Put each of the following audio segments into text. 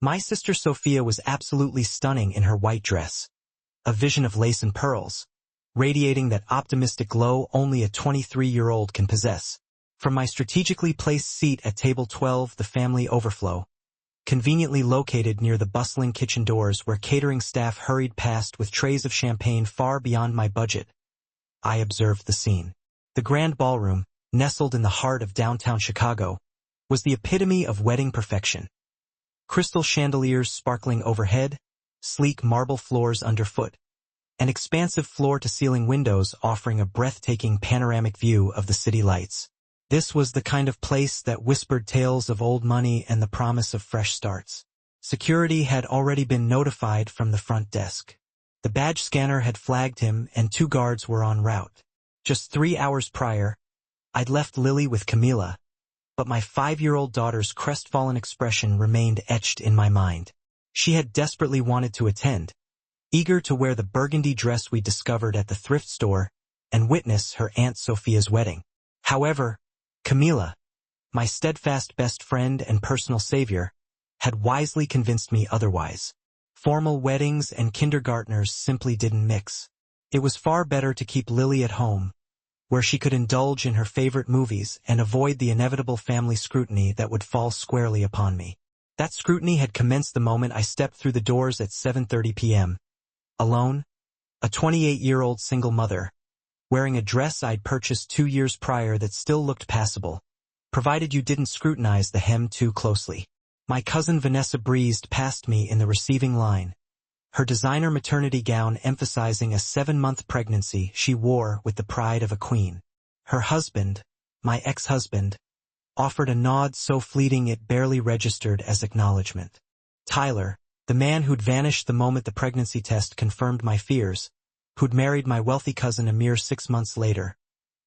My sister Sophia was absolutely stunning in her white dress, a vision of lace and pearls, radiating that optimistic glow only a 23-year-old can possess. From my strategically placed seat at table 12, the family overflow, conveniently located near the bustling kitchen doors where catering staff hurried past with trays of champagne far beyond my budget, I observed the scene. The grand ballroom, nestled in the heart of downtown Chicago, was the epitome of wedding perfection. Crystal chandeliers sparkling overhead, sleek marble floors underfoot, and expansive floor-to-ceiling windows offering a breathtaking panoramic view of the city lights. This was the kind of place that whispered tales of old money and the promise of fresh starts. Security had already been notified from the front desk. The badge scanner had flagged him and 2 guards were en route. Just 3 hours prior, I'd left Lily with Camila, but my 5-year-old daughter's crestfallen expression remained etched in my mind. She had desperately wanted to attend, eager to wear the burgundy dress we discovered at the thrift store and witness her Aunt Sophia's wedding. However, Camila, my steadfast best friend and personal savior, had wisely convinced me otherwise. Formal weddings and kindergartners simply didn't mix. It was far better to keep Lily at home, where she could indulge in her favorite movies and avoid the inevitable family scrutiny that would fall squarely upon me. That scrutiny had commenced the moment I stepped through the doors at 7:30 p.m. Alone, a 28-year-old single mother, wearing a dress I'd purchased 2 years prior that still looked passable, provided you didn't scrutinize the hem too closely. My cousin Vanessa breezed past me in the receiving line, her designer maternity gown emphasizing a 7-month pregnancy she wore with the pride of a queen. Her husband, my ex-husband, offered a nod so fleeting it barely registered as acknowledgement. Tyler, the man who'd vanished the moment the pregnancy test confirmed my fears, who'd married my wealthy cousin a mere 6 months later,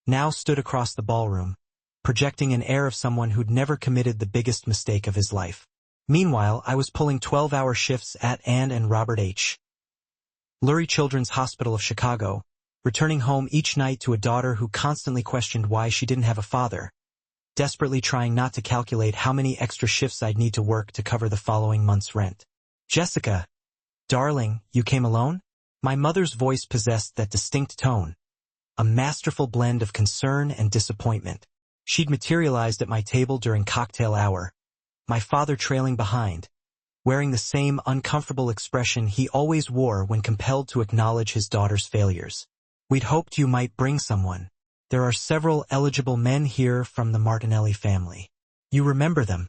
now stood across the ballroom, projecting an air of someone who'd never committed the biggest mistake of his life. Meanwhile, I was pulling 12-hour shifts at Ann and Robert H. Lurie Children's Hospital of Chicago, returning home each night to a daughter who constantly questioned why she didn't have a father, desperately trying not to calculate how many extra shifts I'd need to work to cover the following month's rent. "Jessica, darling, you came alone?" My mother's voice possessed that distinct tone, a masterful blend of concern and disappointment. She'd materialized at my table during cocktail hour, my father trailing behind, wearing the same uncomfortable expression he always wore when compelled to acknowledge his daughter's failures. "We'd hoped you might bring someone. There are several eligible men here from the Martinelli family. You remember them,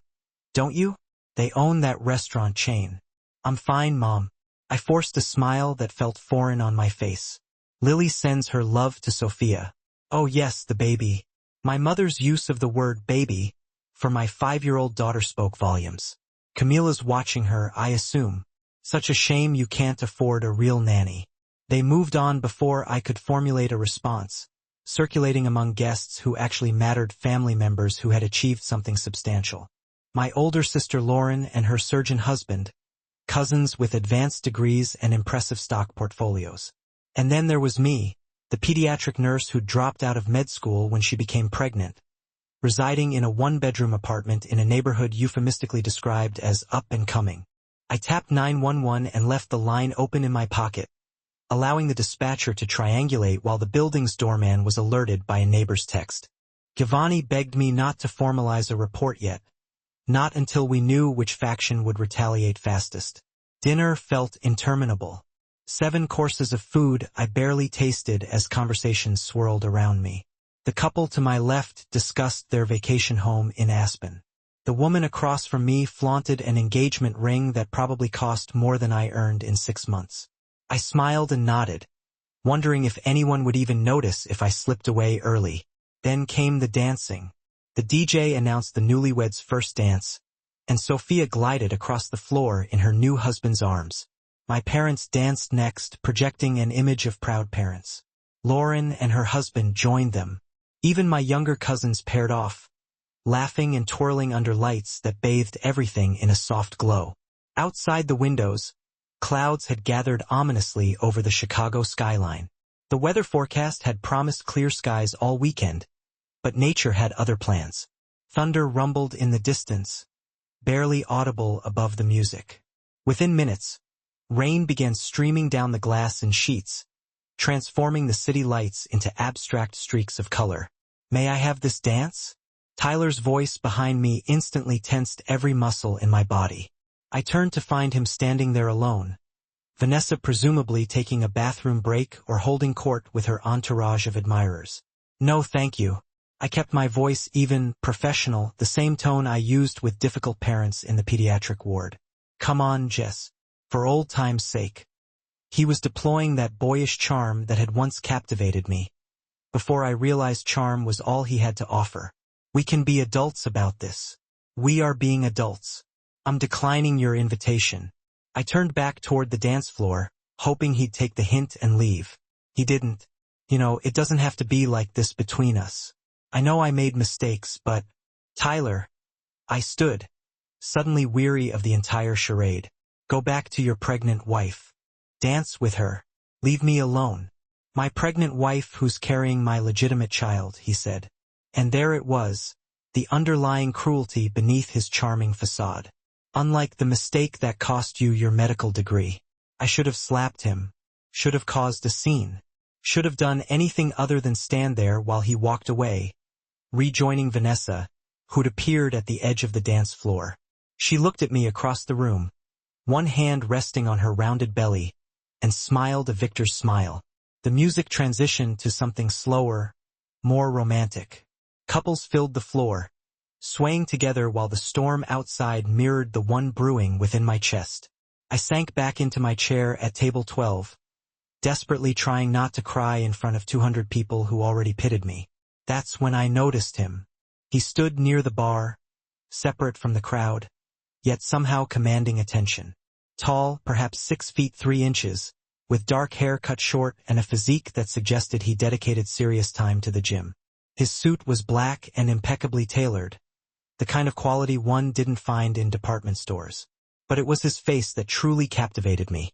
don't you? They own that restaurant chain." "I'm fine, Mom." I forced a smile that felt foreign on my face. "Lily sends her love to Sophia." "Oh yes, the baby." My mother's use of the word baby for my 5-year-old daughter spoke volumes. "Camila's watching her, I assume. Such a shame you can't afford a real nanny." They moved on before I could formulate a response, circulating among guests who actually mattered, family members who had achieved something substantial. My older sister Lauren and her surgeon husband, cousins with advanced degrees and impressive stock portfolios. And then there was me, the pediatric nurse who dropped out of med school when she became pregnant, residing in a 1-bedroom apartment in a neighborhood euphemistically described as up and coming. I tapped 911 and left the line open in my pocket, allowing the dispatcher to triangulate while the building's doorman was alerted by a neighbor's text. Giovanni begged me not to formalize a report yet, not until we knew which faction would retaliate fastest. Dinner felt interminable. 7 courses of food I barely tasted as conversations swirled around me. The couple to my left discussed their vacation home in Aspen. The woman across from me flaunted an engagement ring that probably cost more than I earned in 6 months. I smiled and nodded, wondering if anyone would even notice if I slipped away early. Then came the dancing. The DJ announced the newlyweds' first dance, and Sophia glided across the floor in her new husband's arms. My parents danced next, projecting an image of proud parents. Lauren and her husband joined them. Even my younger cousins paired off, laughing and twirling under lights that bathed everything in a soft glow. Outside the windows, clouds had gathered ominously over the Chicago skyline. The weather forecast had promised clear skies all weekend, but nature had other plans. Thunder rumbled in the distance, barely audible above the music. Within minutes, rain began streaming down the glass in sheets, transforming the city lights into abstract streaks of color. "May I have this dance?" Tyler's voice behind me instantly tensed every muscle in my body. I turned to find him standing there alone, Vanessa presumably taking a bathroom break or holding court with her entourage of admirers. "No, thank you." I kept my voice even, professional, the same tone I used with difficult parents in the pediatric ward. "Come on, Jess. For old time's sake." He was deploying that boyish charm that had once captivated me, before I realized charm was all he had to offer. "We can be adults about this. We are being adults. I'm declining your invitation." I turned back toward the dance floor, hoping he'd take the hint and leave. He didn't. It doesn't have to be like this between us. I know I made mistakes, but... Tyler. I stood, suddenly weary of the entire charade. "Go back to your pregnant wife. Dance with her. Leave me alone." "My pregnant wife who's carrying my legitimate child," he said. And there it was, the underlying cruelty beneath his charming facade. "Unlike the mistake that cost you your medical degree." I should have slapped him, should have caused a scene, should have done anything other than stand there while he walked away, rejoining Vanessa, who'd appeared at the edge of the dance floor. She looked at me across the room, one hand resting on her rounded belly, and smiled a victor's smile. The music transitioned to something slower, more romantic. Couples filled the floor, swaying together while the storm outside mirrored the one brewing within my chest. I sank back into my chair at table 12, desperately trying not to cry in front of 200 people who already pitied me. That's when I noticed him. He stood near the bar, separate from the crowd, yet somehow commanding attention. Tall, perhaps 6 feet 3 inches, with dark hair cut short and a physique that suggested he dedicated serious time to the gym. His suit was black and impeccably tailored, the kind of quality one didn't find in department stores. But it was his face that truly captivated me.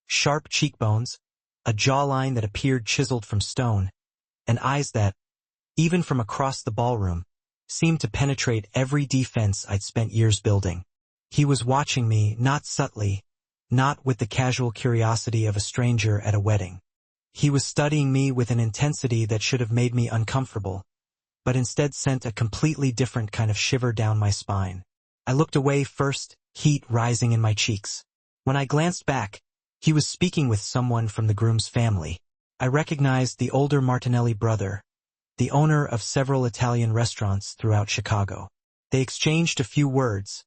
Sharp cheekbones, a jawline that appeared chiseled from stone, and eyes that, even from across the ballroom, seemed to penetrate every defense I'd spent years building. He was watching me, not subtly, not with the casual curiosity of a stranger at a wedding. He was studying me with an intensity that should have made me uncomfortable, but instead sent a completely different kind of shiver down my spine. I looked away first, heat rising in my cheeks. When I glanced back, he was speaking with someone from the groom's family. I recognized the older Martinelli brother, the owner of several Italian restaurants throughout Chicago. They exchanged a few words,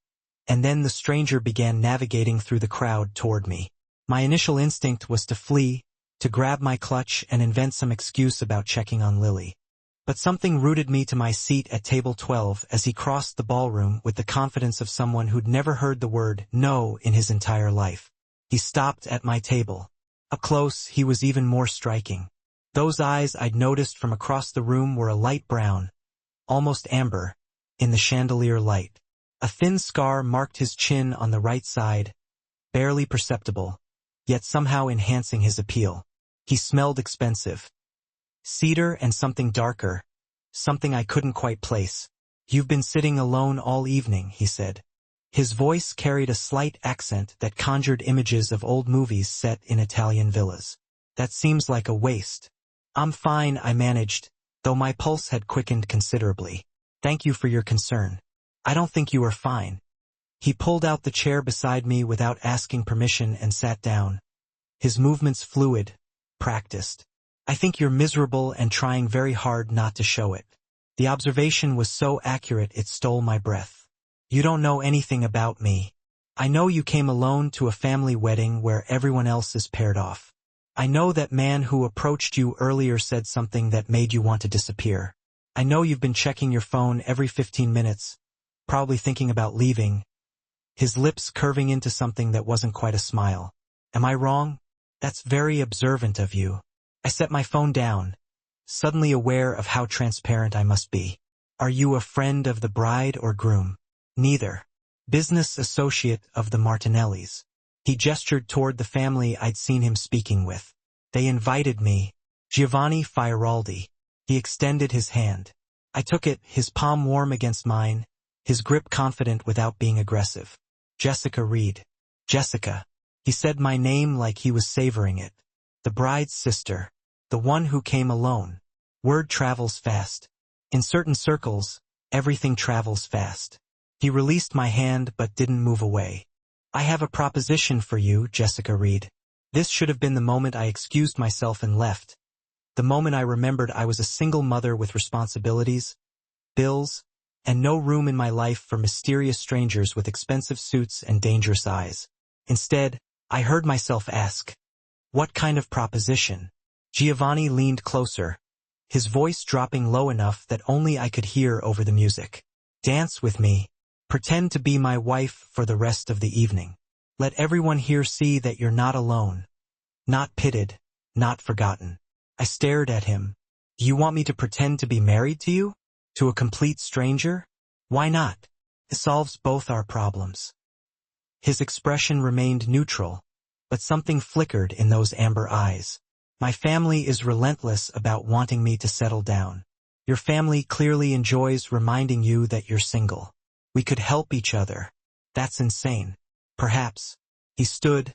and then the stranger began navigating through the crowd toward me. My initial instinct was to flee, to grab my clutch and invent some excuse about checking on Lily. But something rooted me to my seat at table 12 as he crossed the ballroom with the confidence of someone who'd never heard the word no in his entire life. He stopped at my table. Up close, he was even more striking. Those eyes I'd noticed from across the room were a light brown, almost amber, in the chandelier light. A thin scar marked his chin on the right side, barely perceptible, yet somehow enhancing his appeal. He smelled expensive. Cedar and something darker, something I couldn't quite place. "You've been sitting alone all evening," he said. His voice carried a slight accent that conjured images of old movies set in Italian villas. "That seems like a waste." "I'm fine," I managed, though my pulse had quickened considerably. "Thank you for your concern. I don't think you are fine." He pulled out the chair beside me without asking permission and sat down. His movements fluid, practiced. "I think you're miserable and trying very hard not to show it." The observation was so accurate it stole my breath. "You don't know anything about me. I know you came alone to a family wedding where everyone else is paired off. I know that man who approached you earlier said something that made you want to disappear. I know you've been checking your phone every 15 minutes, probably thinking about leaving." His lips curving into something that wasn't quite a smile. "Am I wrong? That's very observant of you." I set my phone down, suddenly aware of how transparent I must be. "Are you a friend of the bride or groom?" "Neither. Business associate of the Martinellis." He gestured toward the family I'd seen him speaking with. "They invited me." "Giovanni Fioraldi." He extended his hand. I took it, his palm warm against mine, his grip confident without being aggressive. Jessica Reed. Jessica. He said my name like he was savoring it. The bride's sister. The one who came alone. Word travels fast. In certain circles, everything travels fast. He released my hand but didn't move away. I have a proposition for you, Jessica Reed. This should have been the moment I excused myself and left. The moment I remembered I was a single mother with responsibilities, bills, and no room in my life for mysterious strangers with expensive suits and dangerous eyes. Instead, I heard myself ask, "What kind of proposition?" Giovanni leaned closer, his voice dropping low enough that only I could hear over the music. "Dance with me. Pretend to be my wife for the rest of the evening. Let everyone here see that you're not alone. Not pitted, not forgotten." I stared at him. "Do you want me to pretend to be married to you? To a complete stranger? Why not? It solves both our problems." His expression remained neutral, but something flickered in those amber eyes. "My family is relentless about wanting me to settle down. Your family clearly enjoys reminding you that you're single. We could help each other. That's insane. Perhaps." He stood,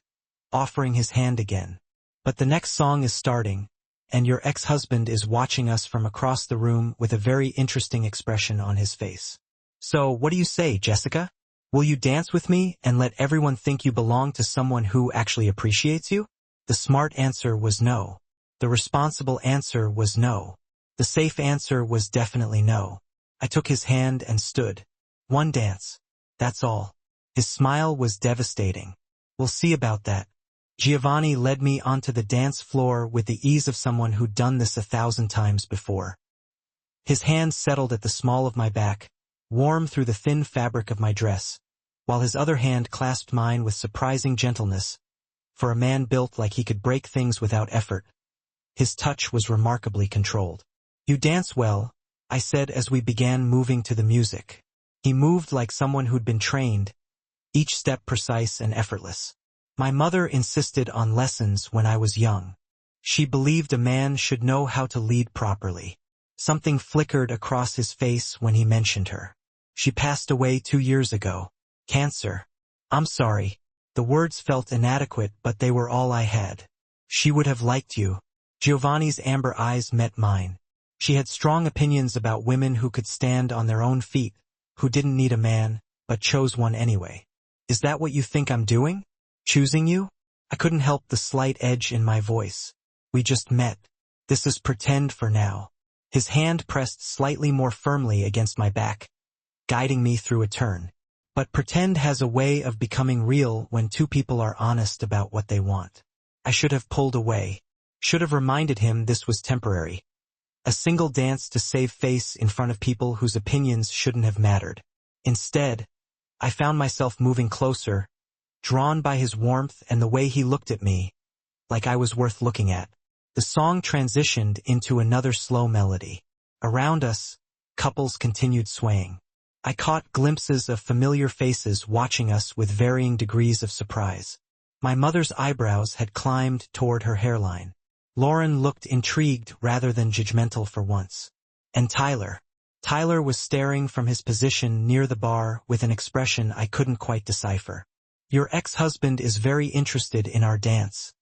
offering his hand again. "But the next song is starting, and your ex-husband is watching us from across the room with a very interesting expression on his face. So, what do you say, Jessica? Will you dance with me and let everyone think you belong to someone who actually appreciates you?" The smart answer was no. The responsible answer was no. The safe answer was definitely no. I took his hand and stood. "One dance. That's all." His smile was devastating. "We'll see about that." Giovanni led me onto the dance floor with the ease of someone who'd done this 1,000 times before. His hand settled at the small of my back, warm through the thin fabric of my dress, while his other hand clasped mine with surprising gentleness. For a man built like he could break things without effort, his touch was remarkably controlled. "You dance well," I said as we began moving to the music. He moved like someone who'd been trained, each step precise and effortless. My mother insisted on lessons when I was young. She believed a man should know how to lead properly. Something flickered across his face when he mentioned her. "She passed away 2 years ago. Cancer." "I'm sorry." The words felt inadequate, but they were all I had. "She would have liked you." Giovanni's amber eyes met mine. She had strong opinions about women who could stand on their own feet, who didn't need a man, but chose one anyway. "Is that what you think I'm doing? Choosing you?" I couldn't help the slight edge in my voice. "We just met. This is pretend for now." His hand pressed slightly more firmly against my back, guiding me through a turn. But pretend has a way of becoming real when two people are honest about what they want. I should have pulled away. Should have reminded him this was temporary. A single dance to save face in front of people whose opinions shouldn't have mattered. Instead, I found myself moving closer, drawn by his warmth and the way he looked at me, like I was worth looking at. The song transitioned into another slow melody. Around us, couples continued swaying. I caught glimpses of familiar faces watching us with varying degrees of surprise. My mother's eyebrows had climbed toward her hairline. Lauren looked intrigued rather than judgmental for once. And Tyler. Tyler was staring from his position near the bar with an expression I couldn't quite decipher. "Your ex-husband is very interested in our dance,"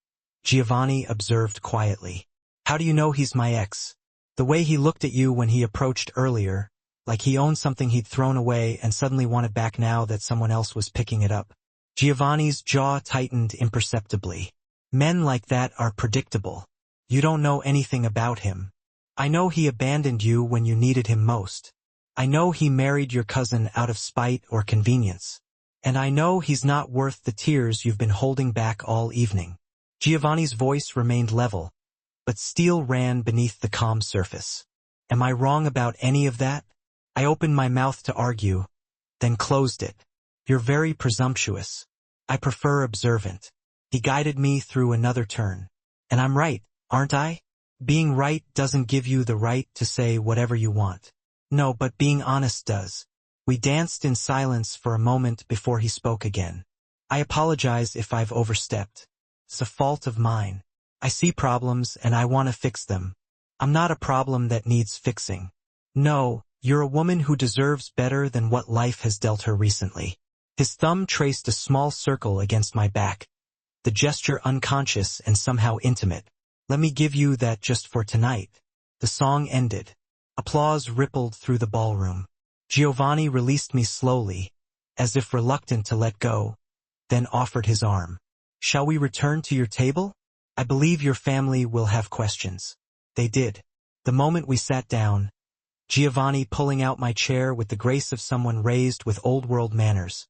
Giovanni observed quietly. "How do you know he's my ex?" "The way he looked at you when he approached earlier, like he owned something he'd thrown away and suddenly wanted back now that someone else was picking it up." Giovanni's jaw tightened imperceptibly. "Men like that are predictable. You don't know anything about him. I know he abandoned you when you needed him most. I know he married your cousin out of spite or convenience. And I know he's not worth the tears you've been holding back all evening." Giovanni's voice remained level, but steel ran beneath the calm surface. "Am I wrong about any of that?" I opened my mouth to argue, then closed it. "You're very presumptuous. I prefer observant." He guided me through another turn. "And I'm right, aren't I? Being right doesn't give you the right to say whatever you want." "No, but being honest does." We danced in silence for a moment before he spoke again. "I apologize if I've overstepped. It's a fault of mine. I see problems and I want to fix them. I'm not a problem that needs fixing." "No, You're a woman who deserves better than what life has dealt her recently. His thumb traced a small circle against my back, the gesture unconscious and somehow intimate. Let me give you that just for tonight. The song ended. Applause rippled through the ballroom. Giovanni released me slowly, as if reluctant to let go, then offered his arm. Shall we return to your table? I believe your family will have questions. They did. The moment we sat down, Giovanni pulling out my chair with the grace of someone raised with old-world manners.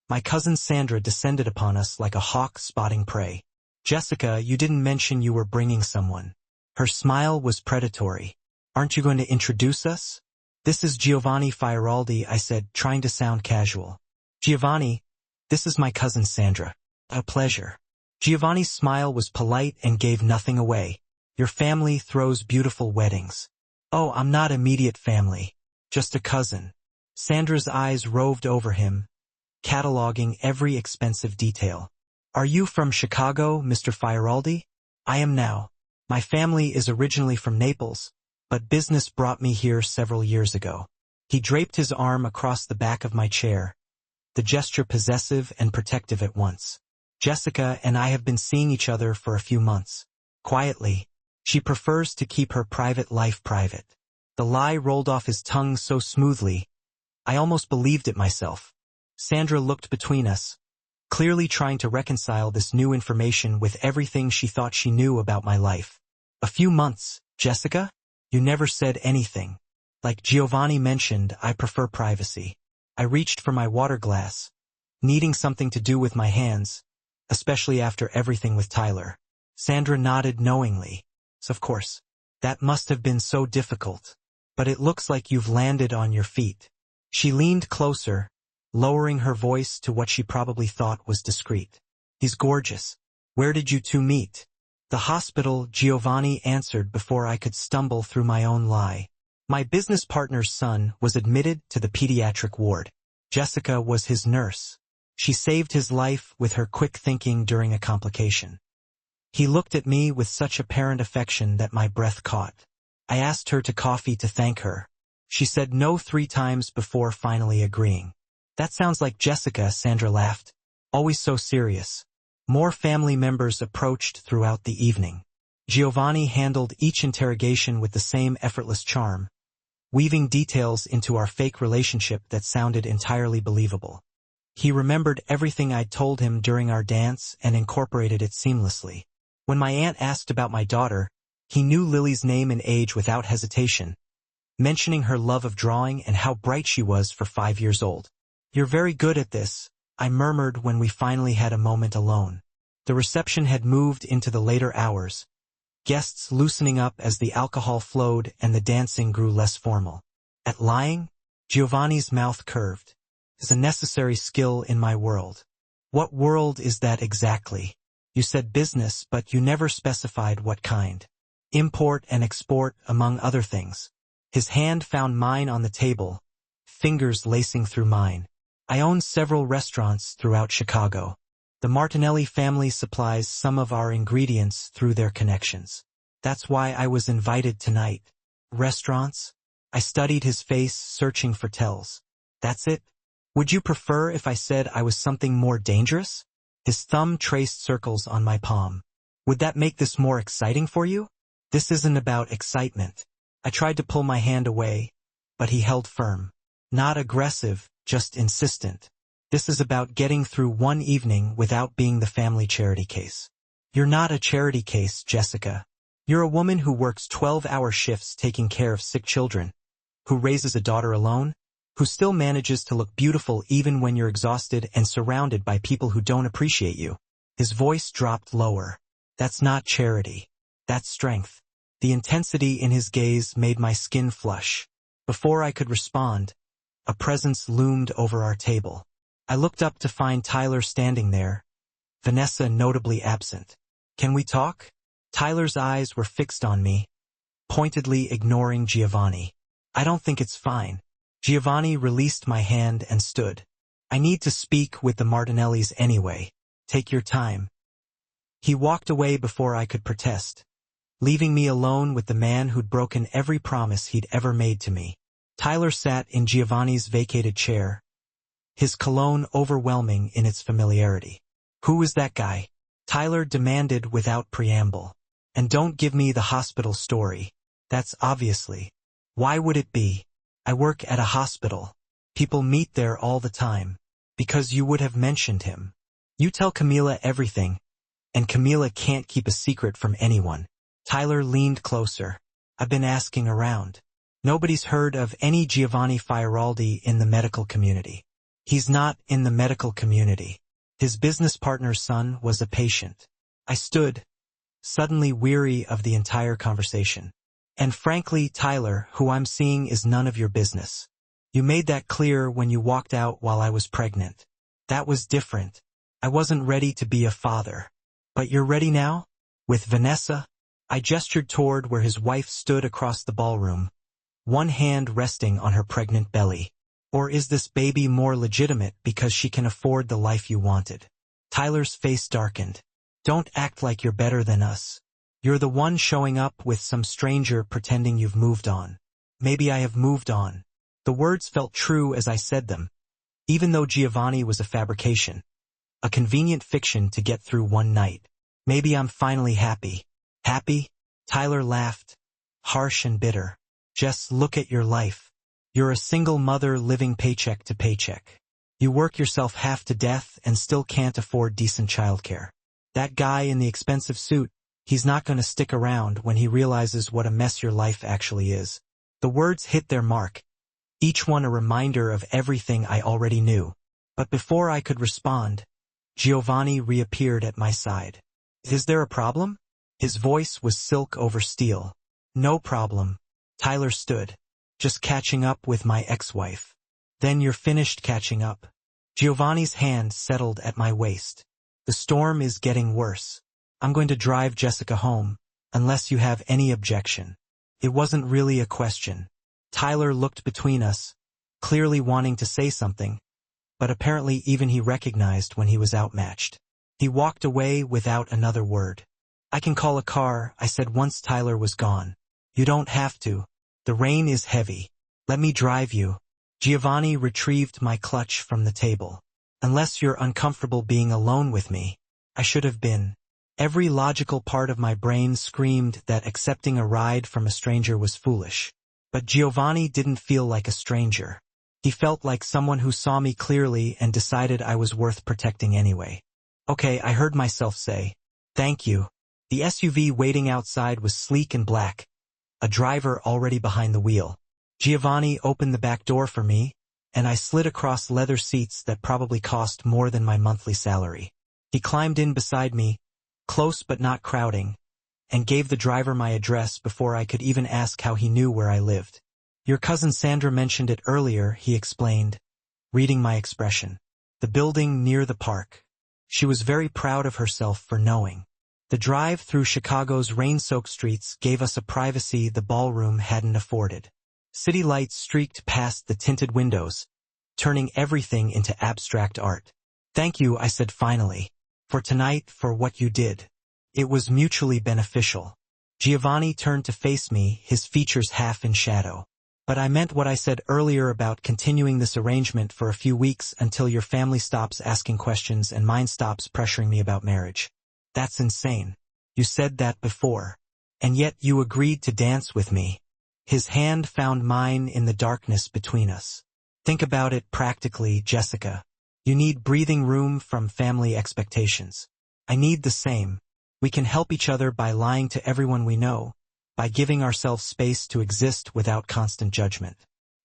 My cousin Sandra descended upon us like a hawk spotting prey. Jessica, you didn't mention you were bringing someone. Her smile was predatory. Aren't you going to introduce us? This is Giovanni Fioraldi, I said, trying to sound casual. Giovanni, this is my cousin Sandra. A pleasure. Giovanni's smile was polite and gave nothing away. Your family throws beautiful weddings. Oh, I'm not immediate family. Just a cousin. Sandra's eyes roved over him, cataloging every expensive detail. Are you from Chicago, Mr. Fioraldi? I am now. My family is originally from Naples, but business brought me here several years ago. He draped his arm across the back of my chair, the gesture possessive and protective at once. Jessica and I have been seeing each other for a few months. Quietly, she prefers to keep her private life private. The lie rolled off his tongue so smoothly, I almost believed it myself. Sandra looked between us, clearly trying to reconcile this new information with everything she thought she knew about my life. A few months, Jessica? You never said anything. Like Giovanni mentioned, I prefer privacy. I reached for my water glass, needing something to do with my hands, especially after everything with Tyler. Sandra nodded knowingly. So of course, that must have been so difficult. But it looks like you've landed on your feet. She leaned closer, lowering her voice to what she probably thought was discreet. He's gorgeous. Where did you two meet? The hospital, Giovanni answered before I could stumble through my own lie. My business partner's son was admitted to the pediatric ward. Jessica was his nurse. She saved his life with her quick thinking during a complication. He looked at me with such apparent affection that my breath caught. I asked her to coffee to thank her. She said no 3 times before finally agreeing. That sounds like Jessica, Sandra laughed. Always so serious. More family members approached throughout the evening. Giovanni handled each interrogation with the same effortless charm, weaving details into our fake relationship that sounded entirely believable. He remembered everything I'd told him during our dance and incorporated it seamlessly. When my aunt asked about my daughter, he knew Lily's name and age without hesitation, mentioning her love of drawing and how bright she was for 5 years old. You're very good at this, I murmured when we finally had a moment alone. The reception had moved into the later hours, guests loosening up as the alcohol flowed and the dancing grew less formal. At lying, Giovanni's mouth curved. Is a necessary skill in my world. What world is that exactly? You said business, but you never specified what kind. Import and export, among other things. His hand found mine on the table, fingers lacing through mine. I own several restaurants throughout Chicago. The Martinelli family supplies some of our ingredients through their connections. That's why I was invited tonight. Restaurants? I studied his face, searching for tells. That's it? Would you prefer if I said I was something more dangerous? His thumb traced circles on my palm. Would that make this more exciting for you? This isn't about excitement. I tried to pull my hand away, but he held firm. Not aggressive, just insistent. This is about getting through one evening without being the family charity case. You're not a charity case, Jessica. You're a woman who works 12-hour shifts taking care of sick children, who raises a daughter alone, who still manages to look beautiful even when you're exhausted and surrounded by people who don't appreciate you. His voice dropped lower. That's not charity. That's strength. The intensity in his gaze made my skin flush. Before I could respond, a presence loomed over our table. I looked up to find Tyler standing there, Vanessa notably absent. Can we talk? Tyler's eyes were fixed on me, pointedly ignoring Giovanni. I don't think it's fine. Giovanni released my hand and stood. I need to speak with the Martinellis anyway. Take your time. He walked away before I could protest, leaving me alone with the man who'd broken every promise he'd ever made to me. Tyler sat in Giovanni's vacated chair, his cologne overwhelming in its familiarity. "Who is that guy?" Tyler demanded without preamble. "And don't give me the hospital story. That's obviously. Why would it be? I work at a hospital. People meet there all the time. Because you would have mentioned him. You tell Camila everything, and Camila can't keep a secret from anyone." Tyler leaned closer. "I've been asking around. Nobody's heard of any Giovanni Fioraldi in the medical community." "He's not in the medical community. His business partner's son was a patient." I stood, suddenly weary of the entire conversation. "And frankly, Tyler, who I'm seeing is none of your business. You made that clear when you walked out while I was pregnant. That was different. I wasn't ready to be a father. But you're ready now? With Vanessa?" I gestured toward where his wife stood across the ballroom, one hand resting on her pregnant belly. "Or is this baby more legitimate because she can afford the life you wanted?" Tyler's face darkened. "Don't act like you're better than us. You're the one showing up with some stranger pretending you've moved on." "Maybe I have moved on." The words felt true as I said them, even though Giovanni was a fabrication, a convenient fiction to get through one night. "Maybe I'm finally happy." "Happy?" Tyler laughed, harsh and bitter. "Just look at your life. You're a single mother living paycheck to paycheck. You work yourself half to death and still can't afford decent childcare. That guy in the expensive suit, he's not going to stick around when he realizes what a mess your life actually is." The words hit their mark, each one a reminder of everything I already knew. But before I could respond, Giovanni reappeared at my side. "Is there a problem?" His voice was silk over steel. "No problem." Tyler stood. "Just catching up with my ex-wife." "Then you're finished catching up." Giovanni's hand settled at my waist. "The storm is getting worse. I'm going to drive Jessica home, unless you have any objection." It wasn't really a question. Tyler looked between us, clearly wanting to say something, but apparently even he recognized when he was outmatched. He walked away without another word. "I can call a car," I said once Tyler was gone. "You don't have to. The rain is heavy. Let me drive you." Giovanni retrieved my clutch from the table. "Unless you're uncomfortable being alone with me." I should have been. Every logical part of my brain screamed that accepting a ride from a stranger was foolish. But Giovanni didn't feel like a stranger. He felt like someone who saw me clearly and decided I was worth protecting anyway. "Okay," I heard myself say. "Thank you." The SUV waiting outside was sleek and black, a driver already behind the wheel. Giovanni opened the back door for me, and I slid across leather seats that probably cost more than my monthly salary. He climbed in beside me, close but not crowding, and gave the driver my address before I could even ask how he knew where I lived. "Your cousin Sandra mentioned it earlier," he explained, reading my expression. "The building near the park." She was very proud of herself for knowing. The drive through Chicago's rain-soaked streets gave us a privacy the ballroom hadn't afforded. City lights streaked past the tinted windows, turning everything into abstract art. "Thank you," I said finally, "for tonight, for what you did. It was mutually beneficial." Giovanni turned to face me, his features half in shadow. "But I meant what I said earlier about continuing this arrangement for a few weeks until your family stops asking questions and mine stops pressuring me about marriage. That's insane. You said that before. And yet you agreed to dance with me." His hand found mine in the darkness between us. "Think about it practically, Jessica. You need breathing room from family expectations. I need the same. We can help each other by lying to everyone we know, by giving ourselves space to exist without constant judgment."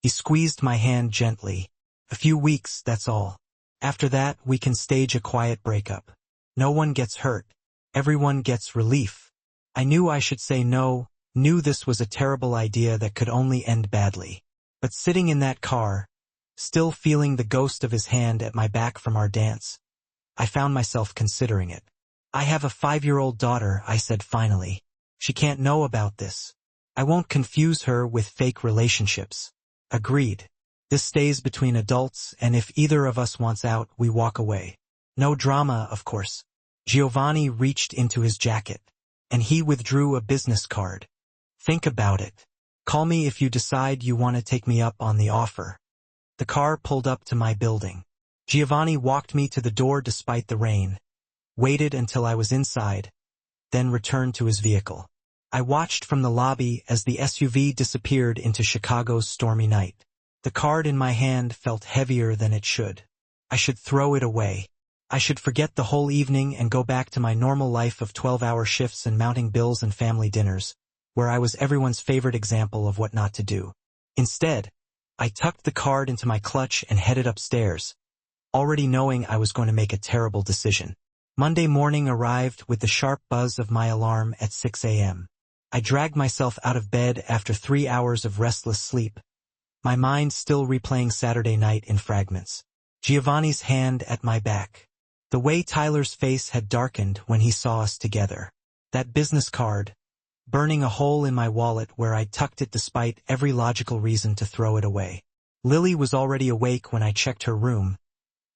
He squeezed my hand gently. "A few weeks, that's all. After that, we can stage a quiet breakup. No one gets hurt. Everyone gets relief." I knew I should say no, knew this was a terrible idea that could only end badly. But sitting in that car, still feeling the ghost of his hand at my back from our dance, I found myself considering it. "I have a 5-year-old daughter," I said finally. "She can't know about this. I won't confuse her with fake relationships." "Agreed. This stays between adults, and if either of us wants out, we walk away. No drama, of course." Giovanni reached into his jacket, and he withdrew a business card. "Think about it. Call me if you decide you want to take me up on the offer. The car pulled up to my building. Giovanni walked me to the door despite the rain, waited until I was inside, then returned to his vehicle. I watched from the lobby as the SUV disappeared into Chicago's stormy night. The card in my hand felt heavier than it should. I should throw it away. I should forget the whole evening and go back to my normal life of 12-hour shifts and mounting bills and family dinners, where I was everyone's favorite example of what not to do. Instead, I tucked the card into my clutch and headed upstairs, already knowing I was going to make a terrible decision. Monday morning arrived with the sharp buzz of my alarm at 6 a.m. I dragged myself out of bed after 3 hours of restless sleep, my mind still replaying Saturday night in fragments. Giovanni's hand at my back. The way Tyler's face had darkened when he saw us together. That business card, burning a hole in my wallet where I tucked it despite every logical reason to throw it away. Lily was already awake when I checked her room,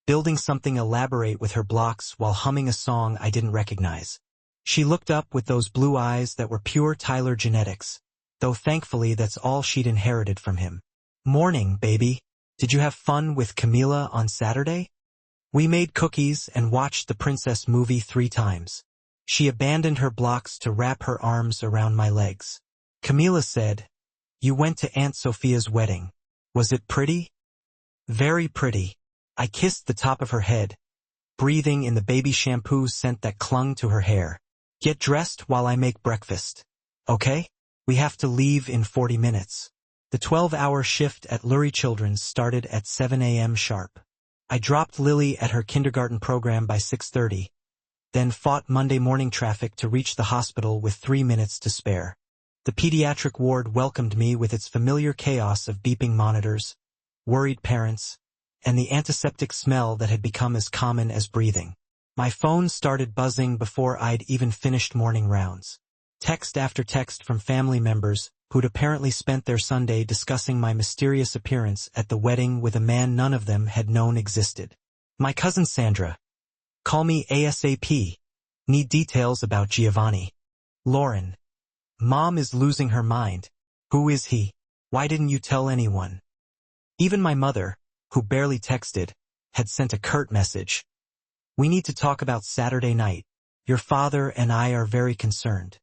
building something elaborate with her blocks while humming a song I didn't recognize. She looked up with those blue eyes that were pure Tyler genetics, though thankfully that's all she'd inherited from him. Morning, baby. Did you have fun with Camila on Saturday? We made cookies and watched the princess movie 3 times. She abandoned her blocks to wrap her arms around my legs. Camila said, "You went to Aunt Sophia's wedding. Was it pretty?" "Very pretty." I kissed the top of her head, breathing in the baby shampoo scent that clung to her hair. "Get dressed while I make breakfast. Okay? We have to leave in 40 minutes. The 12-hour shift at Lurie Children's started at 7 a.m. sharp. I dropped Lily at her kindergarten program by 6:30, then fought Monday morning traffic to reach the hospital with 3 minutes to spare. The pediatric ward welcomed me with its familiar chaos of beeping monitors, worried parents, and the antiseptic smell that had become as common as breathing. My phone started buzzing before I'd even finished morning rounds. Text after text from family members who'd apparently spent their Sunday discussing my mysterious appearance at the wedding with a man none of them had known existed. My cousin Sandra. Call me ASAP. Need details about Giovanni. Lauren. Mom is losing her mind. Who is he? Why didn't you tell anyone? Even my mother, who barely texted, had sent a curt message. We need to talk about Saturday night. Your father and I are very concerned.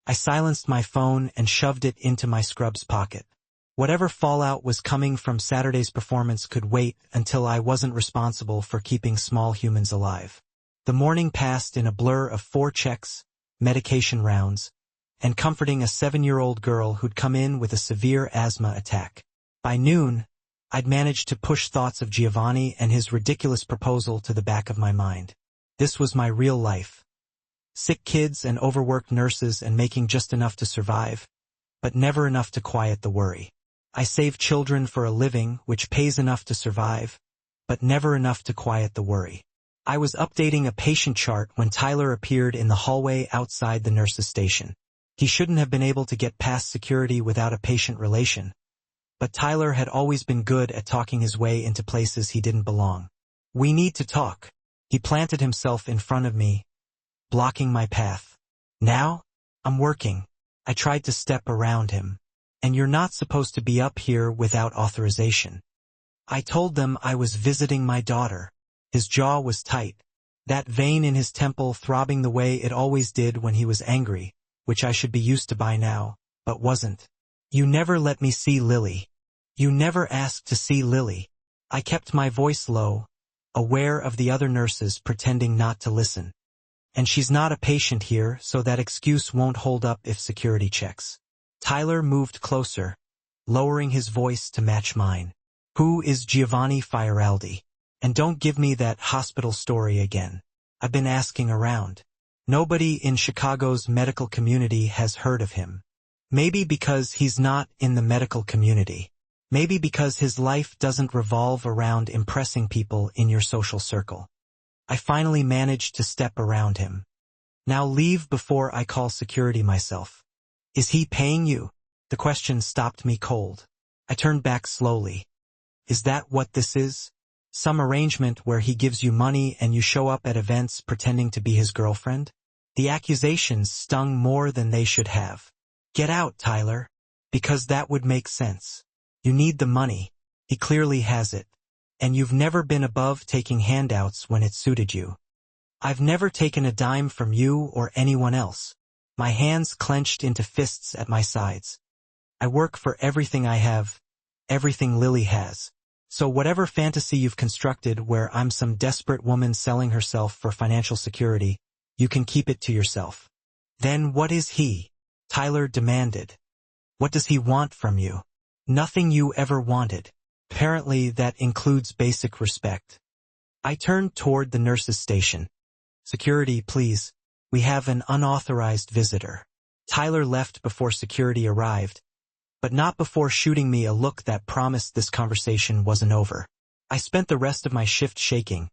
I silenced my phone and shoved it into my scrubs pocket. Whatever fallout was coming from Saturday's performance could wait until I wasn't responsible for keeping small humans alive. The morning passed in a blur of 4 checks, medication rounds, and comforting a 7-year-old girl who'd come in with a severe asthma attack. By noon, I'd managed to push thoughts of Giovanni and his ridiculous proposal to the back of my mind. This was my real life. Sick kids and overworked nurses and making just enough to survive, but never enough to quiet the worry. I save children for a living which pays enough to survive, but never enough to quiet the worry. I was updating a patient chart when Tyler appeared in the hallway outside the nurse's station. He shouldn't have been able to get past security without a patient relation, but Tyler had always been good at talking his way into places he didn't belong. "We need to talk." He planted himself in front of me, blocking my path. "Now? I'm working." I tried to step around him. "And you're not supposed to be up here without authorization." I told them I was visiting my daughter. His jaw was tight, that vein in his temple throbbing the way it always did when he was angry, which I should be used to by now, but wasn't. "You never let me see Lily. You never asked to see Lily." I kept my voice low, aware of the other nurses pretending not to listen. "And she's not a patient here, so that excuse won't hold up if security checks." Tyler moved closer, lowering his voice to match mine. "Who is Giovanni Fioraldi? And don't give me that hospital story again. I've been asking around. Nobody in Chicago's medical community has heard of him. Maybe because he's not in the medical community. Maybe because his life doesn't revolve around impressing people in your social circle." I finally managed to step around him. "Now leave before I call security myself." "Is he paying you?" The question stopped me cold. I turned back slowly. "Is that what this is? Some arrangement where he gives you money and you show up at events pretending to be his girlfriend?" The accusations stung more than they should have. "Get out, Tyler." Because that would make sense. You need the money. He clearly has it. And you've never been above taking handouts when it suited you. I've never taken a dime from you or anyone else. My hands clenched into fists at my sides. I work for everything I have, everything Lily has. So whatever fantasy you've constructed where I'm some desperate woman selling herself for financial security, you can keep it to yourself. Then what is he? Tyler demanded. What does he want from you? Nothing you ever wanted. Apparently that includes basic respect. I turned toward the nurse's station. Security, please. We have an unauthorized visitor. Tyler left before security arrived, but not before shooting me a look that promised this conversation wasn't over. I spent the rest of my shift shaking,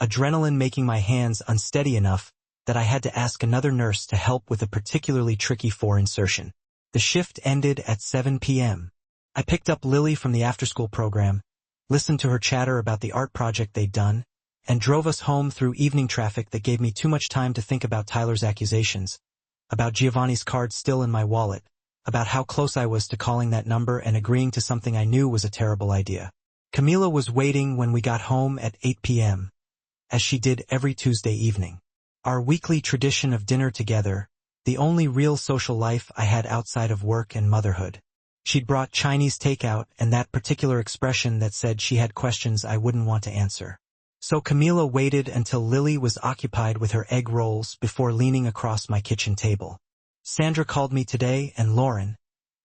adrenaline making my hands unsteady enough that I had to ask another nurse to help with a particularly tricky insertion. The shift ended at 7 p.m. I picked up Lily from the after-school program, listened to her chatter about the art project they'd done, and drove us home through evening traffic that gave me too much time to think about Tyler's accusations, about Giovanni's card still in my wallet, about how close I was to calling that number and agreeing to something I knew was a terrible idea. Camila was waiting when we got home at 8 p.m., as she did every Tuesday evening. Our weekly tradition of dinner together, the only real social life I had outside of work and motherhood. She'd brought Chinese takeout and that particular expression that said she had questions I wouldn't want to answer. So Camila waited until Lily was occupied with her egg rolls before leaning across my kitchen table. Sandra called me today and Lauren,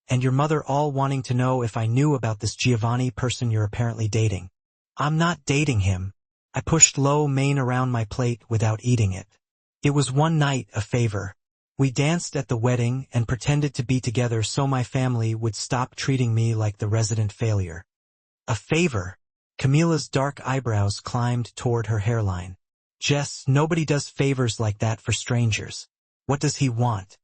and your mother all wanting to know if I knew about this Giovanni person you're apparently dating. I'm not dating him. I pushed lo mein around my plate without eating it. It was one night, a favor. We danced at the wedding and pretended to be together so my family would stop treating me like the resident failure. A favor? Camila's dark eyebrows climbed toward her hairline. Jess, nobody does favors like that for strangers. What does he want?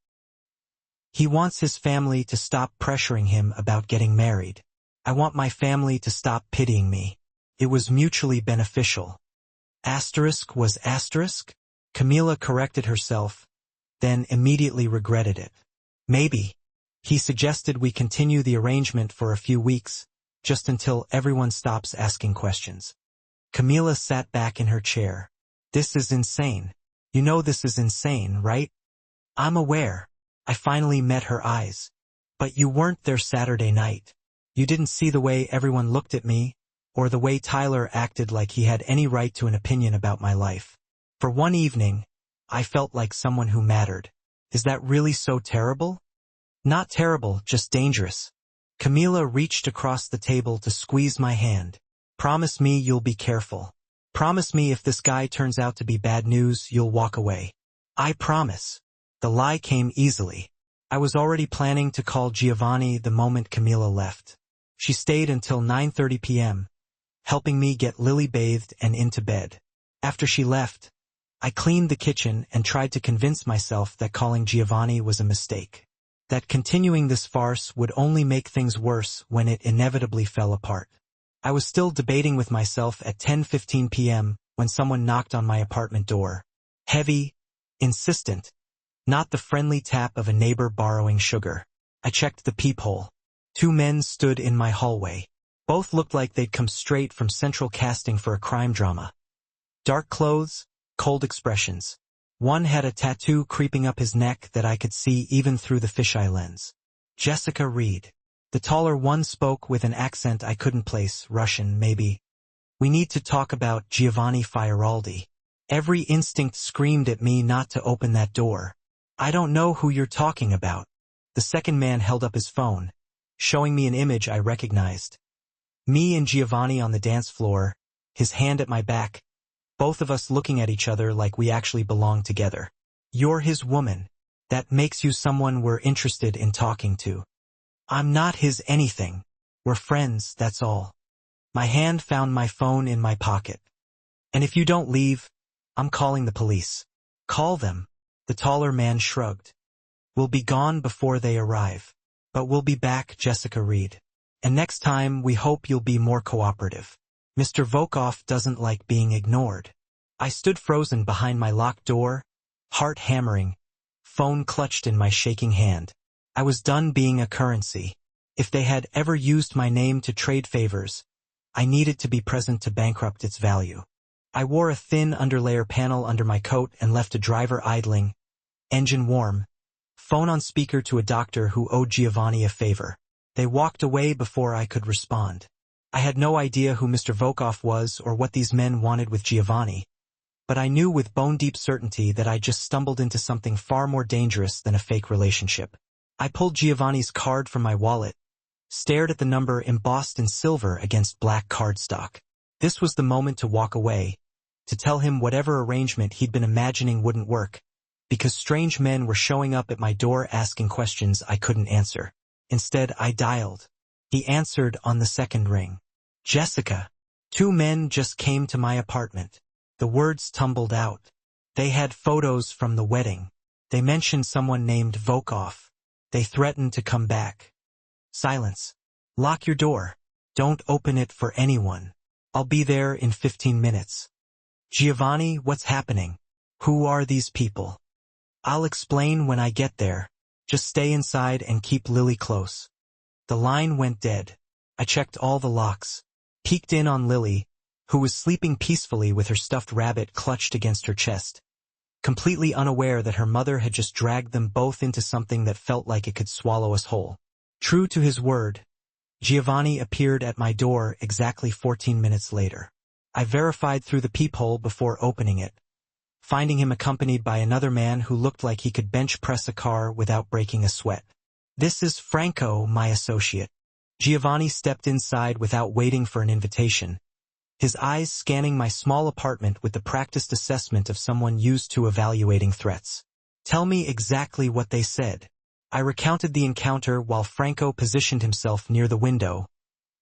He wants his family to stop pressuring him about getting married. I want my family to stop pitying me. It was mutually beneficial. Asterisk was asterisk? Camila corrected herself, then immediately regretted it. Maybe. He suggested we continue the arrangement for a few weeks, just until everyone stops asking questions. Camila sat back in her chair. This is insane. You know this is insane, right? I'm aware. I finally met her eyes. But you weren't there Saturday night. You didn't see the way everyone looked at me, or the way Tyler acted like he had any right to an opinion about my life. For one evening, I felt like someone who mattered. Is that really so terrible? Not terrible, just dangerous. Camila reached across the table to squeeze my hand. Promise me you'll be careful. Promise me if this guy turns out to be bad news, you'll walk away. I promise. The lie came easily. I was already planning to call Giovanni the moment Camila left. She stayed until 9:30 p.m., helping me get Lily bathed and into bed. After she left, I cleaned the kitchen and tried to convince myself that calling Giovanni was a mistake. That continuing this farce would only make things worse when it inevitably fell apart. I was still debating with myself at 10:15 p.m. when someone knocked on my apartment door. Heavy, insistent, not the friendly tap of a neighbor borrowing sugar. I checked the peephole. Two men stood in my hallway. Both looked like they'd come straight from central casting for a crime drama. Dark clothes, cold expressions. One had a tattoo creeping up his neck that I could see even through the fisheye lens. Jessica Reed. The taller one spoke with an accent I couldn't place, Russian, maybe. We need to talk about Giovanni Fioraldi. Every instinct screamed at me not to open that door. I don't know who you're talking about. The second man held up his phone, showing me an image I recognized. Me and Giovanni on the dance floor, his hand at my back, both of us looking at each other like we actually belonged together. You're his woman. That makes you someone we're interested in talking to. I'm not his anything. We're friends, that's all. My hand found my phone in my pocket. And if you don't leave, I'm calling the police. Call them. The taller man shrugged. We'll be gone before they arrive. But we'll be back, Jessica Reed. And next time, we hope you'll be more cooperative. Mr. Volkov doesn't like being ignored. I stood frozen behind my locked door, heart hammering, phone clutched in my shaking hand. I was done being a currency. If they had ever used my name to trade favors, I needed to be present to bankrupt its value. I wore a thin underlayer panel under my coat and left a driver idling, engine warm, phone on speaker to a doctor who owed Giovanni a favor. They walked away before I could respond. I had no idea who Mr. Volkov was or what these men wanted with Giovanni, but I knew with bone-deep certainty that I just stumbled into something far more dangerous than a fake relationship. I pulled Giovanni's card from my wallet, stared at the number embossed in silver against black cardstock. This was the moment to walk away, to tell him whatever arrangement he'd been imagining wouldn't work, because strange men were showing up at my door asking questions I couldn't answer. Instead, I dialed. He answered on the second ring. Jessica. 2 men just came to my apartment. The words tumbled out. They had photos from the wedding. They mentioned someone named Volkov. They threatened to come back. Silence. Lock your door. Don't open it for anyone. I'll be there in 15 minutes. Giovanni, what's happening? Who are these people? I'll explain when I get there. Just stay inside and keep Lily close. The line went dead. I checked all the locks, peeked in on Lily, who was sleeping peacefully with her stuffed rabbit clutched against her chest, completely unaware that her mother had just dragged them both into something that felt like it could swallow us whole. True to his word, Giovanni appeared at my door exactly 14 minutes later. I verified through the peephole before opening it, finding him accompanied by another man who looked like he could bench press a car without breaking a sweat. This is Franco, my associate. Giovanni stepped inside without waiting for an invitation, his eyes scanning my small apartment with the practiced assessment of someone used to evaluating threats. Tell me exactly what they said. I recounted the encounter while Franco positioned himself near the window,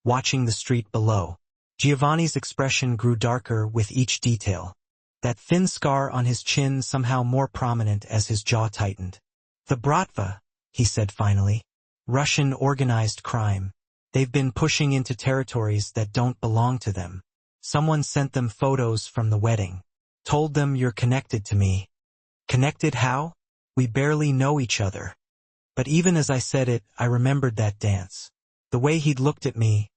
watching the street below. Giovanni's expression grew darker with each detail, that thin scar on his chin somehow more prominent as his jaw tightened. The Bratva, he said finally. Russian organized crime. They've been pushing into territories that don't belong to them. Someone sent them photos from the wedding. Told them you're connected to me. Connected how? We barely know each other. But even as I said it, I remembered that dance. The way he'd looked at me,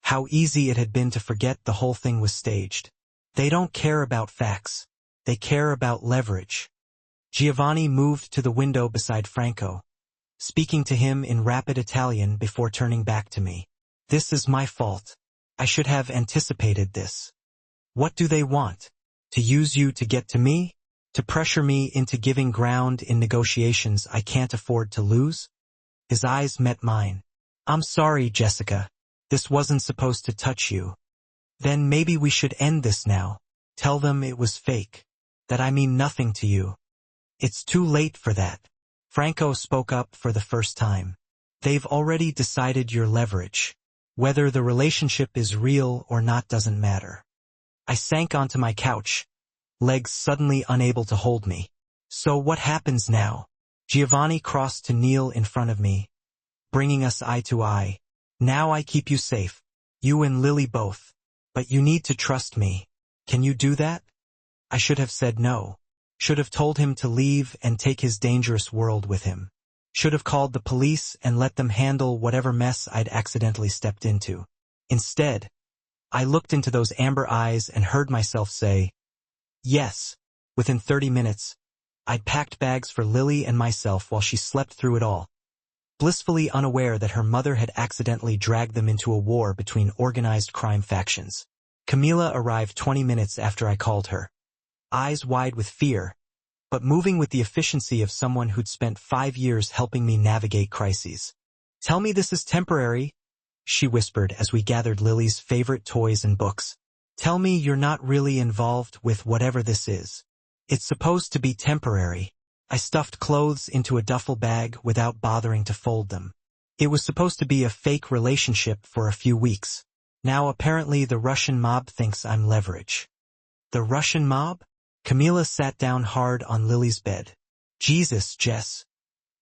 how easy it had been to forget the whole thing was staged. They don't care about facts. They care about leverage. Giovanni moved to the window beside Franco, speaking to him in rapid Italian before turning back to me. This is my fault. I should have anticipated this. What do they want? To use you to get to me? To pressure me into giving ground in negotiations I can't afford to lose? His eyes met mine. I'm sorry, Jessica. This wasn't supposed to touch you. Then maybe we should end this now. Tell them it was fake. That I mean nothing to you. It's too late for that. Franco spoke up for the first time. They've already decided your leverage. Whether the relationship is real or not doesn't matter. I sank onto my couch, legs suddenly unable to hold me. So what happens now? Giovanni crossed to kneel in front of me, bringing us eye to eye. Now I keep you safe. You and Lily both. But you need to trust me. Can you do that? I should have said no. Should have told him to leave and take his dangerous world with him. Should have called the police and let them handle whatever mess I'd accidentally stepped into. Instead, I looked into those amber eyes and heard myself say, yes. Within 30 minutes, I'd packed bags for Lily and myself while she slept through it all, blissfully unaware that her mother had accidentally dragged them into a war between organized crime factions. Camila arrived 20 minutes after I called her, eyes wide with fear, but moving with the efficiency of someone who'd spent 5 years helping me navigate crises. Tell me this is temporary, she whispered as we gathered Lily's favorite toys and books. Tell me you're not really involved with whatever this is. It's supposed to be temporary. I stuffed clothes into a duffel bag without bothering to fold them. It was supposed to be a fake relationship for a few weeks. Now apparently the Russian mob thinks I'm leverage. The Russian mob? Camila sat down hard on Lily's bed. Jesus, Jess.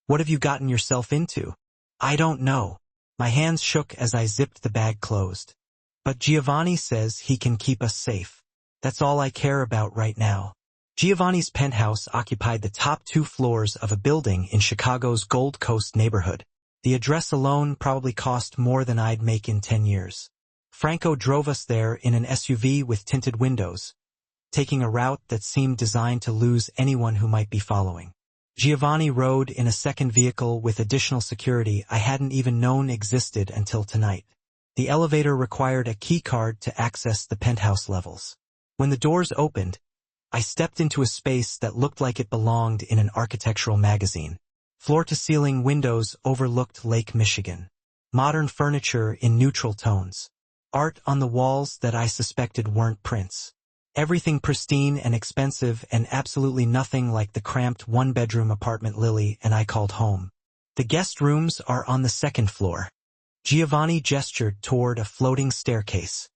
What have you gotten yourself into? I don't know. My hands shook as I zipped the bag closed. But Giovanni says he can keep us safe. That's all I care about right now. Giovanni's penthouse occupied the top 2 floors of a building in Chicago's Gold Coast neighborhood. The address alone probably cost more than I'd make in 10 years. Franco drove us there in an SUV with tinted windows, taking a route that seemed designed to lose anyone who might be following. Giovanni rode in a second vehicle with additional security I hadn't even known existed until tonight. The elevator required a key card to access the penthouse levels. When the doors opened, I stepped into a space that looked like it belonged in an architectural magazine. Floor-to-ceiling windows overlooked Lake Michigan. Modern furniture in neutral tones. Art on the walls that I suspected weren't prints. Everything pristine and expensive and absolutely nothing like the cramped one-bedroom apartment Lily and I called home. The guest rooms are on the second floor. Giovanni gestured toward a floating staircase.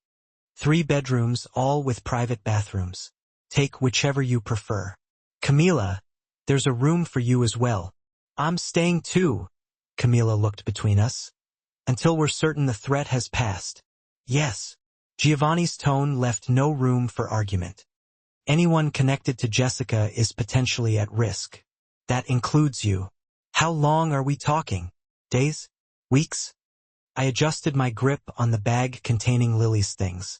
3 bedrooms, all with private bathrooms. Take whichever you prefer. Camila, there's a room for you as well. I'm staying too. Camila looked between us. Until we're certain the threat has passed. Yes. Giovanni's tone left no room for argument. Anyone connected to Jessica is potentially at risk. That includes you. How long are we talking? Days? Weeks? I adjusted my grip on the bag containing Lily's things.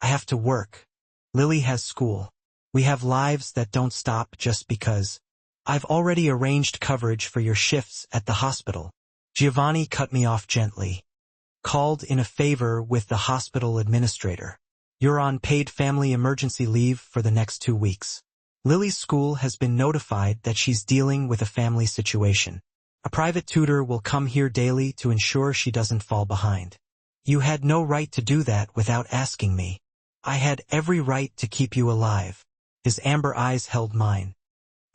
I have to work. Lily has school. We have lives that don't stop just because. I've already arranged coverage for your shifts at the hospital. Giovanni cut me off gently. Called in a favor with the hospital administrator. You're on paid family emergency leave for the next 2 weeks. Lily's school has been notified that she's dealing with a family situation. A private tutor will come here daily to ensure she doesn't fall behind. You had no right to do that without asking me. I had every right to keep you alive. His amber eyes held mine.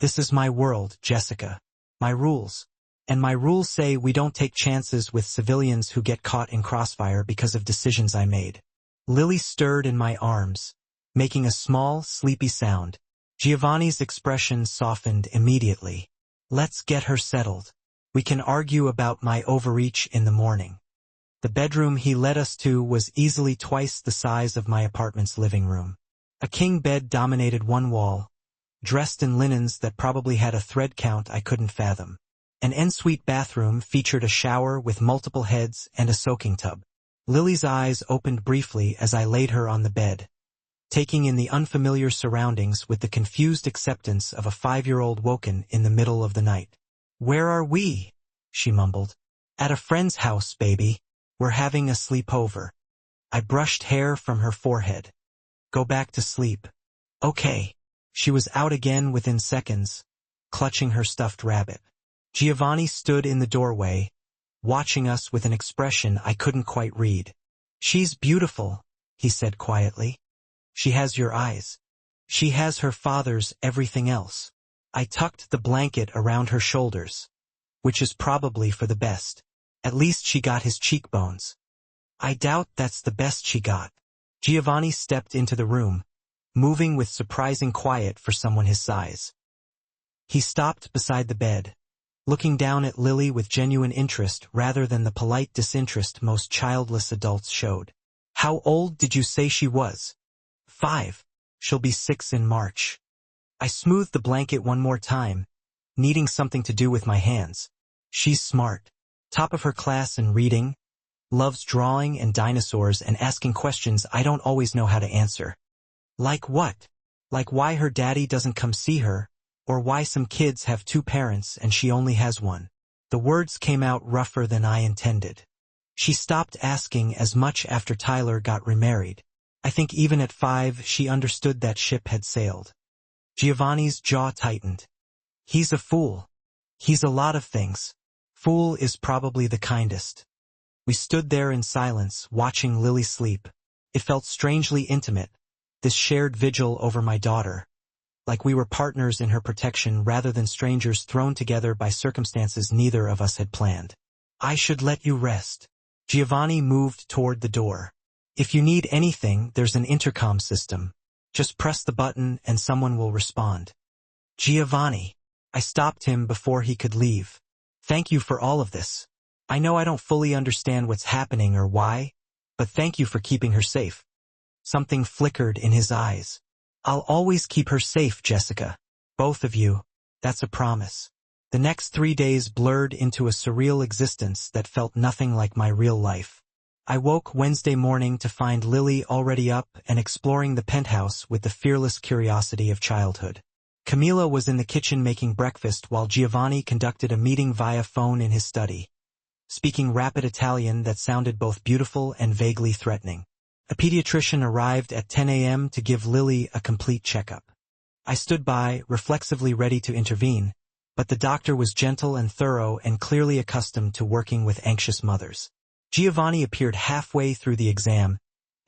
This is my world, Jessica. My rules. And my rules say we don't take chances with civilians who get caught in crossfire because of decisions I made. Lily stirred in my arms, making a small, sleepy sound. Giovanni's expression softened immediately. Let's get her settled. We can argue about my overreach in the morning. The bedroom he led us to was easily twice the size of my apartment's living room. A king bed dominated one wall, dressed in linens that probably had a thread count I couldn't fathom. An ensuite bathroom featured a shower with multiple heads and a soaking tub. Lily's eyes opened briefly as I laid her on the bed, taking in the unfamiliar surroundings with the confused acceptance of a 5-year-old woken in the middle of the night. Where are we? She mumbled. At a friend's house, baby. We're having a sleepover. I brushed hair from her forehead. Go back to sleep. Okay. She was out again within seconds, clutching her stuffed rabbit. Giovanni stood in the doorway, watching us with an expression I couldn't quite read. She's beautiful, he said quietly. She has your eyes. She has her father's everything else. I tucked the blanket around her shoulders, which is probably for the best. At least she got his cheekbones. I doubt that's the best she got. Giovanni stepped into the room, moving with surprising quiet for someone his size. He stopped beside the bed, looking down at Lily with genuine interest rather than the polite disinterest most childless adults showed. How old did you say she was? 5. She'll be 6 in March. I smoothed the blanket one more time, needing something to do with my hands. She's smart. Top of her class in reading, loves drawing and dinosaurs and asking questions I don't always know how to answer. Like what? Like why her daddy doesn't come see her, or why some kids have 2 parents and she only has one. The words came out rougher than I intended. She stopped asking as much after Tyler got remarried. I think even at 5 she understood that ship had sailed. Giovanni's jaw tightened. He's a fool. He's a lot of things. Fool is probably the kindest. We stood there in silence, watching Lily sleep. It felt strangely intimate, this shared vigil over my daughter, like we were partners in her protection rather than strangers thrown together by circumstances neither of us had planned. I should let you rest. Giovanni moved toward the door. If you need anything, there's an intercom system. Just press the button and someone will respond. Giovanni. I stopped him before he could leave. Thank you for all of this. I know I don't fully understand what's happening or why, but thank you for keeping her safe. Something flickered in his eyes. I'll always keep her safe, Jessica. Both of you. That's a promise. The next 3 days blurred into a surreal existence that felt nothing like my real life. I woke Wednesday morning to find Lily already up and exploring the penthouse with the fearless curiosity of childhood. Camilla was in the kitchen making breakfast while Giovanni conducted a meeting via phone in his study, speaking rapid Italian that sounded both beautiful and vaguely threatening. A pediatrician arrived at 10 a.m. to give Lily a complete checkup. I stood by, reflexively ready to intervene, but the doctor was gentle and thorough and clearly accustomed to working with anxious mothers. Giovanni appeared halfway through the exam,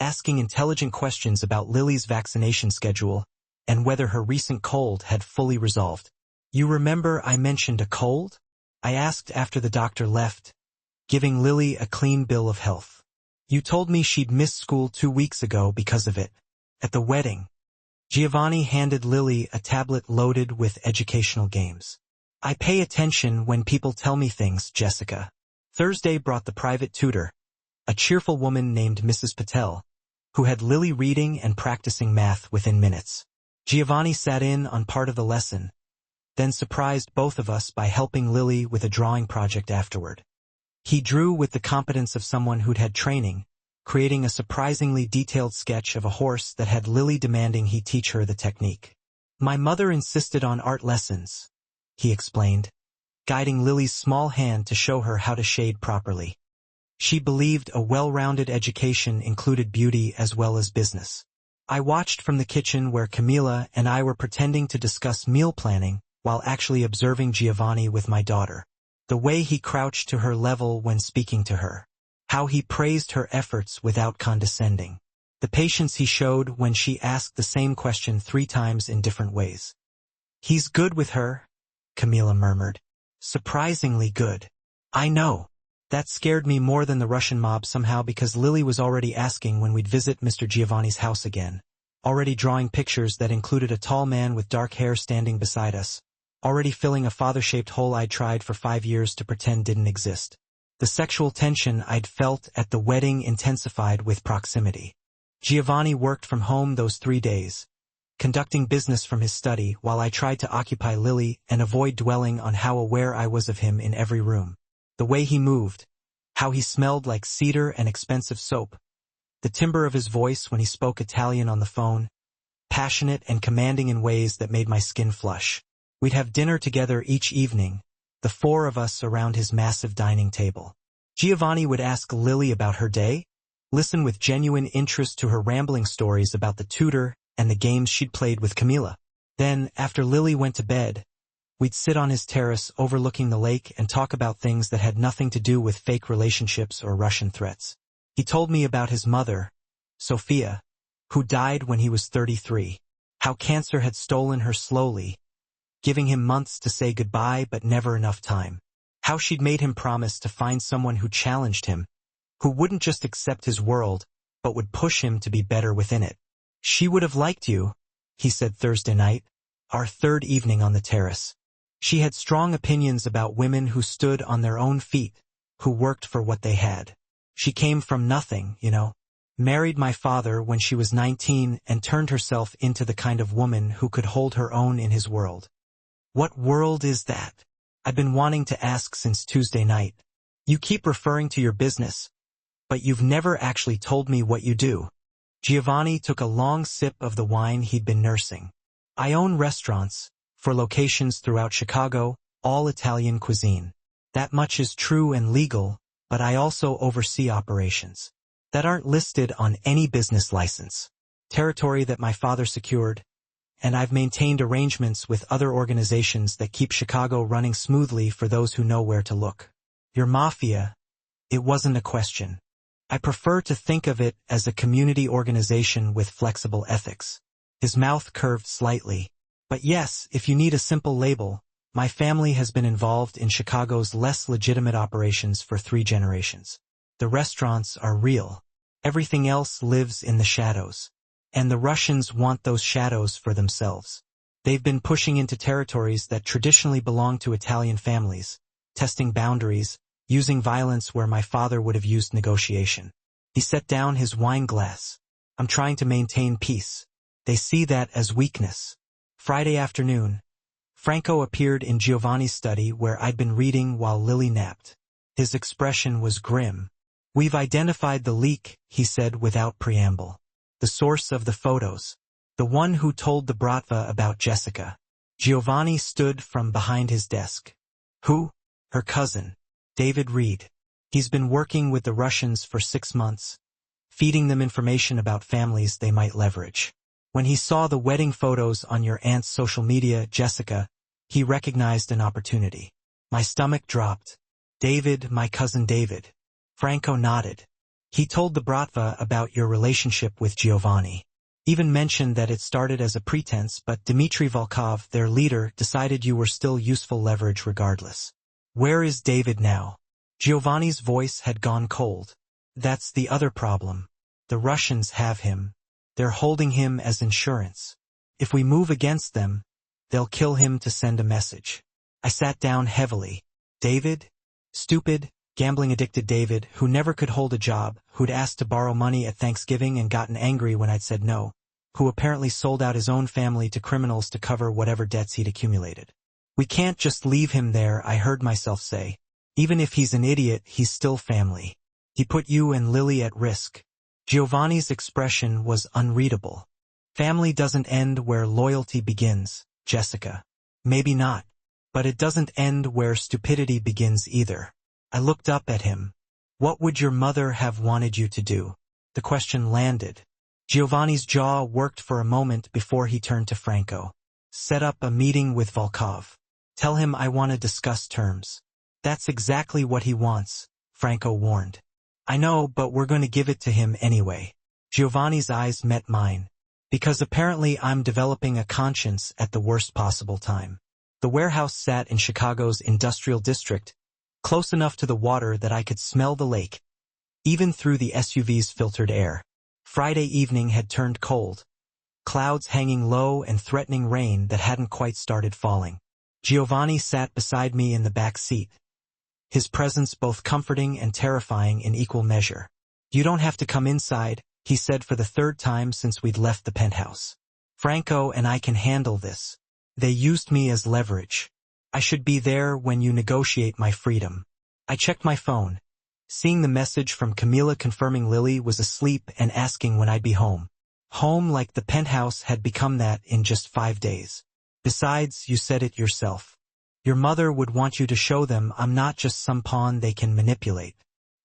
asking intelligent questions about Lily's vaccination schedule and whether her recent cold had fully resolved. "You remember I mentioned a cold?" I asked after the doctor left, giving Lily a clean bill of health. "You told me she'd missed school 2 weeks ago because of it. At the wedding." Giovanni handed Lily a tablet loaded with educational games. "I pay attention when people tell me things, Jessica." Thursday brought the private tutor, a cheerful woman named Mrs. Patel, who had Lily reading and practicing math within minutes. Giovanni sat in on part of the lesson, then surprised both of us by helping Lily with a drawing project afterward. He drew with the competence of someone who'd had training, creating a surprisingly detailed sketch of a horse that had Lily demanding he teach her the technique. "My mother insisted on art lessons," he explained, guiding Lily's small hand to show her how to shade properly. She believed a well-rounded education included beauty as well as business. I watched from the kitchen where Camilla and I were pretending to discuss meal planning while actually observing Giovanni with my daughter. The way he crouched to her level when speaking to her. How he praised her efforts without condescending. The patience he showed when she asked the same question 3 times in different ways. "He's good with her," Camilla murmured. "Surprisingly good." "I know." That scared me more than the Russian mob somehow because Lily was already asking when we'd visit Mr. Giovanni's house again, already drawing pictures that included a tall man with dark hair standing beside us, already filling a father-shaped hole I'd tried for 5 years to pretend didn't exist. The sexual tension I'd felt at the wedding intensified with proximity. Giovanni worked from home those 3 days, conducting business from his study while I tried to occupy Lily and avoid dwelling on how aware I was of him in every room. The way he moved, how he smelled like cedar and expensive soap, the timbre of his voice when he spoke Italian on the phone, passionate and commanding in ways that made my skin flush. We'd have dinner together each evening, the 4 of us around his massive dining table. Giovanni would ask Lily about her day, listen with genuine interest to her rambling stories about the tutor and the games she'd played with Camilla. Then, after Lily went to bed, we'd sit on his terrace overlooking the lake and talk about things that had nothing to do with fake relationships or Russian threats. He told me about his mother, Sophia, who died when he was 33, how cancer had stolen her slowly, giving him months to say goodbye but never enough time, how she'd made him promise to find someone who challenged him, who wouldn't just accept his world, but would push him to be better within it. "She would have liked you," he said Thursday night, our 3rd evening on the terrace. She had strong opinions about women who stood on their own feet, who worked for what they had. She came from nothing, married my father when she was 19 and turned herself into the kind of woman who could hold her own in his world. "What world is that?" I've been wanting to ask since Tuesday night. "You keep referring to your business, but you've never actually told me what you do." Giovanni took a long sip of the wine he'd been nursing. "I own restaurants, for locations throughout Chicago, all Italian cuisine. That much is true and legal, but I also oversee operations that aren't listed on any business license, territory that my father secured, and I've maintained arrangements with other organizations that keep Chicago running smoothly for those who know where to look. Your Mafia, it wasn't a question. I prefer to think of it as a community organization with flexible ethics." His mouth curved slightly. "But yes, if you need a simple label, my family has been involved in Chicago's less legitimate operations for 3 generations. The restaurants are real. Everything else lives in the shadows. And the Russians want those shadows for themselves. They've been pushing into territories that traditionally belong to Italian families, testing boundaries, using violence where my father would have used negotiation." He set down his wine glass. "I'm trying to maintain peace. They see that as weakness." Friday afternoon, Franco appeared in Giovanni's study where I'd been reading while Lily napped. His expression was grim. "We've identified the leak," he said without preamble. "The source of the photos. The one who told the Bratva about Jessica." Giovanni stood from behind his desk. "Who?" "Her cousin, David Reed. He's been working with the Russians for 6 months, feeding them information about families they might leverage. When he saw the wedding photos on your aunt's social media, Jessica, he recognized an opportunity." My stomach dropped. "David, my cousin David." Franco nodded. "He told the Bratva about your relationship with Giovanni. Even mentioned that it started as a pretense, but Dmitry Volkov, their leader, decided you were still useful leverage regardless." "Where is David now?" Giovanni's voice had gone cold. "That's the other problem. The Russians have him. They're holding him as insurance. If we move against them, they'll kill him to send a message." I sat down heavily. "David? Stupid, gambling-addicted David, who never could hold a job, who'd asked to borrow money at Thanksgiving and gotten angry when I'd said no, who apparently sold out his own family to criminals to cover whatever debts he'd accumulated. We can't just leave him there," I heard myself say. "Even if he's an idiot, he's still family. He put you and Lily at risk." Giovanni's expression was unreadable. "Family doesn't end where loyalty begins, Jessica. Maybe not. But it doesn't end where stupidity begins either." I looked up at him. "What would your mother have wanted you to do?" The question landed. Giovanni's jaw worked for a moment before he turned to Franco. "Set up a meeting with Volkov. Tell him I want to discuss terms." "That's exactly what he wants," Franco warned. "I know, but we're going to give it to him anyway." Giovanni's eyes met mine. "Because apparently I'm developing a conscience at the worst possible time." The warehouse sat in Chicago's industrial district, close enough to the water that I could smell the lake, even through the SUV's filtered air. Friday evening had turned cold, clouds hanging low and threatening rain that hadn't quite started falling. Giovanni sat beside me in the back seat, his presence both comforting and terrifying in equal measure. "You don't have to come inside," he said for the 3rd time since we'd left the penthouse. "Franco and I can handle this. They used me as leverage. I should be there when you negotiate my freedom." I checked my phone, seeing the message from Camila confirming Lily was asleep and asking when I'd be home. Home like the penthouse had become that in just 5 days. "Besides, you said it yourself. Your mother would want you to show them I'm not just some pawn they can manipulate."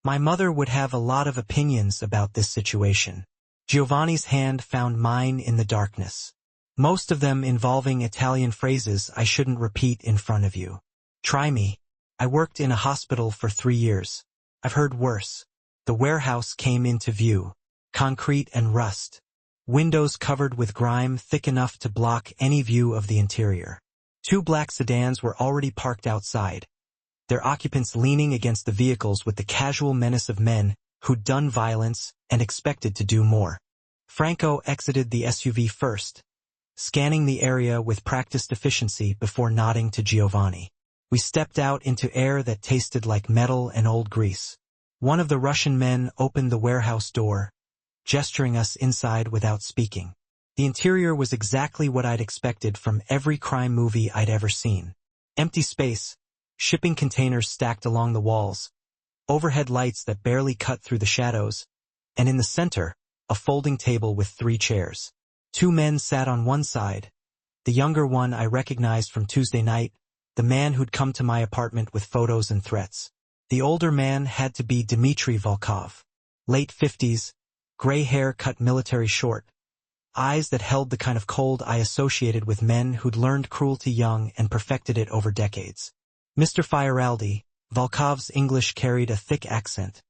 "My mother would have a lot of opinions about this situation." Giovanni's hand found mine in the darkness. "Most of them involving Italian phrases I shouldn't repeat in front of you. Try me. I worked in a hospital for 3 years. I've heard worse." The warehouse came into view. Concrete and rust. Windows covered with grime thick enough to block any view of the interior. 2 black sedans were already parked outside, their occupants leaning against the vehicles with the casual menace of men who'd done violence and expected to do more. Franco exited the SUV first, scanning the area with practiced efficiency before nodding to Giovanni. We stepped out into air that tasted like metal and old grease. One of the Russian men opened the warehouse door, gesturing us inside without speaking. The interior was exactly what I'd expected from every crime movie I'd ever seen. Empty space, shipping containers stacked along the walls, overhead lights that barely cut through the shadows, and in the center, a folding table with 3 chairs. 2 men sat on one side, the younger one I recognized from Tuesday night, the man who'd come to my apartment with photos and threats. The older man had to be Dmitry Volkov. Late 50s, gray hair cut military short, eyes that held the kind of cold I associated with men who'd learned cruelty young and perfected it over decades. Mr. Fioraldi, Volkov's English carried a thick accent,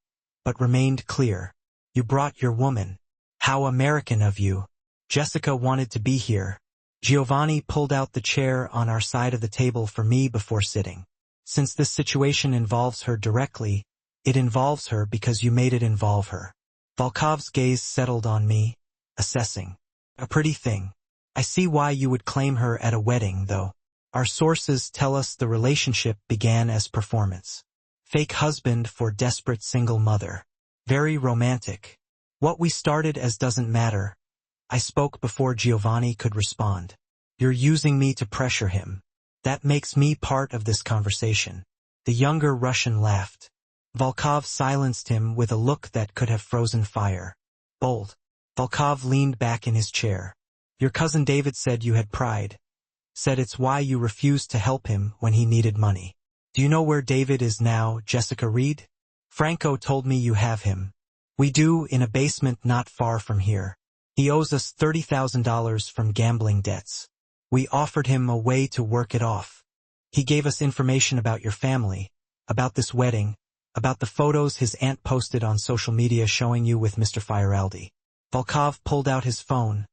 but remained clear. "You brought your woman. How American of you. Jessica wanted to be here." Giovanni pulled out the chair on our side of the table for me before sitting. "Since this situation involves her directly, it involves her because you made it involve her." Volkov's gaze settled on me, assessing. "A pretty thing. I see why you would claim her at a wedding, though. Our sources tell us the relationship began as performance. Fake husband for desperate single mother. Very romantic. What we started as doesn't matter." I spoke before Giovanni could respond. "You're using me to pressure him. That makes me part of this conversation. The younger Russian laughed. Volkov silenced him with a look that could have frozen fire. Bold. Volkov leaned back in his chair. Your cousin David said you had pride. Said it's why you refused to help him when he needed money. Do you know where David is now, Jessica Reed? Franco told me you have him. We do, in a basement not far from here. He owes us $30,000 from gambling debts. We offered him a way to work it off. He gave us information about your family, about this wedding, about the photos his aunt posted on social media showing you with Mr. Fioraldi. Volkov pulled out his phone,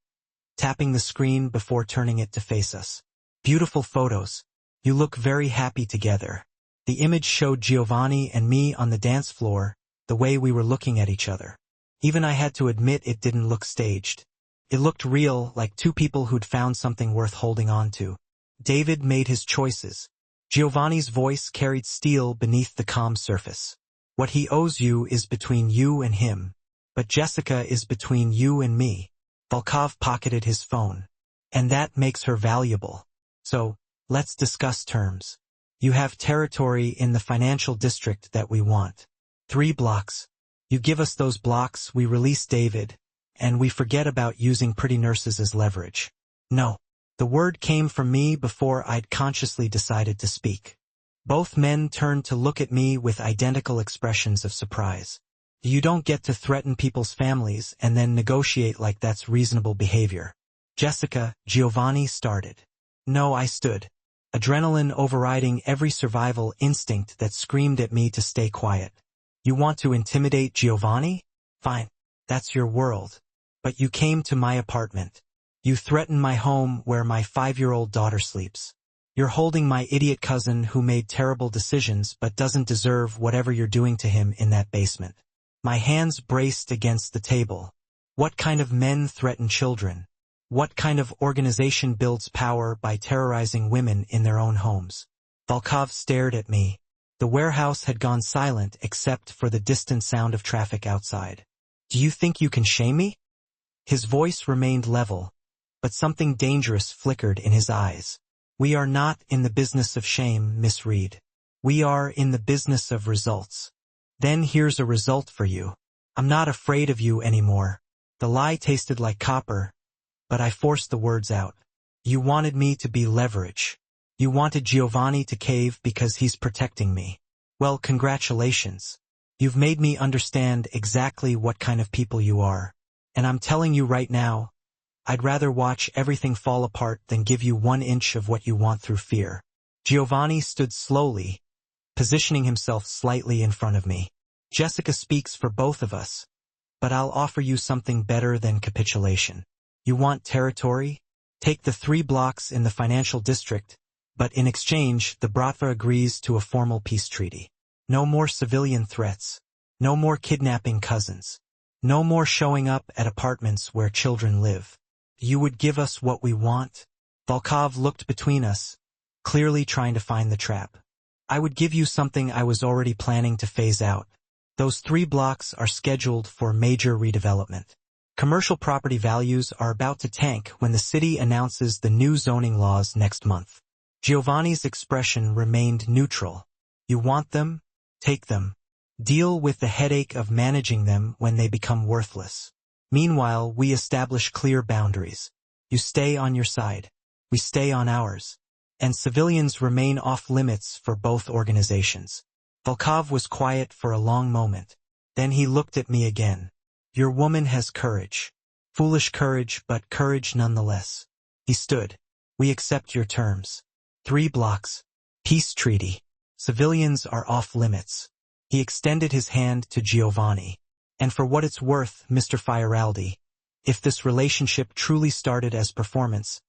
tapping the screen before turning it to face us. Beautiful photos. You look very happy together. The image showed Giovanni and me on the dance floor, the way we were looking at each other. Even I had to admit it didn't look staged. It looked real, like two people who'd found something worth holding on to. David made his choices. Giovanni's voice carried steel beneath the calm surface. What he owes you is between you and him. But Jessica is between you and me. Volkov pocketed his phone. And that makes her valuable. So, let's discuss terms. You have territory in the financial district that we want. 3 blocks. You give us those blocks, we release David, and we forget about using pretty nurses as leverage. No. The word came from me before I'd consciously decided to speak. Both men turned to look at me with identical expressions of surprise. You don't get to threaten people's families and then negotiate like that's reasonable behavior. Jessica, Giovanni started. No, I stood. Adrenaline overriding every survival instinct that screamed at me to stay quiet. You want to intimidate Giovanni? Fine. That's your world. But you came to my apartment. You threatened my home where my 5-year-old daughter sleeps. You're holding my idiot cousin who made terrible decisions but doesn't deserve whatever you're doing to him in that basement. My hands braced against the table. What kind of men threaten children? What kind of organization builds power by terrorizing women in their own homes? Volkov stared at me. The warehouse had gone silent except for the distant sound of traffic outside. Do you think you can shame me? His voice remained level, but something dangerous flickered in his eyes. We are not in the business of shame, Miss Reed. We are in the business of results. Then here's a result for you. I'm not afraid of you anymore. The lie tasted like copper, but I forced the words out. You wanted me to be leverage. You wanted Giovanni to cave because he's protecting me. Well, congratulations. You've made me understand exactly what kind of people you are. And I'm telling you right now, I'd rather watch everything fall apart than give you 1 inch of what you want through fear. Giovanni stood slowly, positioning himself slightly in front of me. Jessica speaks for both of us, but I'll offer you something better than capitulation. You want territory? Take the 3 blocks in the financial district, but in exchange, the Bratva agrees to a formal peace treaty. No more civilian threats. No more kidnapping cousins. No more showing up at apartments where children live. You would give us what we want? Volkov looked between us, clearly trying to find the trap. I would give you something I was already planning to phase out. Those 3 blocks are scheduled for major redevelopment. Commercial property values are about to tank when the city announces the new zoning laws next month. Giovanni's expression remained neutral. You want them? Take them. Deal with the headache of managing them when they become worthless. Meanwhile, we establish clear boundaries. You stay on your side. We stay on ours. And civilians remain off limits for both organizations. Volkov was quiet for a long moment. Then he looked at me again. Your woman has courage. Foolish courage, but courage nonetheless. He stood. We accept your terms. 3 blocks. Peace treaty. Civilians are off limits. He extended his hand to Giovanni. And for what it's worth, Mr. Fioraldi, if this relationship truly started as performance,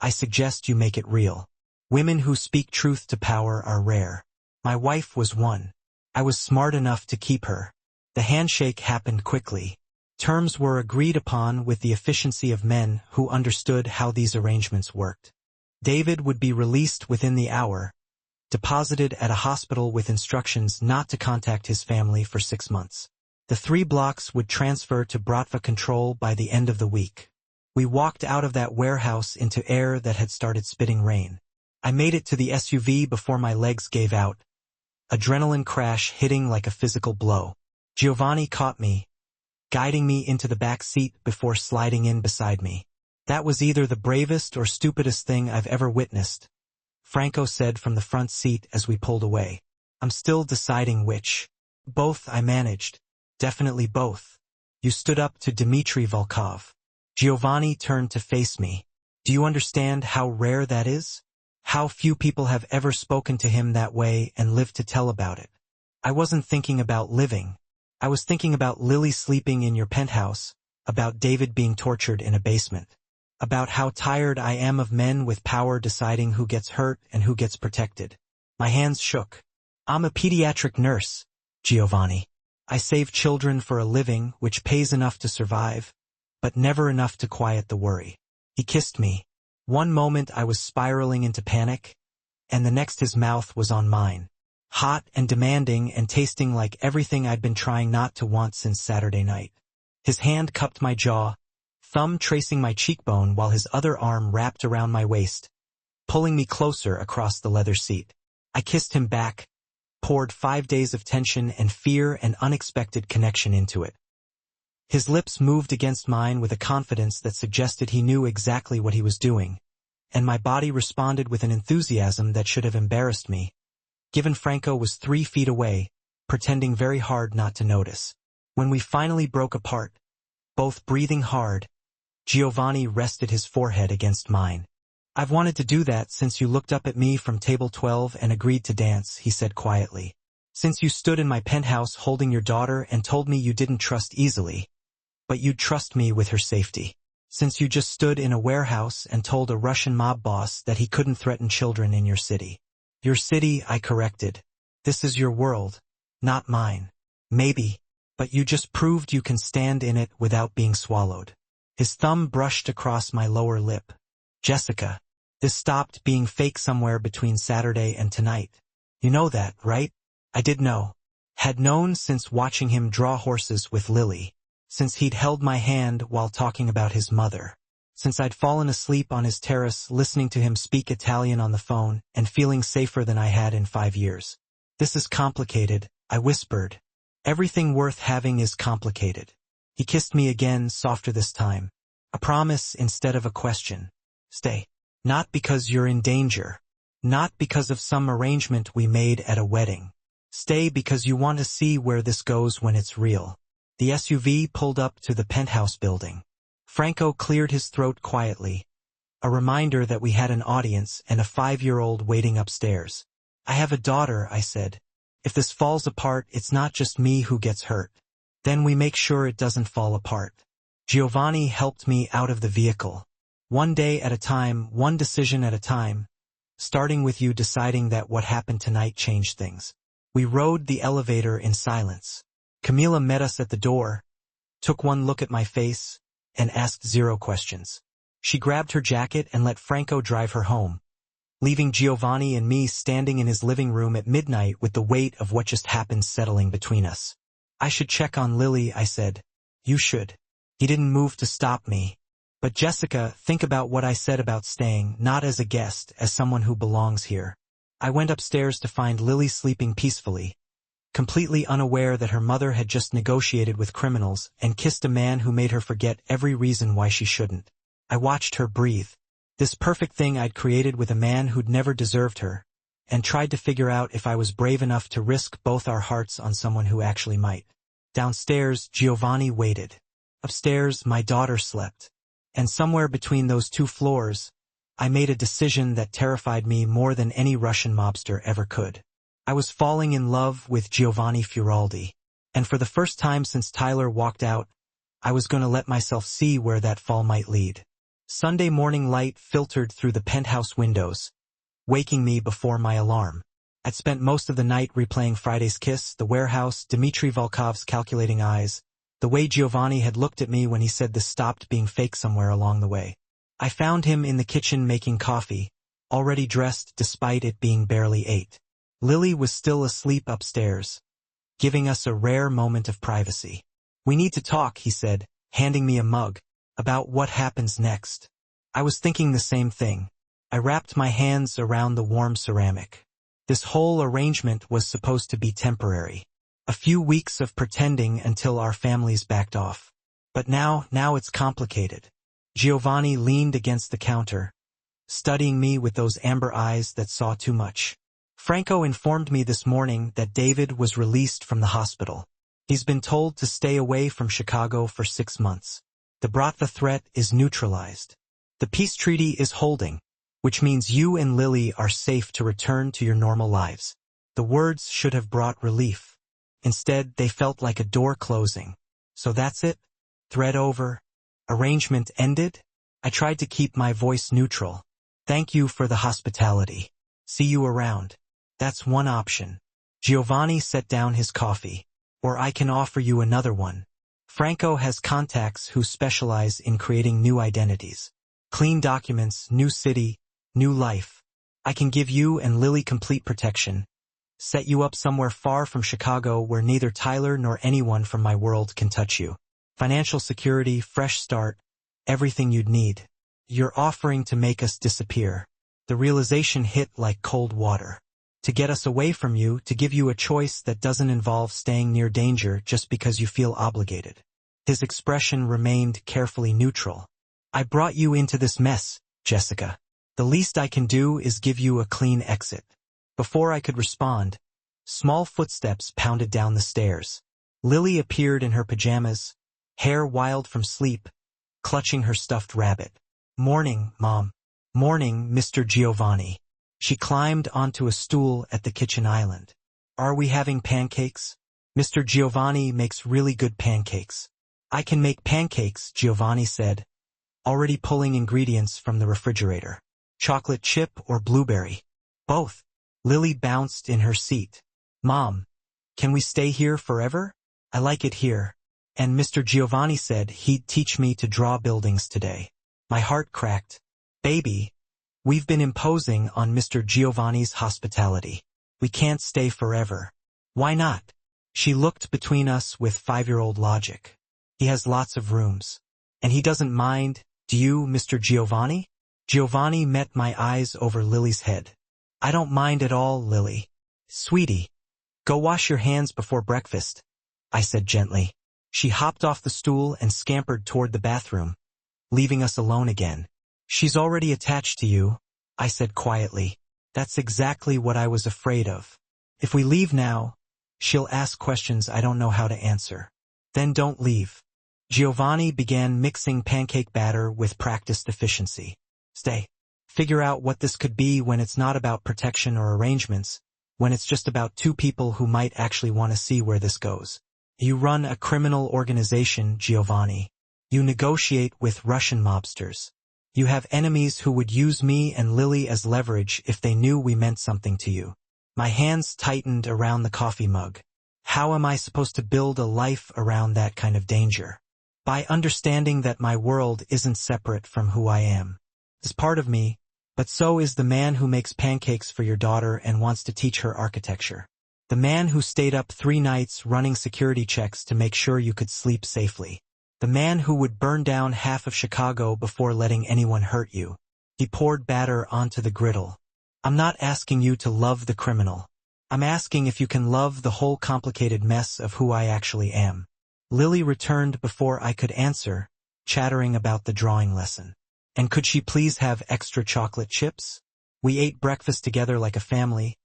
I suggest you make it real. Women who speak truth to power are rare. My wife was one. I was smart enough to keep her. The handshake happened quickly. Terms were agreed upon with the efficiency of men who understood how these arrangements worked. David would be released within the hour, deposited at a hospital with instructions not to contact his family for 6 months. The 3 blocks would transfer to Bratva control by the end of the week. We walked out of that warehouse into air that had started spitting rain. I made it to the SUV before my legs gave out, adrenaline crash hitting like a physical blow. Giovanni caught me, guiding me into the back seat before sliding in beside me. That was either the bravest or stupidest thing I've ever witnessed, Franco said from the front seat as we pulled away. I'm still deciding which. Both, I managed. Definitely both. You stood up to Dmitry Volkov. Giovanni turned to face me. Do you understand how rare that is? How few people have ever spoken to him that way and lived to tell about it. I wasn't thinking about living. I was thinking about Lily sleeping in your penthouse, about David being tortured in a basement, about how tired I am of men with power deciding who gets hurt and who gets protected. My hands shook. I'm a pediatric nurse, Giovanni. I save children for a living which pays enough to survive, but never enough to quiet the worry. He kissed me. One moment I was spiraling into panic, and the next his mouth was on mine. Hot and demanding and tasting like everything I'd been trying not to want since Saturday night. His hand cupped my jaw, thumb tracing my cheekbone while his other arm wrapped around my waist, pulling me closer across the leather seat. I kissed him back, poured 5 days of tension and fear and unexpected connection into it. His lips moved against mine with a confidence that suggested he knew exactly what he was doing, and my body responded with an enthusiasm that should have embarrassed me, given Franco was 3 feet away, pretending very hard not to notice. When we finally broke apart, both breathing hard, Giovanni rested his forehead against mine. I've wanted to do that since you looked up at me from table 12 and agreed to dance, he said quietly. Since you stood in my penthouse holding your daughter and told me you didn't trust easily, but you'd trust me with her safety. Since you just stood in a warehouse and told a Russian mob boss that he couldn't threaten children in your city. Your city, I corrected. This is your world, not mine. Maybe, but you just proved you can stand in it without being swallowed. His thumb brushed across my lower lip. Jessica, this stopped being fake somewhere between Saturday and tonight. You know that, right? I did know. Had known since watching him draw horses with Lily. Since he'd held my hand while talking about his mother. Since I'd fallen asleep on his terrace listening to him speak Italian on the phone and feeling safer than I had in 5 years. This is complicated, I whispered. Everything worth having is complicated. He kissed me again, softer this time. A promise instead of a question. Stay. Not because you're in danger. Not because of some arrangement we made at a wedding. Stay because you want to see where this goes when it's real. The SUV pulled up to the penthouse building. Franco cleared his throat quietly, a reminder that we had an audience and a 5-year-old waiting upstairs. I have a daughter, I said. If this falls apart, it's not just me who gets hurt. Then we make sure it doesn't fall apart. Giovanni helped me out of the vehicle. One day at a time, one decision at a time, starting with you deciding that what happened tonight changed things. We rode the elevator in silence. Camila met us at the door, took one look at my face, and asked 0 questions. She grabbed her jacket and let Franco drive her home, leaving Giovanni and me standing in his living room at midnight with the weight of what just happened settling between us. I should check on Lily, I said. You should. He didn't move to stop me. But Jessica, think about what I said about staying, not as a guest, as someone who belongs here. I went upstairs to find Lily sleeping peacefully, completely unaware that her mother had just negotiated with criminals and kissed a man who made her forget every reason why she shouldn't. I watched her breathe, this perfect thing I'd created with a man who'd never deserved her, and tried to figure out if I was brave enough to risk both our hearts on someone who actually might. Downstairs, Giovanni waited. Upstairs, my daughter slept. And somewhere between those 2 floors, I made a decision that terrified me more than any Russian mobster ever could. I was falling in love with Giovanni Furaldi, and for the first time since Tyler walked out, I was going to let myself see where that fall might lead. Sunday morning light filtered through the penthouse windows, waking me before my alarm. I'd spent most of the night replaying Friday's kiss, the warehouse, Dmitry Volkov's calculating eyes, the way Giovanni had looked at me when he said this stopped being fake somewhere along the way. I found him in the kitchen making coffee, already dressed despite it being barely 8. Lily was still asleep upstairs, giving us a rare moment of privacy. We need to talk, he said, handing me a mug, about what happens next. I was thinking the same thing. I wrapped my hands around the warm ceramic. This whole arrangement was supposed to be temporary. A few weeks of pretending until our families backed off. But now it's complicated. Giovanni leaned against the counter, studying me with those amber eyes that saw too much. Franco informed me this morning that David was released from the hospital. He's been told to stay away from Chicago for 6 months. The Bratva threat is neutralized. The peace treaty is holding, which means you and Lily are safe to return to your normal lives. The words should have brought relief. Instead, they felt like a door closing. So that's it? Threat over? Arrangement ended? I tried to keep my voice neutral. Thank you for the hospitality. See you around. That's one option. Giovanni set down his coffee. Or I can offer you another one. Franco has contacts who specialize in creating new identities. Clean documents, new city, new life. I can give you and Lily complete protection. Set you up somewhere far from Chicago where neither Tyler nor anyone from my world can touch you. Financial security, fresh start, everything you'd need. You're offering to make us disappear. The realization hit like cold water. To get us away from you, to give you a choice that doesn't involve staying near danger just because you feel obligated. His expression remained carefully neutral. I brought you into this mess, Jessica. The least I can do is give you a clean exit. Before I could respond, small footsteps pounded down the stairs. Lily appeared in her pajamas, hair wild from sleep, clutching her stuffed rabbit. Morning, Mom. Morning, Mr. Giovanni. She climbed onto a stool at the kitchen island. Are we having pancakes? Mr. Giovanni makes really good pancakes. I can make pancakes, Giovanni said, already pulling ingredients from the refrigerator. Chocolate chip or blueberry? Both. Lily bounced in her seat. Mom, can we stay here forever? I like it here. And Mr. Giovanni said he'd teach me to draw buildings today. My heart cracked. Baby, we've been imposing on Mr. Giovanni's hospitality. We can't stay forever. Why not? She looked between us with 5-year-old logic. He has lots of rooms. And he doesn't mind, do you, Mr. Giovanni? Giovanni met my eyes over Lily's head. I don't mind at all, Lily. Sweetie, go wash your hands before breakfast, I said gently. She hopped off the stool and scampered toward the bathroom, leaving us alone again. She's already attached to you, I said quietly. That's exactly what I was afraid of. If we leave now, she'll ask questions I don't know how to answer. Then don't leave. Giovanni began mixing pancake batter with practiced efficiency. Stay. Figure out what this could be when it's not about protection or arrangements, when it's just about two people who might actually want to see where this goes. You run a criminal organization, Giovanni. You negotiate with Russian mobsters. You have enemies who would use me and Lily as leverage if they knew we meant something to you. My hands tightened around the coffee mug. How am I supposed to build a life around that kind of danger? By understanding that my world isn't separate from who I am. It's part of me, but so is the man who makes pancakes for your daughter and wants to teach her architecture. The man who stayed up 3 nights running security checks to make sure you could sleep safely. The man who would burn down half of Chicago before letting anyone hurt you. He poured batter onto the griddle. I'm not asking you to love the criminal. I'm asking if you can love the whole complicated mess of who I actually am. Lily returned before I could answer, chattering about the drawing lesson. And could she please have extra chocolate chips? We ate breakfast together like a family,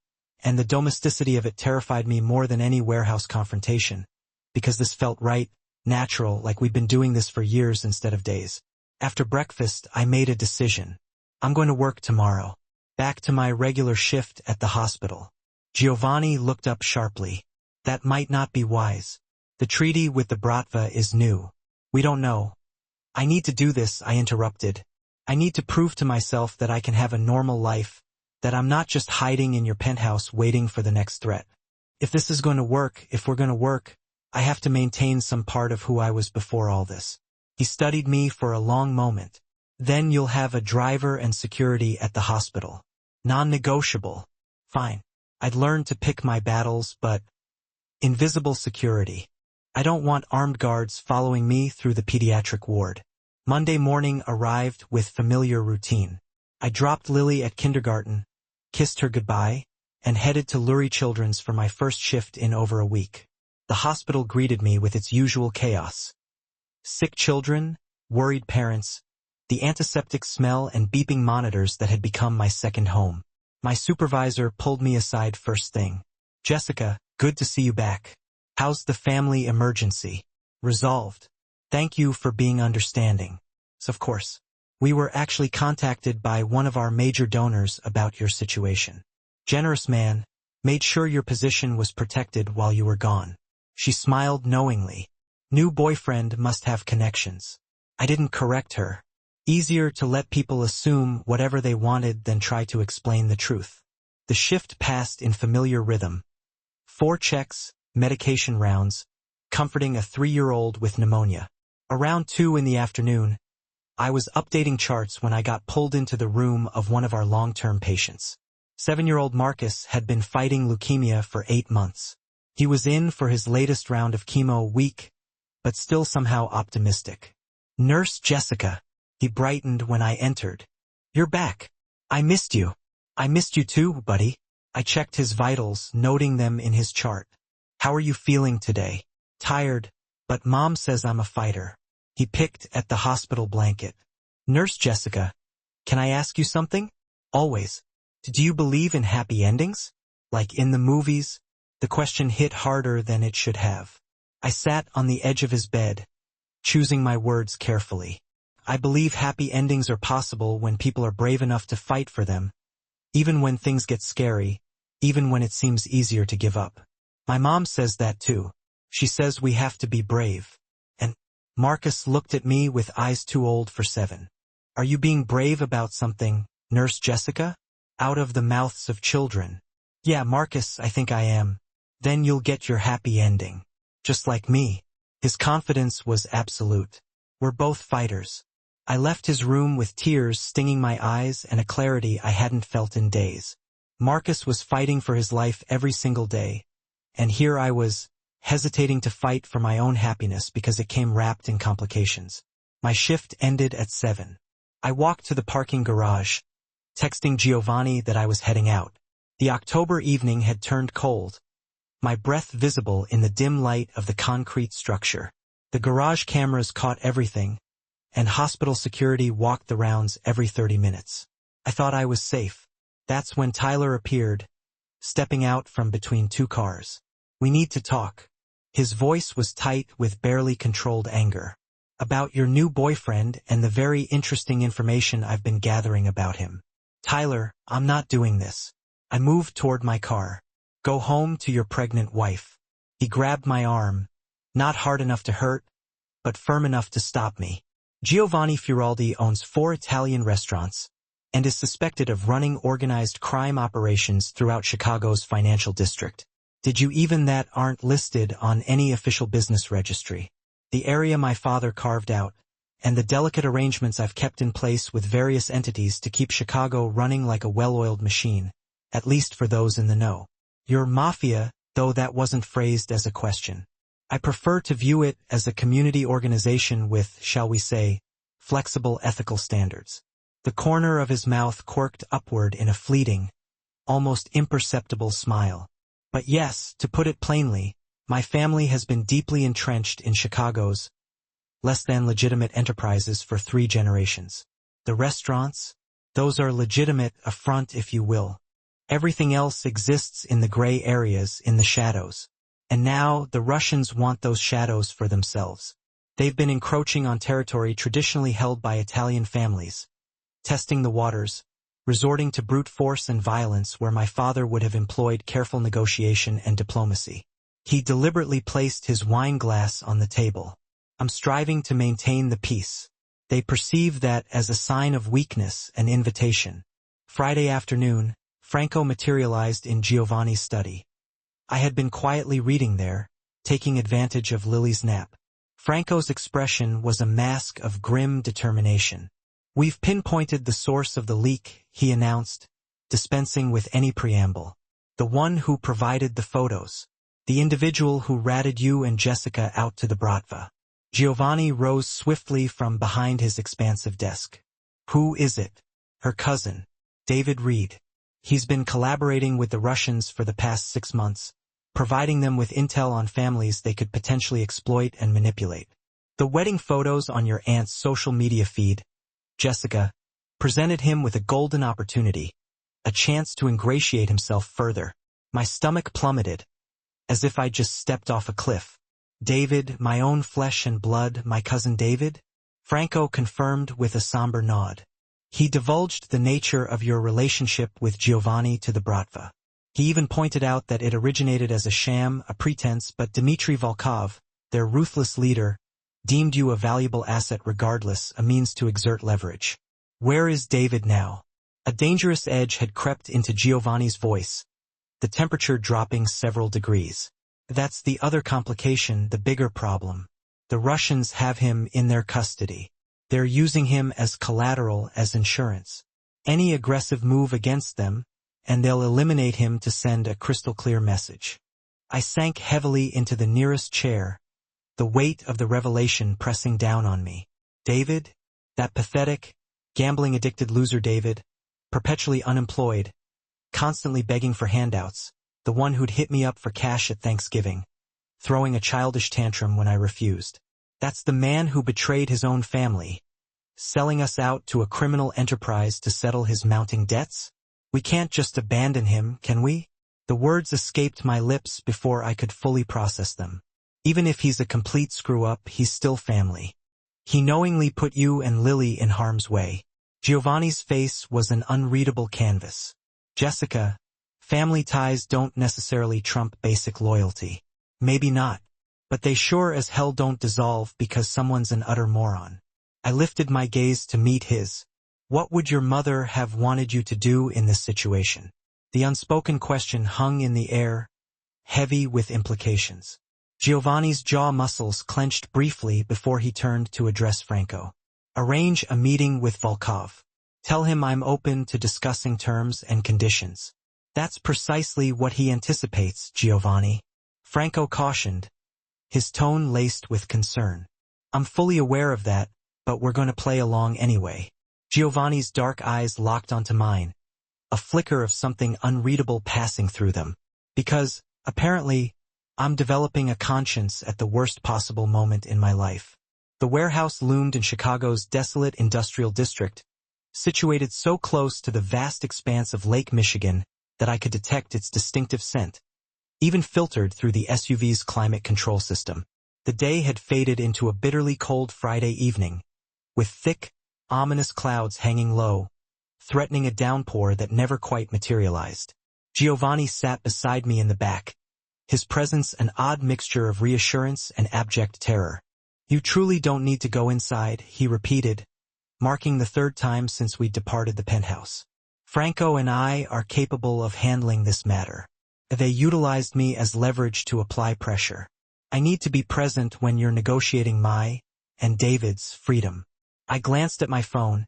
and the domesticity of it terrified me more than any warehouse confrontation, because this felt right, natural, like we'd been doing this for years instead of days. After breakfast, I made a decision. I'm going to work tomorrow. Back to my regular shift at the hospital. Giovanni looked up sharply. That might not be wise. The treaty with the Bratva is new. We don't know. I need to do this, I interrupted. I need to prove to myself that I can have a normal life, that I'm not just hiding in your penthouse waiting for the next threat. If this is going to work, if we're going to work, I have to maintain some part of who I was before all this. He studied me for a long moment. Then you'll have a driver and security at the hospital. Non-negotiable. Fine. I'd learned to pick my battles, but invisible security. I don't want armed guards following me through the pediatric ward. Monday morning arrived with familiar routine. I dropped Lily at kindergarten, kissed her goodbye, and headed to Lurie Children's for my first shift in over a week. The hospital greeted me with its usual chaos. Sick children, worried parents, the antiseptic smell and beeping monitors that had become my second home. My supervisor pulled me aside first thing. "Jessica, good to see you back. How's the family emergency?" "Resolved. Thank you for being understanding." So of course, we were actually contacted by one of our major donors about your situation. Generous man, made sure your position was protected while you were gone. She smiled knowingly. New boyfriend must have connections. I didn't correct her. Easier to let people assume whatever they wanted than try to explain the truth. The shift passed in familiar rhythm. 4 checks, medication rounds, comforting a 3-year-old with pneumonia. Around 2 in the afternoon, I was updating charts when I got pulled into the room of one of our long-term patients. 7-year-old Marcus had been fighting leukemia for 8 months. He was in for his latest round of chemo, weak, but still somehow optimistic. "Nurse Jessica." He brightened when I entered. "You're back. I missed you." "I missed you too, buddy." I checked his vitals, noting them in his chart. "How are you feeling today?" "Tired, but Mom says I'm a fighter." He picked at the hospital blanket. "Nurse Jessica, can I ask you something?" "Always. Do you believe in happy endings? Like in the movies?" The question hit harder than it should have. I sat on the edge of his bed, choosing my words carefully. I believe happy endings are possible when people are brave enough to fight for them, even when things get scary, even when it seems easier to give up. My mom says that too. She says we have to be brave. And Marcus looked at me with eyes too old for 7. "Are you being brave about something, Nurse Jessica?" Out of the mouths of children. "Yeah, Marcus, I think I am." "Then you'll get your happy ending. Just like me." His confidence was absolute. We're both fighters. I left his room with tears stinging my eyes and a clarity I hadn't felt in days. Marcus was fighting for his life every single day, and here I was, hesitating to fight for my own happiness because it came wrapped in complications. My shift ended at 7. I walked to the parking garage, texting Giovanni that I was heading out. The October evening had turned cold, my breath visible in the dim light of the concrete structure. The garage cameras caught everything, and hospital security walked the rounds every 30 minutes. I thought I was safe. That's when Tyler appeared, stepping out from between 2 cars. "We need to talk." His voice was tight with barely controlled anger. "About your new boyfriend and the very interesting information I've been gathering about him." "Tyler, I'm not doing this." I moved toward my car. "Go home to your pregnant wife." He grabbed my arm, not hard enough to hurt, but firm enough to stop me. Giovanni Firaldi owns 4 Italian restaurants and is suspected of running organized crime operations throughout Chicago's financial district. Did you even that aren't listed on any official business registry? The area my father carved out, and the delicate arrangements I've kept in place with various entities to keep Chicago running like a well-oiled machine, at least for those in the know. Your Mafia, though that wasn't phrased as a question. I prefer to view it as a community organization with, shall we say, flexible ethical standards. The corner of his mouth quirked upward in a fleeting, almost imperceptible smile. But yes, to put it plainly, my family has been deeply entrenched in Chicago's less than legitimate enterprises for 3 generations. The restaurants, those are legitimate, a front if you will. Everything else exists in the gray areas, in the shadows. And now the Russians want those shadows for themselves. They've been encroaching on territory traditionally held by Italian families, testing the waters, resorting to brute force and violence where my father would have employed careful negotiation and diplomacy. He deliberately placed his wine glass on the table. I'm striving to maintain the peace. They perceive that as a sign of weakness, an invitation. Friday afternoon, Franco materialized in Giovanni's study. I had been quietly reading there, taking advantage of Lily's nap. Franco's expression was a mask of grim determination. "We've pinpointed the source of the leak," he announced, dispensing with any preamble. "The one who provided the photos. The individual who ratted you and Jessica out to the Bratva." Giovanni rose swiftly from behind his expansive desk. "Who is it?" Her cousin, David Reed. He's been collaborating with the Russians for the past 6 months, providing them with intel on families they could potentially exploit and manipulate. The wedding photos on your aunt's social media feed, Jessica, presented him with a golden opportunity, a chance to ingratiate himself further. My stomach plummeted, as if I'd just stepped off a cliff. David, my own flesh and blood, my cousin David? Franco confirmed with a somber nod. He divulged the nature of your relationship with Giovanni to the Bratva. He even pointed out that it originated as a sham, a pretense, but Dmitry Volkov, their ruthless leader, deemed you a valuable asset regardless, a means to exert leverage. Where is David now? A dangerous edge had crept into Giovanni's voice, the temperature dropping several degrees. That's the other complication, the bigger problem. The Russians have him in their custody. They're using him as collateral, as insurance. Any aggressive move against them, and they'll eliminate him to send a crystal-clear message. I sank heavily into the nearest chair, the weight of the revelation pressing down on me. David? That pathetic, gambling-addicted loser David, perpetually unemployed, constantly begging for handouts, the one who'd hit me up for cash at Thanksgiving, throwing a childish tantrum when I refused. That's the man who betrayed his own family, selling us out to a criminal enterprise to settle his mounting debts? We can't just abandon him, can we? The words escaped my lips before I could fully process them. Even if he's a complete screw-up, he's still family. He knowingly put you and Lily in harm's way. Giovanni's face was an unreadable canvas. Jessica, family ties don't necessarily trump basic loyalty. Maybe not. But they sure as hell don't dissolve because someone's an utter moron. I lifted my gaze to meet his. What would your mother have wanted you to do in this situation? The unspoken question hung in the air, heavy with implications. Giovanni's jaw muscles clenched briefly before he turned to address Franco. Arrange a meeting with Volkov. Tell him I'm open to discussing terms and conditions. That's precisely what he anticipates, Giovanni. Franco cautioned, his tone laced with concern. I'm fully aware of that, but we're going to play along anyway. Giovanni's dark eyes locked onto mine, a flicker of something unreadable passing through them. Because, apparently, I'm developing a conscience at the worst possible moment in my life. The warehouse loomed in Chicago's desolate industrial district, situated so close to the vast expanse of Lake Michigan that I could detect its distinctive scent, even filtered through the SUV's climate control system. The day had faded into a bitterly cold Friday evening, with thick, ominous clouds hanging low, threatening a downpour that never quite materialized. Giovanni sat beside me in the back, his presence an odd mixture of reassurance and abject terror. You truly don't need to go inside, he repeated, marking the third time since we'd departed the penthouse. Franco and I are capable of handling this matter. They utilized me as leverage to apply pressure. I need to be present when you're negotiating my, and David's, freedom. I glanced at my phone,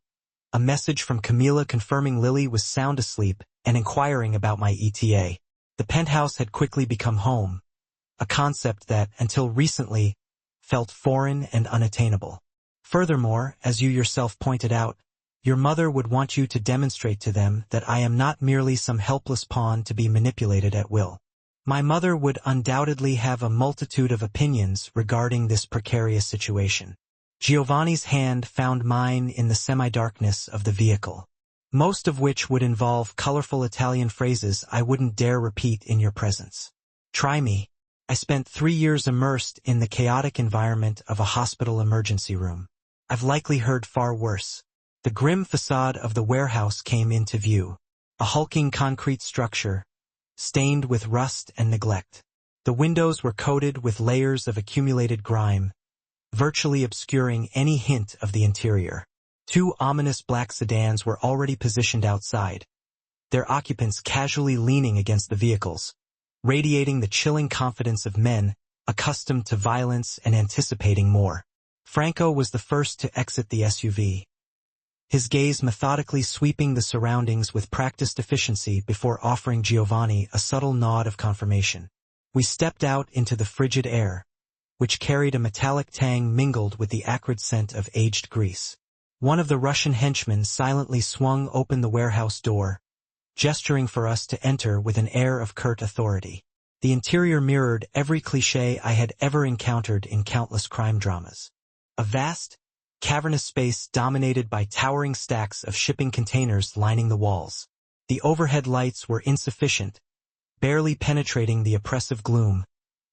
a message from Camila confirming Lily was sound asleep and inquiring about my ETA. The penthouse had quickly become home, a concept that, until recently, felt foreign and unattainable. Furthermore, as you yourself pointed out, your mother would want you to demonstrate to them that I am not merely some helpless pawn to be manipulated at will. My mother would undoubtedly have a multitude of opinions regarding this precarious situation. Giovanni's hand found mine in the semi-darkness of the vehicle, most of which would involve colorful Italian phrases I wouldn't dare repeat in your presence. Try me. I spent 3 years immersed in the chaotic environment of a hospital emergency room. I've likely heard far worse. The grim facade of the warehouse came into view, a hulking concrete structure, stained with rust and neglect. The windows were coated with layers of accumulated grime, virtually obscuring any hint of the interior. 2 ominous black sedans were already positioned outside, their occupants casually leaning against the vehicles, radiating the chilling confidence of men accustomed to violence and anticipating more. Franco was the first to exit the SUV, his gaze methodically sweeping the surroundings with practiced efficiency before offering Giovanni a subtle nod of confirmation. We stepped out into the frigid air, which carried a metallic tang mingled with the acrid scent of aged grease. One of the Russian henchmen silently swung open the warehouse door, gesturing for us to enter with an air of curt authority. The interior mirrored every cliché I had ever encountered in countless crime dramas. A vast, cavernous space dominated by towering stacks of shipping containers lining the walls. The overhead lights were insufficient, barely penetrating the oppressive gloom,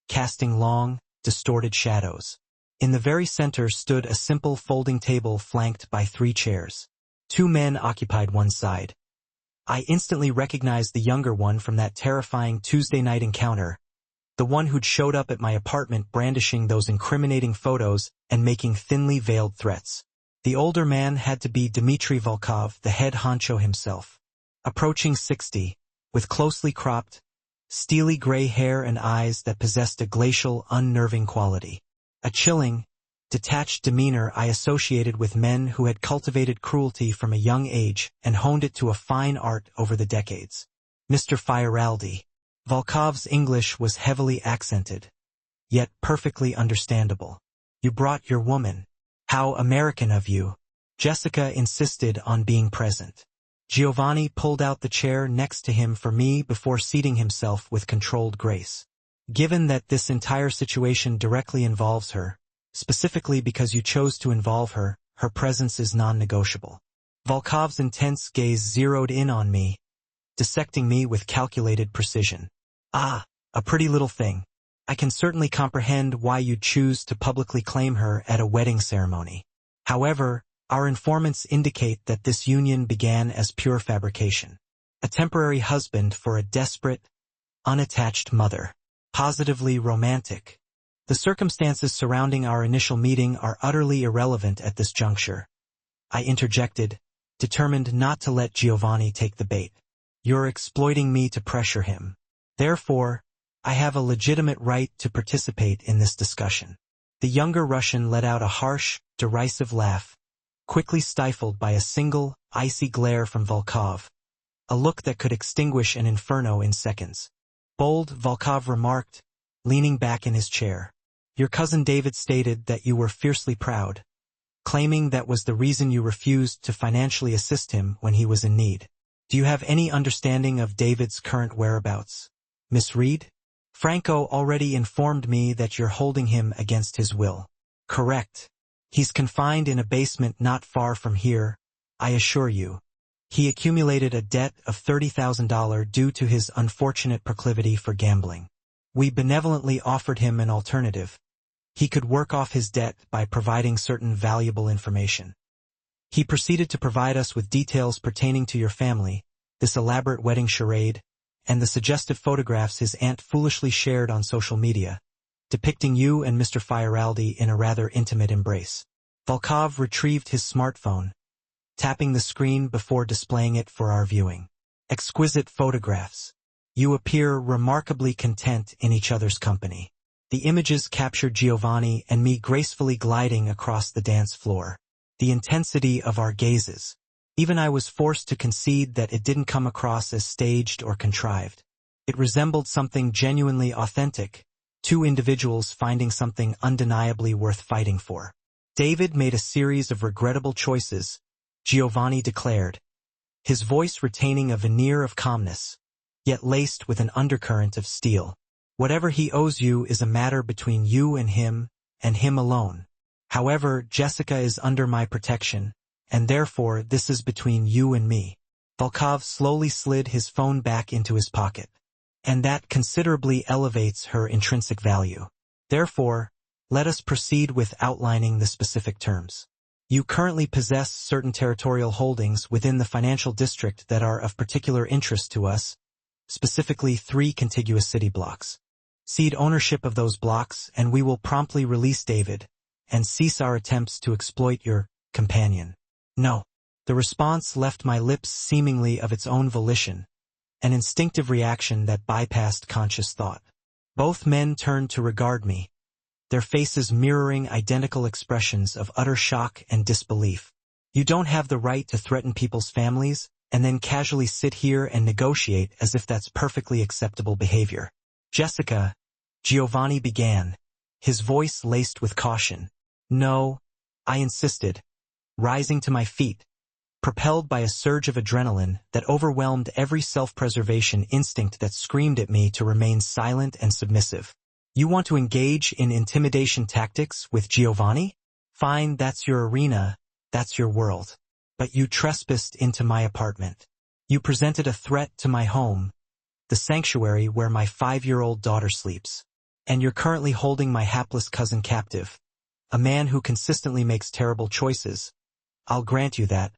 casting long, distorted shadows. In the very center stood a simple folding table flanked by 3 chairs. 2 men occupied one side. I instantly recognized the younger one from that terrifying Tuesday night encounter, the one who'd showed up at my apartment brandishing those incriminating photos and making thinly veiled threats. The older man had to be Dmitry Volkov, the head honcho himself. Approaching 60, with closely cropped, steely gray hair and eyes that possessed a glacial, unnerving quality. A chilling, detached demeanor I associated with men who had cultivated cruelty from a young age and honed it to a fine art over the decades. Mr. Fieraldi. Volkov's English was heavily accented, yet perfectly understandable. You brought your woman. How American of you. Jessica insisted on being present. Giovanni pulled out the chair next to him for me before seating himself with controlled grace. Given that this entire situation directly involves her, specifically because you chose to involve her, her presence is non-negotiable. Volkov's intense gaze zeroed in on me, dissecting me with calculated precision. Ah, a pretty little thing. I can certainly comprehend why you choose to publicly claim her at a wedding ceremony. However, our informants indicate that this union began as pure fabrication. A temporary husband for a desperate, unattached mother. Positively romantic. The circumstances surrounding our initial meeting are utterly irrelevant at this juncture. I interjected, determined not to let Giovanni take the bait. You're exploiting me to pressure him. Therefore, I have a legitimate right to participate in this discussion. The younger Russian let out a harsh, derisive laugh, quickly stifled by a single, icy glare from Volkov, a look that could extinguish an inferno in seconds. Bold, Volkov remarked, leaning back in his chair. Your cousin David stated that you were fiercely proud, claiming that was the reason you refused to financially assist him when he was in need. Do you have any understanding of David's current whereabouts? Miss Reed? Franco already informed me that you're holding him against his will. Correct. He's confined in a basement not far from here, I assure you. He accumulated a debt of $30,000 due to his unfortunate proclivity for gambling. We benevolently offered him an alternative. He could work off his debt by providing certain valuable information. He proceeded to provide us with details pertaining to your family, this elaborate wedding charade, and the suggestive photographs his aunt foolishly shared on social media, depicting you and Mr. Fieraldi in a rather intimate embrace. Volkov retrieved his smartphone, tapping the screen before displaying it for our viewing. Exquisite photographs. You appear remarkably content in each other's company. The images captured Giovanni and me gracefully gliding across the dance floor. The intensity of our gazes. Even I was forced to concede that it didn't come across as staged or contrived. It resembled something genuinely authentic, 2 individuals finding something undeniably worth fighting for. David made a series of regrettable choices, Giovanni declared, his voice retaining a veneer of calmness, yet laced with an undercurrent of steel. Whatever he owes you is a matter between you and him alone. However, Jessica is under my protection, and therefore this is between you and me. Volkov slowly slid his phone back into his pocket. And that considerably elevates her intrinsic value. Therefore, let us proceed with outlining the specific terms. You currently possess certain territorial holdings within the financial district that are of particular interest to us, specifically 3 contiguous city blocks. Cede ownership of those blocks and we will promptly release David and cease our attempts to exploit your companion. No. The response left my lips seemingly of its own volition, an instinctive reaction that bypassed conscious thought. Both men turned to regard me, their faces mirroring identical expressions of utter shock and disbelief. You don't have the right to threaten people's families and then casually sit here and negotiate as if that's perfectly acceptable behavior. Jessica, Giovanni began, his voice laced with caution. No, I insisted, rising to my feet, propelled by a surge of adrenaline that overwhelmed every self-preservation instinct that screamed at me to remain silent and submissive. You want to engage in intimidation tactics with Giovanni? Fine, that's your arena, that's your world. But you trespassed into my apartment. You presented a threat to my home, the sanctuary where my 5-year-old daughter sleeps. And you're currently holding my hapless cousin captive, a man who consistently makes terrible choices. I'll grant you that,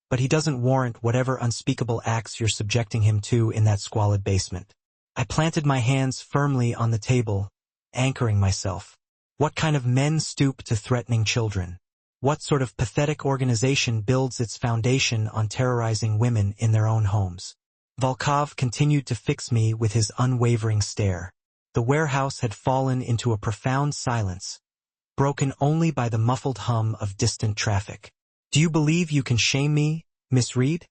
but he doesn't warrant whatever unspeakable acts you're subjecting him to in that squalid basement. I planted my hands firmly on the table, anchoring myself. What kind of men stoop to threatening children? What sort of pathetic organization builds its foundation on terrorizing women in their own homes? Volkov continued to fix me with his unwavering stare. The warehouse had fallen into a profound silence, broken only by the muffled hum of distant traffic. Do you believe you can shame me, Miss Reed?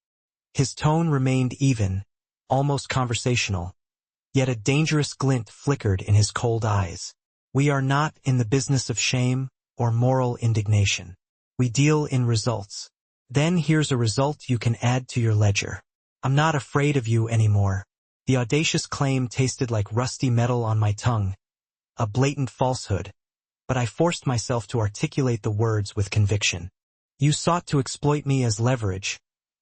His tone remained even, almost conversational, yet a dangerous glint flickered in his cold eyes. We are not in the business of shame or moral indignation. We deal in results. Then here's a result you can add to your ledger. I'm not afraid of you anymore. The audacious claim tasted like rusty metal on my tongue, a blatant falsehood, but I forced myself to articulate the words with conviction. You sought to exploit me as leverage,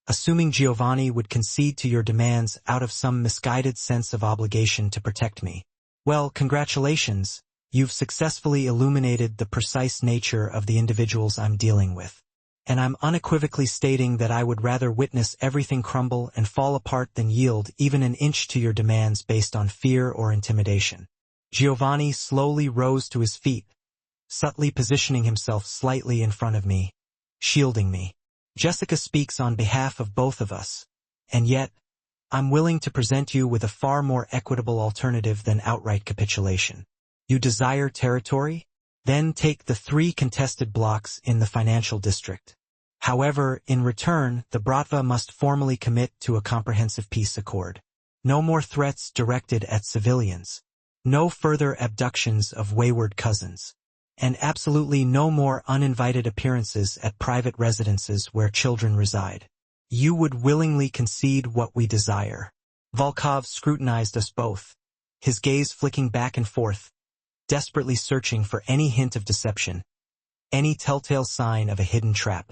assuming Giovanni would concede to your demands out of some misguided sense of obligation to protect me. Well, congratulations, you've successfully illuminated the precise nature of the individuals I'm dealing with. And I'm unequivocally stating that I would rather witness everything crumble and fall apart than yield even an inch to your demands based on fear or intimidation. Giovanni slowly rose to his feet, subtly positioning himself slightly in front of me, shielding me. Jessica speaks on behalf of both of us, and yet, I'm willing to present you with a far more equitable alternative than outright capitulation. You desire territory? Then take the 3 contested blocks in the financial district. However, in return, the Bratva must formally commit to a comprehensive peace accord. No more threats directed at civilians. No further abductions of wayward cousins. And absolutely no more uninvited appearances at private residences where children reside. You would willingly concede what we desire. Volkov scrutinized us both, his gaze flicking back and forth, desperately searching for any hint of deception, any telltale sign of a hidden trap.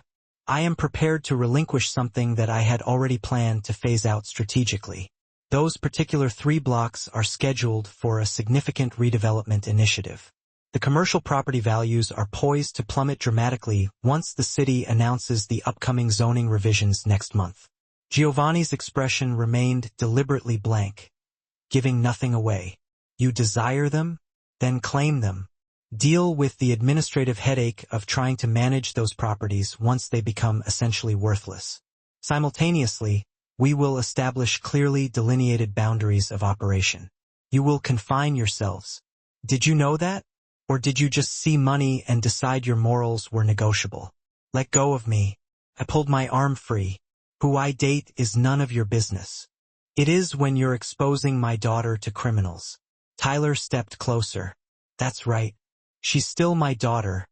I am prepared to relinquish something that I had already planned to phase out strategically. Those particular 3 blocks are scheduled for a significant redevelopment initiative. The commercial property values are poised to plummet dramatically once the city announces the upcoming zoning revisions next month. Giovanni's expression remained deliberately blank, giving nothing away. You desire them? Then claim them. Deal with the administrative headache of trying to manage those properties once they become essentially worthless. Simultaneously, we will establish clearly delineated boundaries of operation. You will confine yourselves. Did you know that? Or did you just see money and decide your morals were negotiable? Let go of me. I pulled my arm free. Who I date is none of your business. It is when you're exposing my daughter to criminals. Tyler stepped closer. That's right. She's still my daughter,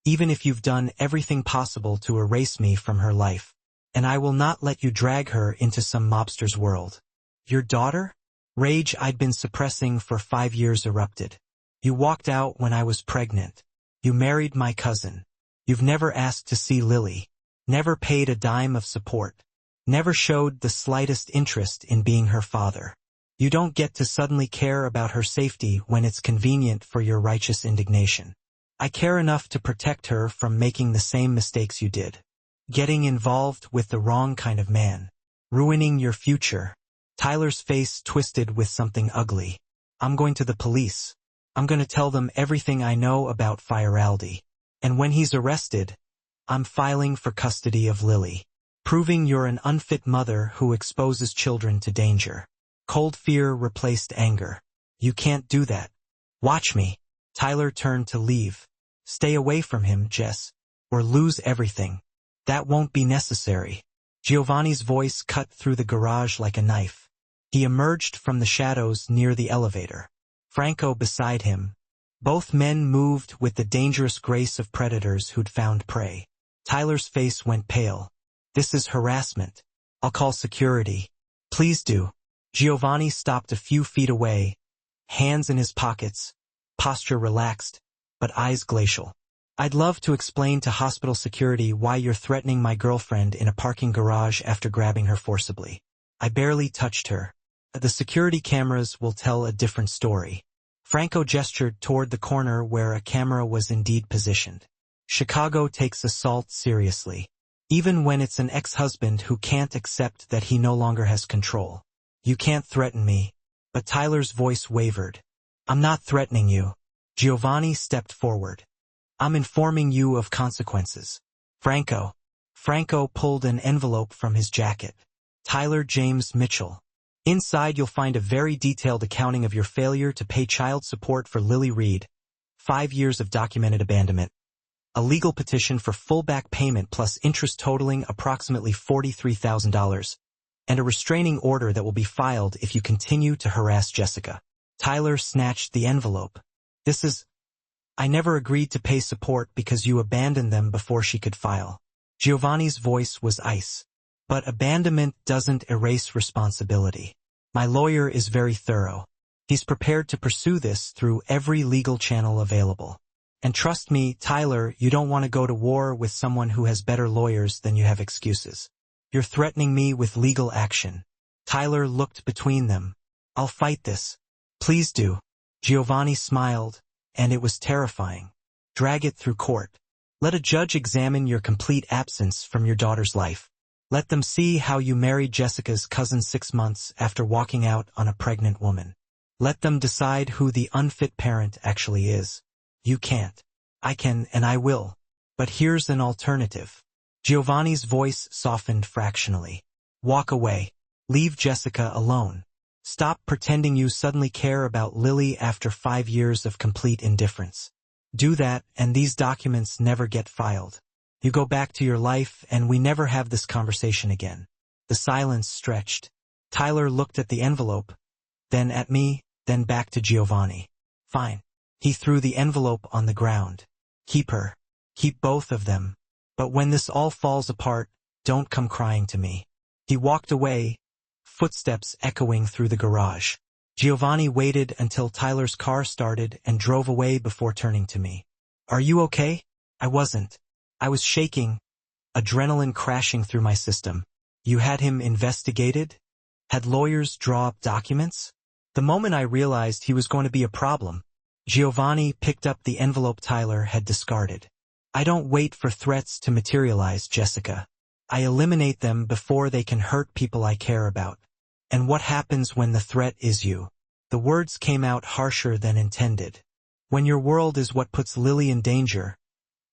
even if you've done everything possible to erase me from her life. And I will not let you drag her into some mobster's world. Your daughter? Rage I'd been suppressing for 5 years erupted. You walked out when I was pregnant. You married my cousin. You've never asked to see Lily. Never paid a dime of support. Never showed the slightest interest in being her father. You don't get to suddenly care about her safety when it's convenient for your righteous indignation. I care enough to protect her from making the same mistakes you did. Getting involved with the wrong kind of man. Ruining your future. Tyler's face twisted with something ugly. I'm going to the police. I'm going to tell them everything I know about Fioraldi. And when he's arrested, I'm filing for custody of Lily. Proving you're an unfit mother who exposes children to danger. Cold fear replaced anger. You can't do that. Watch me. Tyler turned to leave. Stay away from him, Jess, or lose everything. That won't be necessary. Giovanni's voice cut through the garage like a knife. He emerged from the shadows near the elevator. Franco beside him. Both men moved with the dangerous grace of predators who'd found prey. Tyler's face went pale. This is harassment. I'll call security. Please do. Giovanni stopped a few feet away, hands in his pockets, posture relaxed, but eyes glacial. I'd love to explain to hospital security why you're threatening my girlfriend in a parking garage after grabbing her forcibly. I barely touched her. The security cameras will tell a different story. Franco gestured toward the corner where a camera was indeed positioned. Chicago takes assault seriously, even when it's an ex-husband who can't accept that he no longer has control. You can't threaten me. But Tyler's voice wavered. I'm not threatening you. Giovanni stepped forward. I'm informing you of consequences. Franco. Franco pulled an envelope from his jacket. Tyler James Mitchell. Inside you'll find a very detailed accounting of your failure to pay child support for Lily Reed, 5 years of documented abandonment, a legal petition for full back payment plus interest totaling approximately $43,000, and a restraining order that will be filed if you continue to harass Jessica. Tyler snatched the envelope. This is... I never agreed to pay support because you abandoned them before she could file. Giovanni's voice was ice. But abandonment doesn't erase responsibility. My lawyer is very thorough. He's prepared to pursue this through every legal channel available. And trust me, Tyler, you don't want to go to war with someone who has better lawyers than you have excuses. You're threatening me with legal action. Tyler looked between them. I'll fight this. Please do. Giovanni smiled, and it was terrifying. Drag it through court. Let a judge examine your complete absence from your daughter's life. Let them see how you married Jessica's cousin 6 months after walking out on a pregnant woman. Let them decide who the unfit parent actually is. You can't. I can and I will. But here's an alternative. Giovanni's voice softened fractionally. Walk away. Leave Jessica alone. Stop pretending you suddenly care about Lily after 5 years of complete indifference. Do that and these documents never get filed. You go back to your life and we never have this conversation again. The silence stretched. Tyler looked at the envelope, then at me, then back to Giovanni. Fine. He threw the envelope on the ground. Keep her. Keep both of them. But when this all falls apart, don't come crying to me. He walked away, footsteps echoing through the garage. Giovanni waited until Tyler's car started and drove away before turning to me. Are you okay? I wasn't. I was shaking, adrenaline crashing through my system. You had him investigated? Had lawyers draw up documents? The moment I realized he was going to be a problem, Giovanni picked up the envelope Tyler had discarded. I don't wait for threats to materialize, Jessica. I eliminate them before they can hurt people I care about. And what happens when the threat is you? The words came out harsher than intended. When your world is what puts Lily in danger,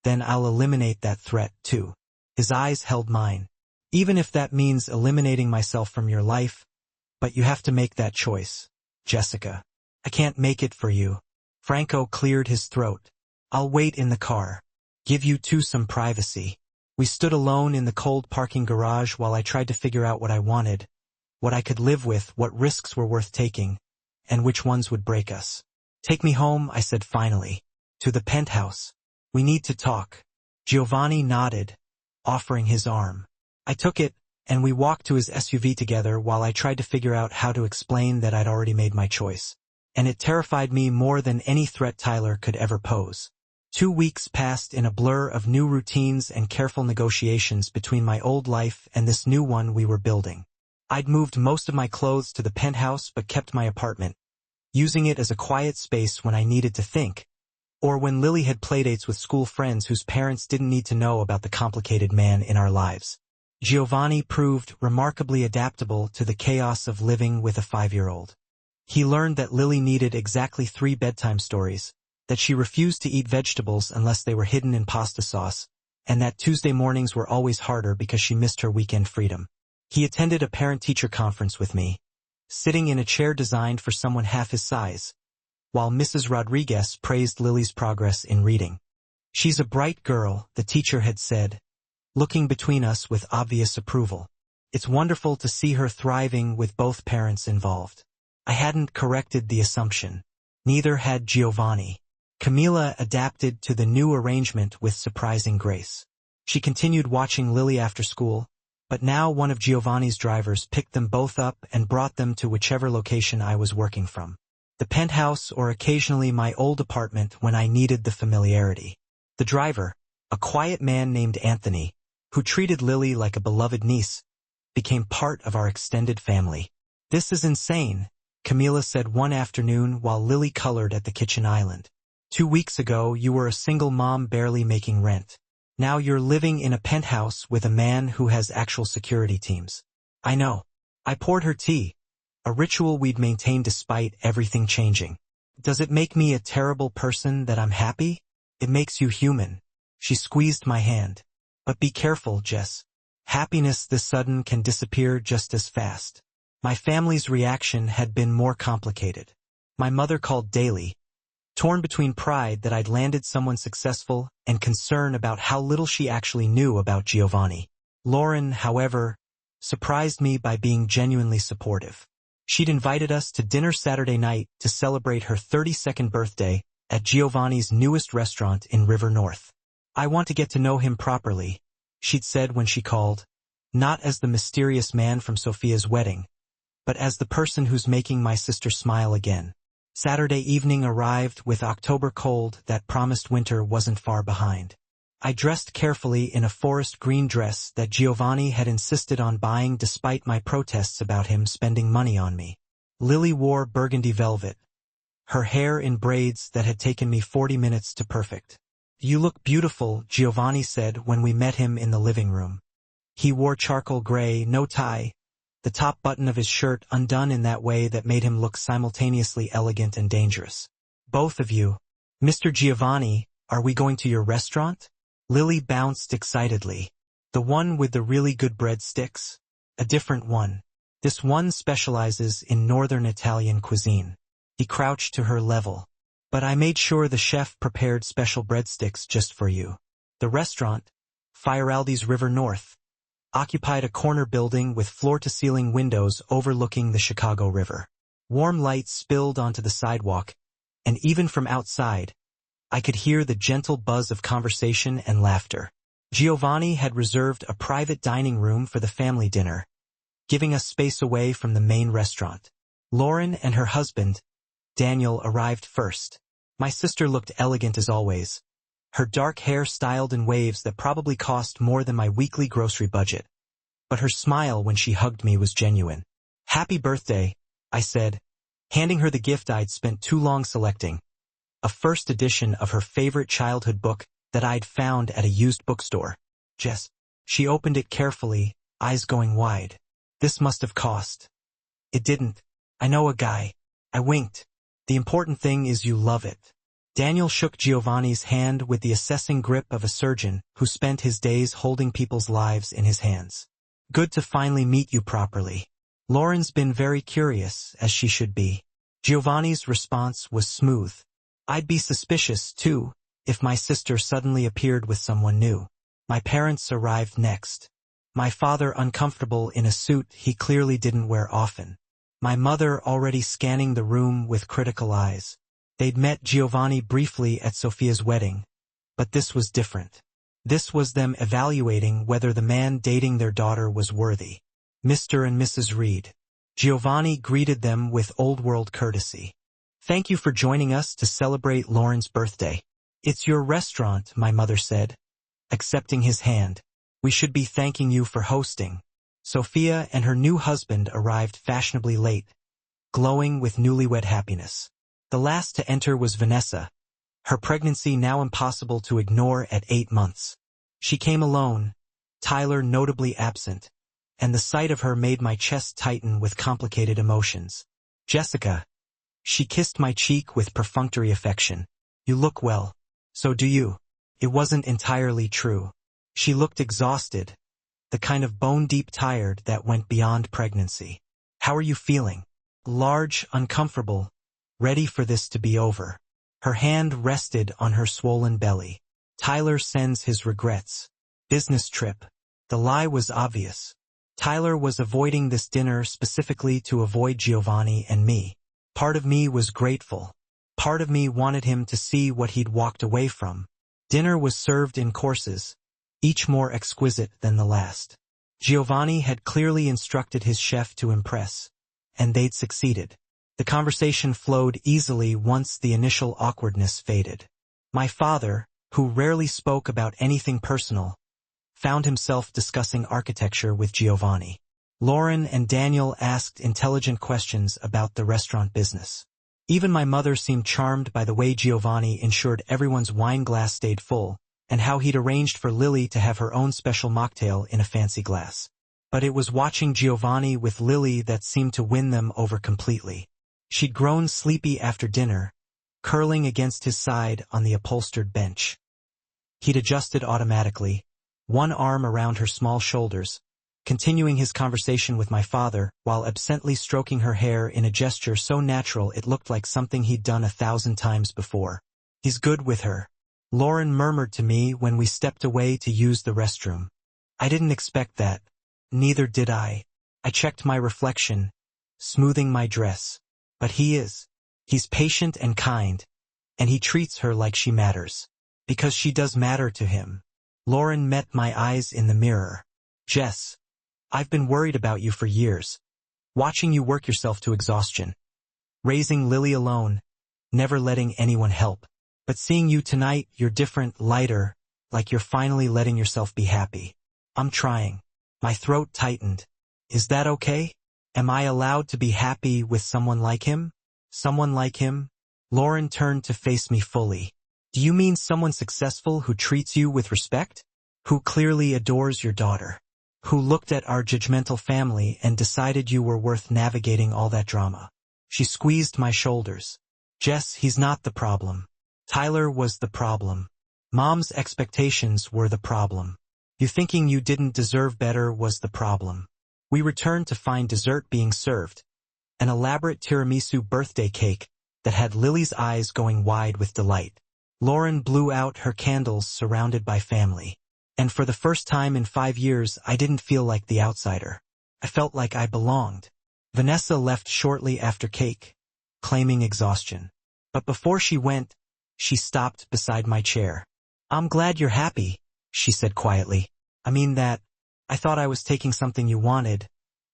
then I'll eliminate that threat too. His eyes held mine. Even if that means eliminating myself from your life, but you have to make that choice, Jessica. I can't make it for you. Franco cleared his throat. I'll wait in the car. Give you two some privacy. We stood alone in the cold parking garage while I tried to figure out what I wanted, what I could live with, what risks were worth taking, and which ones would break us. Take me home, I said finally. To the penthouse. We need to talk. Giovanni nodded, offering his arm. I took it, and we walked to his SUV together while I tried to figure out how to explain that I'd already made my choice. And it terrified me more than any threat Tyler could ever pose. 2 weeks passed in a blur of new routines and careful negotiations between my old life and this new one we were building. I'd moved most of my clothes to the penthouse but kept my apartment, using it as a quiet space when I needed to think, or when Lily had playdates with school friends whose parents didn't need to know about the complicated man in our lives. Giovanni proved remarkably adaptable to the chaos of living with a 5-year-old. He learned that Lily needed exactly 3 bedtime stories, that she refused to eat vegetables unless they were hidden in pasta sauce, and that Tuesday mornings were always harder because she missed her weekend freedom. He attended a parent-teacher conference with me, sitting in a chair designed for someone half his size, while Mrs. Rodriguez praised Lily's progress in reading. She's a bright girl, the teacher had said, looking between us with obvious approval. It's wonderful to see her thriving with both parents involved. I hadn't corrected the assumption. Neither had Giovanni. Camila adapted to the new arrangement with surprising grace. She continued watching Lily after school, but now one of Giovanni's drivers picked them both up and brought them to whichever location I was working from. The penthouse or occasionally my old apartment when I needed the familiarity. The driver, a quiet man named Anthony, who treated Lily like a beloved niece, became part of our extended family. "This is insane," Camila said one afternoon while Lily colored at the kitchen island. 2 weeks ago you were a single mom barely making rent. Now you're living in a penthouse with a man who has actual security teams. I know. I poured her tea, a ritual we'd maintained despite everything changing. "Does it make me a terrible person that I'm happy? It makes you human." She squeezed my hand. "But be careful, Jess. Happiness this sudden can disappear just as fast." My family's reaction had been more complicated. My mother called daily, torn between pride that I'd landed someone successful and concern about how little she actually knew about Giovanni. Lauren, however, surprised me by being genuinely supportive. She'd invited us to dinner Saturday night to celebrate her 32nd birthday at Giovanni's newest restaurant in River North. "I want to get to know him properly," she'd said when she called, "not as the mysterious man from Sophia's wedding, but as the person who's making my sister smile again." Saturday evening arrived with October cold that promised winter wasn't far behind. I dressed carefully in a forest green dress that Giovanni had insisted on buying despite my protests about him spending money on me. Lily wore burgundy velvet, her hair in braids that had taken me 40 minutes to perfect. "You look beautiful," Giovanni said when we met him in the living room. He wore charcoal gray, no tie, the top button of his shirt undone in that way that made him look simultaneously elegant and dangerous. "Both of you. Mr. Giovanni, are we going to your restaurant?" Lily bounced excitedly. "The one with the really good breadsticks?" "A different one. This one specializes in northern Italian cuisine." He crouched to her level. "But I made sure the chef prepared special breadsticks just for you." The restaurant, Fioraldi's River North, occupied a corner building with floor-to-ceiling windows overlooking the Chicago River. Warm light spilled onto the sidewalk, and even from outside, I could hear the gentle buzz of conversation and laughter. Giovanni had reserved a private dining room for the family dinner, giving us space away from the main restaurant. Lauren and her husband, Daniel, arrived first. My sister looked elegant as always, her dark hair styled in waves that probably cost more than my weekly grocery budget. But her smile when she hugged me was genuine. "Happy birthday," I said, handing her the gift I'd spent too long selecting, a first edition of her favorite childhood book that I'd found at a used bookstore. "Jess." She opened it carefully, eyes going wide. "This must have cost." "It didn't. I know a guy." I winked. "The important thing is you love it." Daniel shook Giovanni's hand with the assessing grip of a surgeon who spent his days holding people's lives in his hands. "Good to finally meet you properly." Lauren's been very curious, as she should be. Giovanni's response was smooth. I'd be suspicious, too, if my sister suddenly appeared with someone new. My parents arrived next. My father uncomfortable in a suit he clearly didn't wear often. My mother already scanning the room with critical eyes. They'd met Giovanni briefly at Sophia's wedding, but this was different. This was them evaluating whether the man dating their daughter was worthy. "Mr. and Mrs. Reed." Giovanni greeted them with old-world courtesy. "Thank you for joining us to celebrate Lauren's birthday." "It's your restaurant," my mother said, accepting his hand. "We should be thanking you for hosting." Sophia and her new husband arrived fashionably late, glowing with newlywed happiness. The last to enter was Vanessa, her pregnancy now impossible to ignore at 8 months. She came alone, Tyler notably absent, and the sight of her made my chest tighten with complicated emotions. "Jessica." She kissed my cheek with perfunctory affection. "You look well." "So do you." It wasn't entirely true. She looked exhausted, the kind of bone-deep tired that went beyond pregnancy. "How are you feeling?" "Large, uncomfortable, ready for this to be over." Her hand rested on her swollen belly. "Tyler sends his regrets." "Business trip." The lie was obvious. Tyler was avoiding this dinner specifically to avoid Giovanni and me. Part of me was grateful. Part of me wanted him to see what he'd walked away from. Dinner was served in courses, each more exquisite than the last. Giovanni had clearly instructed his chef to impress, and they'd succeeded. The conversation flowed easily once the initial awkwardness faded. My father, who rarely spoke about anything personal, found himself discussing architecture with Giovanni. Lauren and Daniel asked intelligent questions about the restaurant business. Even my mother seemed charmed by the way Giovanni ensured everyone's wine glass stayed full, and how he'd arranged for Lily to have her own special mocktail in a fancy glass. But it was watching Giovanni with Lily that seemed to win them over completely. She'd grown sleepy after dinner, curling against his side on the upholstered bench. He'd adjusted automatically, one arm around her small shoulders, continuing his conversation with my father while absently stroking her hair in a gesture so natural it looked like something he'd done 1,000 times before. He's good with her, Lauren murmured to me when we stepped away to use the restroom. I didn't expect that. Neither did I. I checked my reflection, smoothing my dress. But he is. He's patient and kind, and he treats her like she matters. Because she does matter to him. Lauren met my eyes in the mirror. Jess, I've been worried about you for years. Watching you work yourself to exhaustion. Raising Lily alone, never letting anyone help. But seeing you tonight, you're different, lighter, like you're finally letting yourself be happy. I'm trying. My throat tightened. Is that okay? Am I allowed to be happy with someone like him? Someone like him? Lauren turned to face me fully. Do you mean someone successful who treats you with respect? Who clearly adores your daughter? Who looked at our judgmental family and decided you were worth navigating all that drama? She squeezed my shoulders. Jess, he's not the problem. Tyler was the problem. Mom's expectations were the problem. You thinking you didn't deserve better was the problem. We returned to find dessert being served, an elaborate tiramisu birthday cake that had Lily's eyes going wide with delight. Lauren blew out her candles surrounded by family. And for the first time in 5 years, I didn't feel like the outsider. I felt like I belonged. Vanessa left shortly after cake, claiming exhaustion. But before she went, she stopped beside my chair. I'm glad you're happy, she said quietly. I mean that. I thought I was taking something you wanted,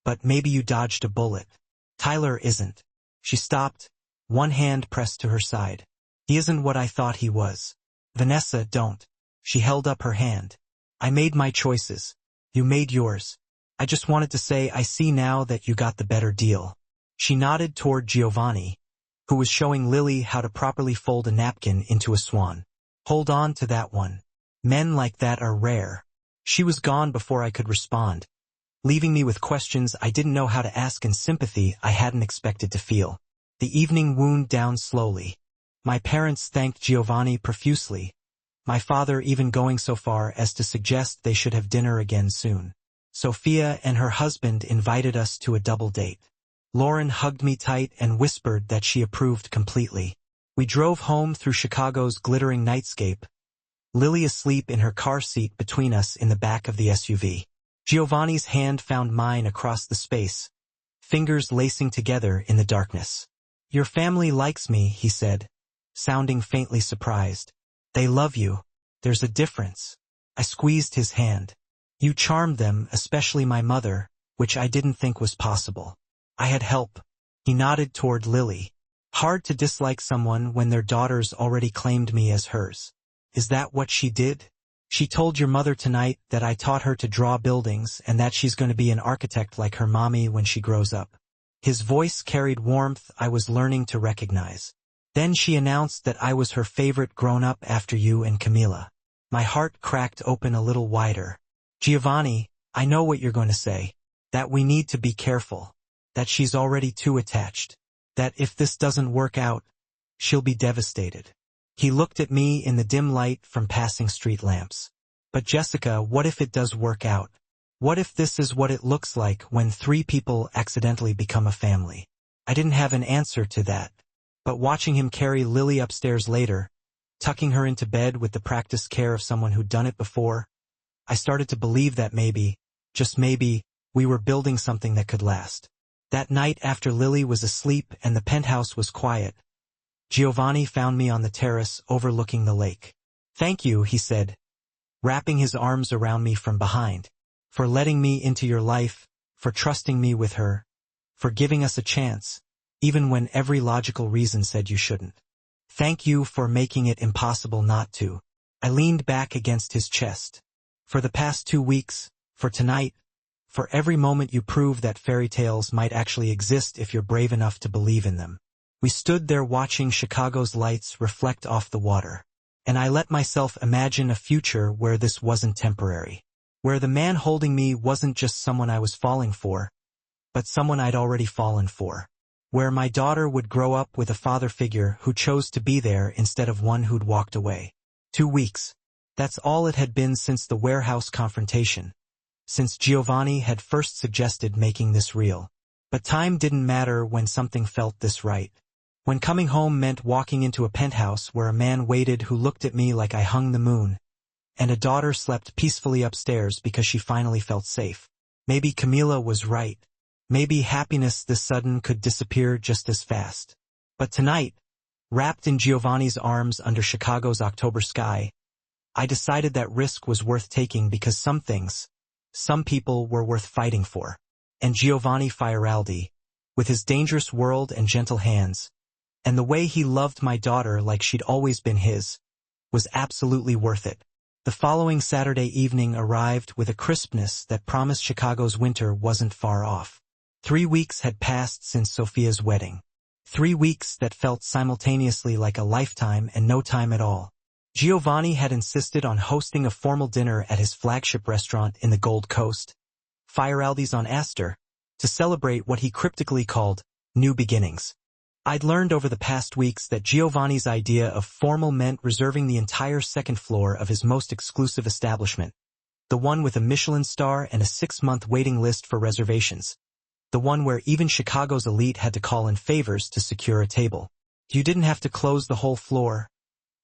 but maybe you dodged a bullet. Tyler isn't. She stopped, one hand pressed to her side. He isn't what I thought he was. Vanessa, don't. She held up her hand. I made my choices. You made yours. I just wanted to say I see now that you got the better deal. She nodded toward Giovanni, who was showing Lily how to properly fold a napkin into a swan. Hold on to that one. Men like that are rare. She was gone before I could respond, leaving me with questions I didn't know how to ask and sympathy I hadn't expected to feel. The evening wound down slowly. My parents thanked Giovanni profusely, my father even going so far as to suggest they should have dinner again soon. Sophia and her husband invited us to a double date. Lauren hugged me tight and whispered that she approved completely. We drove home through Chicago's glittering nightscape, Lily asleep in her car seat between us in the back of the SUV. Giovanni's hand found mine across the space, fingers lacing together in the darkness. Your family likes me, he said, sounding faintly surprised. They love you. There's a difference. I squeezed his hand. You charmed them, especially my mother, which I didn't think was possible. I had help. He nodded toward Lily. Hard to dislike someone when their daughters already claimed me as hers. Is that what she did? She told your mother tonight that I taught her to draw buildings and that she's going to be an architect like her mommy when she grows up. His voice carried warmth I was learning to recognize. Then she announced that I was her favorite grown-up after you and Camila. My heart cracked open a little wider. Giovanni, I know what you're going to say. That we need to be careful. That she's already too attached. That if this doesn't work out, she'll be devastated. He looked at me in the dim light from passing street lamps. But Jessica, what if it does work out? What if this is what it looks like when 3 people accidentally become a family? I didn't have an answer to that. But watching him carry Lily upstairs later, tucking her into bed with the practiced care of someone who'd done it before, I started to believe that maybe, just maybe, we were building something that could last. That night after Lily was asleep and the penthouse was quiet, Giovanni found me on the terrace overlooking the lake. Thank you, he said, wrapping his arms around me from behind, for letting me into your life, for trusting me with her, for giving us a chance, even when every logical reason said you shouldn't. Thank you for making it impossible not to. I leaned back against his chest. For the past 2 weeks, for tonight, for every moment you prove that fairy tales might actually exist if you're brave enough to believe in them. We stood there watching Chicago's lights reflect off the water, and I let myself imagine a future where this wasn't temporary, where the man holding me wasn't just someone I was falling for, but someone I'd already fallen for, where my daughter would grow up with a father figure who chose to be there instead of one who'd walked away. 2 weeks. That's all it had been since the warehouse confrontation, since Giovanni had first suggested making this real. But time didn't matter when something felt this right. When coming home meant walking into a penthouse where a man waited who looked at me like I hung the moon, and a daughter slept peacefully upstairs because she finally felt safe. Maybe Camila was right. Maybe happiness this sudden could disappear just as fast. But tonight, wrapped in Giovanni's arms under Chicago's October sky, I decided that risk was worth taking because some things, some people were worth fighting for. And Giovanni Fioraldi, with his dangerous world and gentle hands, and the way he loved my daughter like she'd always been his, was absolutely worth it. The following Saturday evening arrived with a crispness that promised Chicago's winter wasn't far off. 3 weeks had passed since Sophia's wedding. 3 weeks that felt simultaneously like a lifetime and no time at all. Giovanni had insisted on hosting a formal dinner at his flagship restaurant in the Gold Coast, Fioraldi's on Astor, to celebrate what he cryptically called new beginnings. I'd learned over the past weeks that Giovanni's idea of formal meant reserving the entire second floor of his most exclusive establishment, the one with a Michelin star and a 6-month waiting list for reservations, the one where even Chicago's elite had to call in favors to secure a table. You didn't have to close the whole floor,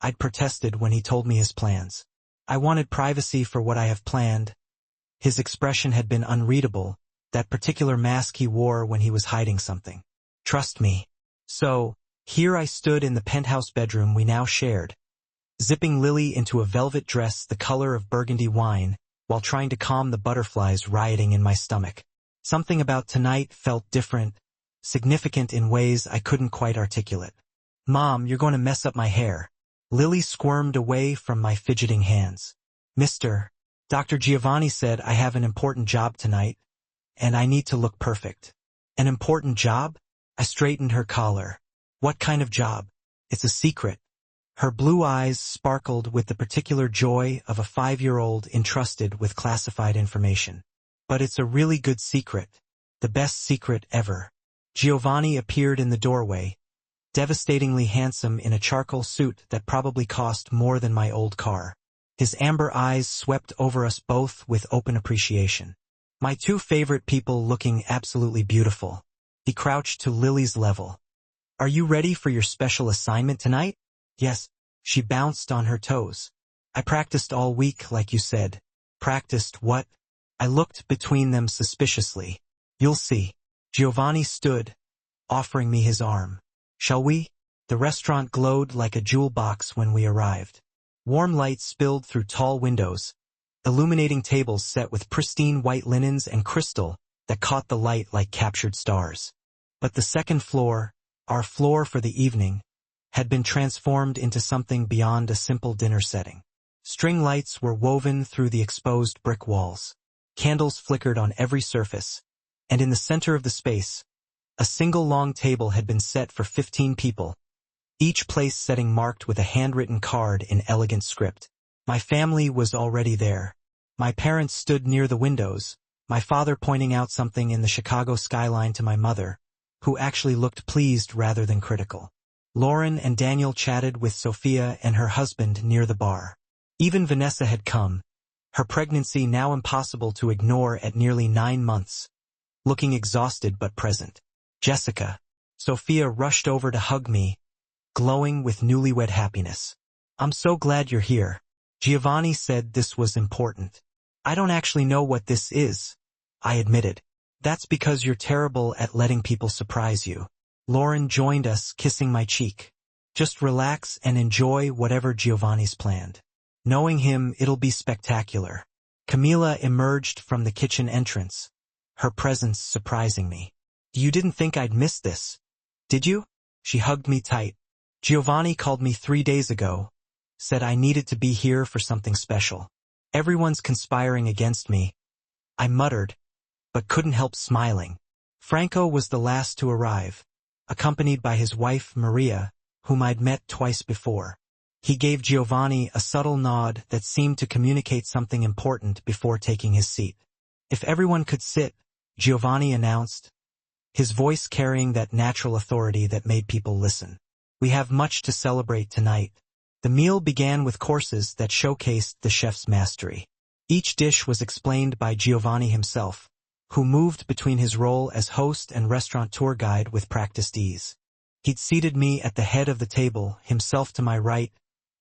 I'd protested when he told me his plans. I wanted privacy for what I have planned. His expression had been unreadable, that particular mask he wore when he was hiding something. Trust me. So, here I stood in the penthouse bedroom we now shared, zipping Lily into a velvet dress the color of burgundy wine, while trying to calm the butterflies rioting in my stomach. Something about tonight felt different, significant in ways I couldn't quite articulate. Mom, you're going to mess up my hair. Lily squirmed away from my fidgeting hands. Dr. Giovanni said I have an important job tonight, and I need to look perfect. An important job? I straightened her collar. What kind of job? It's a secret. Her blue eyes sparkled with the particular joy of a 5-year-old entrusted with classified information. But it's a really good secret. The best secret ever. Giovanni appeared in the doorway, devastatingly handsome in a charcoal suit that probably cost more than my old car. His amber eyes swept over us both with open appreciation. My 2 favorite people looking absolutely beautiful. He crouched to Lily's level. Are you ready for your special assignment tonight? Yes. She bounced on her toes. I practiced all week, like you said. Practiced what? I looked between them suspiciously. You'll see. Giovanni stood, offering me his arm. Shall we? The restaurant glowed like a jewel box when we arrived. Warm light spilled through tall windows, illuminating tables set with pristine white linens and crystal that caught the light like captured stars. But the second floor, our floor for the evening, had been transformed into something beyond a simple dinner setting. String lights were woven through the exposed brick walls. Candles flickered on every surface, and in the center of the space, a single long table had been set for 15 people, each place setting marked with a handwritten card in elegant script. My family was already there. My parents stood near the windows, my father pointing out something in the Chicago skyline to my mother, who actually looked pleased rather than critical. Lauren and Daniel chatted with Sophia and her husband near the bar. Even Vanessa had come, her pregnancy now impossible to ignore at nearly 9 months, looking exhausted but present. Jessica. Sophia rushed over to hug me, glowing with newlywed happiness. I'm so glad you're here. Giovanni said this was important. I don't actually know what this is, I admitted. That's because you're terrible at letting people surprise you. Lauren joined us, kissing my cheek. Just relax and enjoy whatever Giovanni's planned. Knowing him, it'll be spectacular. Camila emerged from the kitchen entrance, her presence surprising me. You didn't think I'd miss this, did you? She hugged me tight. Giovanni called me 3 days ago, said I needed to be here for something special. Everyone's conspiring against me, I muttered, but couldn't help smiling. Franco was the last to arrive, accompanied by his wife Maria, whom I'd met twice before. He gave Giovanni a subtle nod that seemed to communicate something important before taking his seat. If everyone could sit, Giovanni announced, his voice carrying that natural authority that made people listen. We have much to celebrate tonight. The meal began with courses that showcased the chef's mastery. Each dish was explained by Giovanni himself, who moved between his role as host and restaurant tour guide with practiced ease. He'd seated me at the head of the table, himself to my right,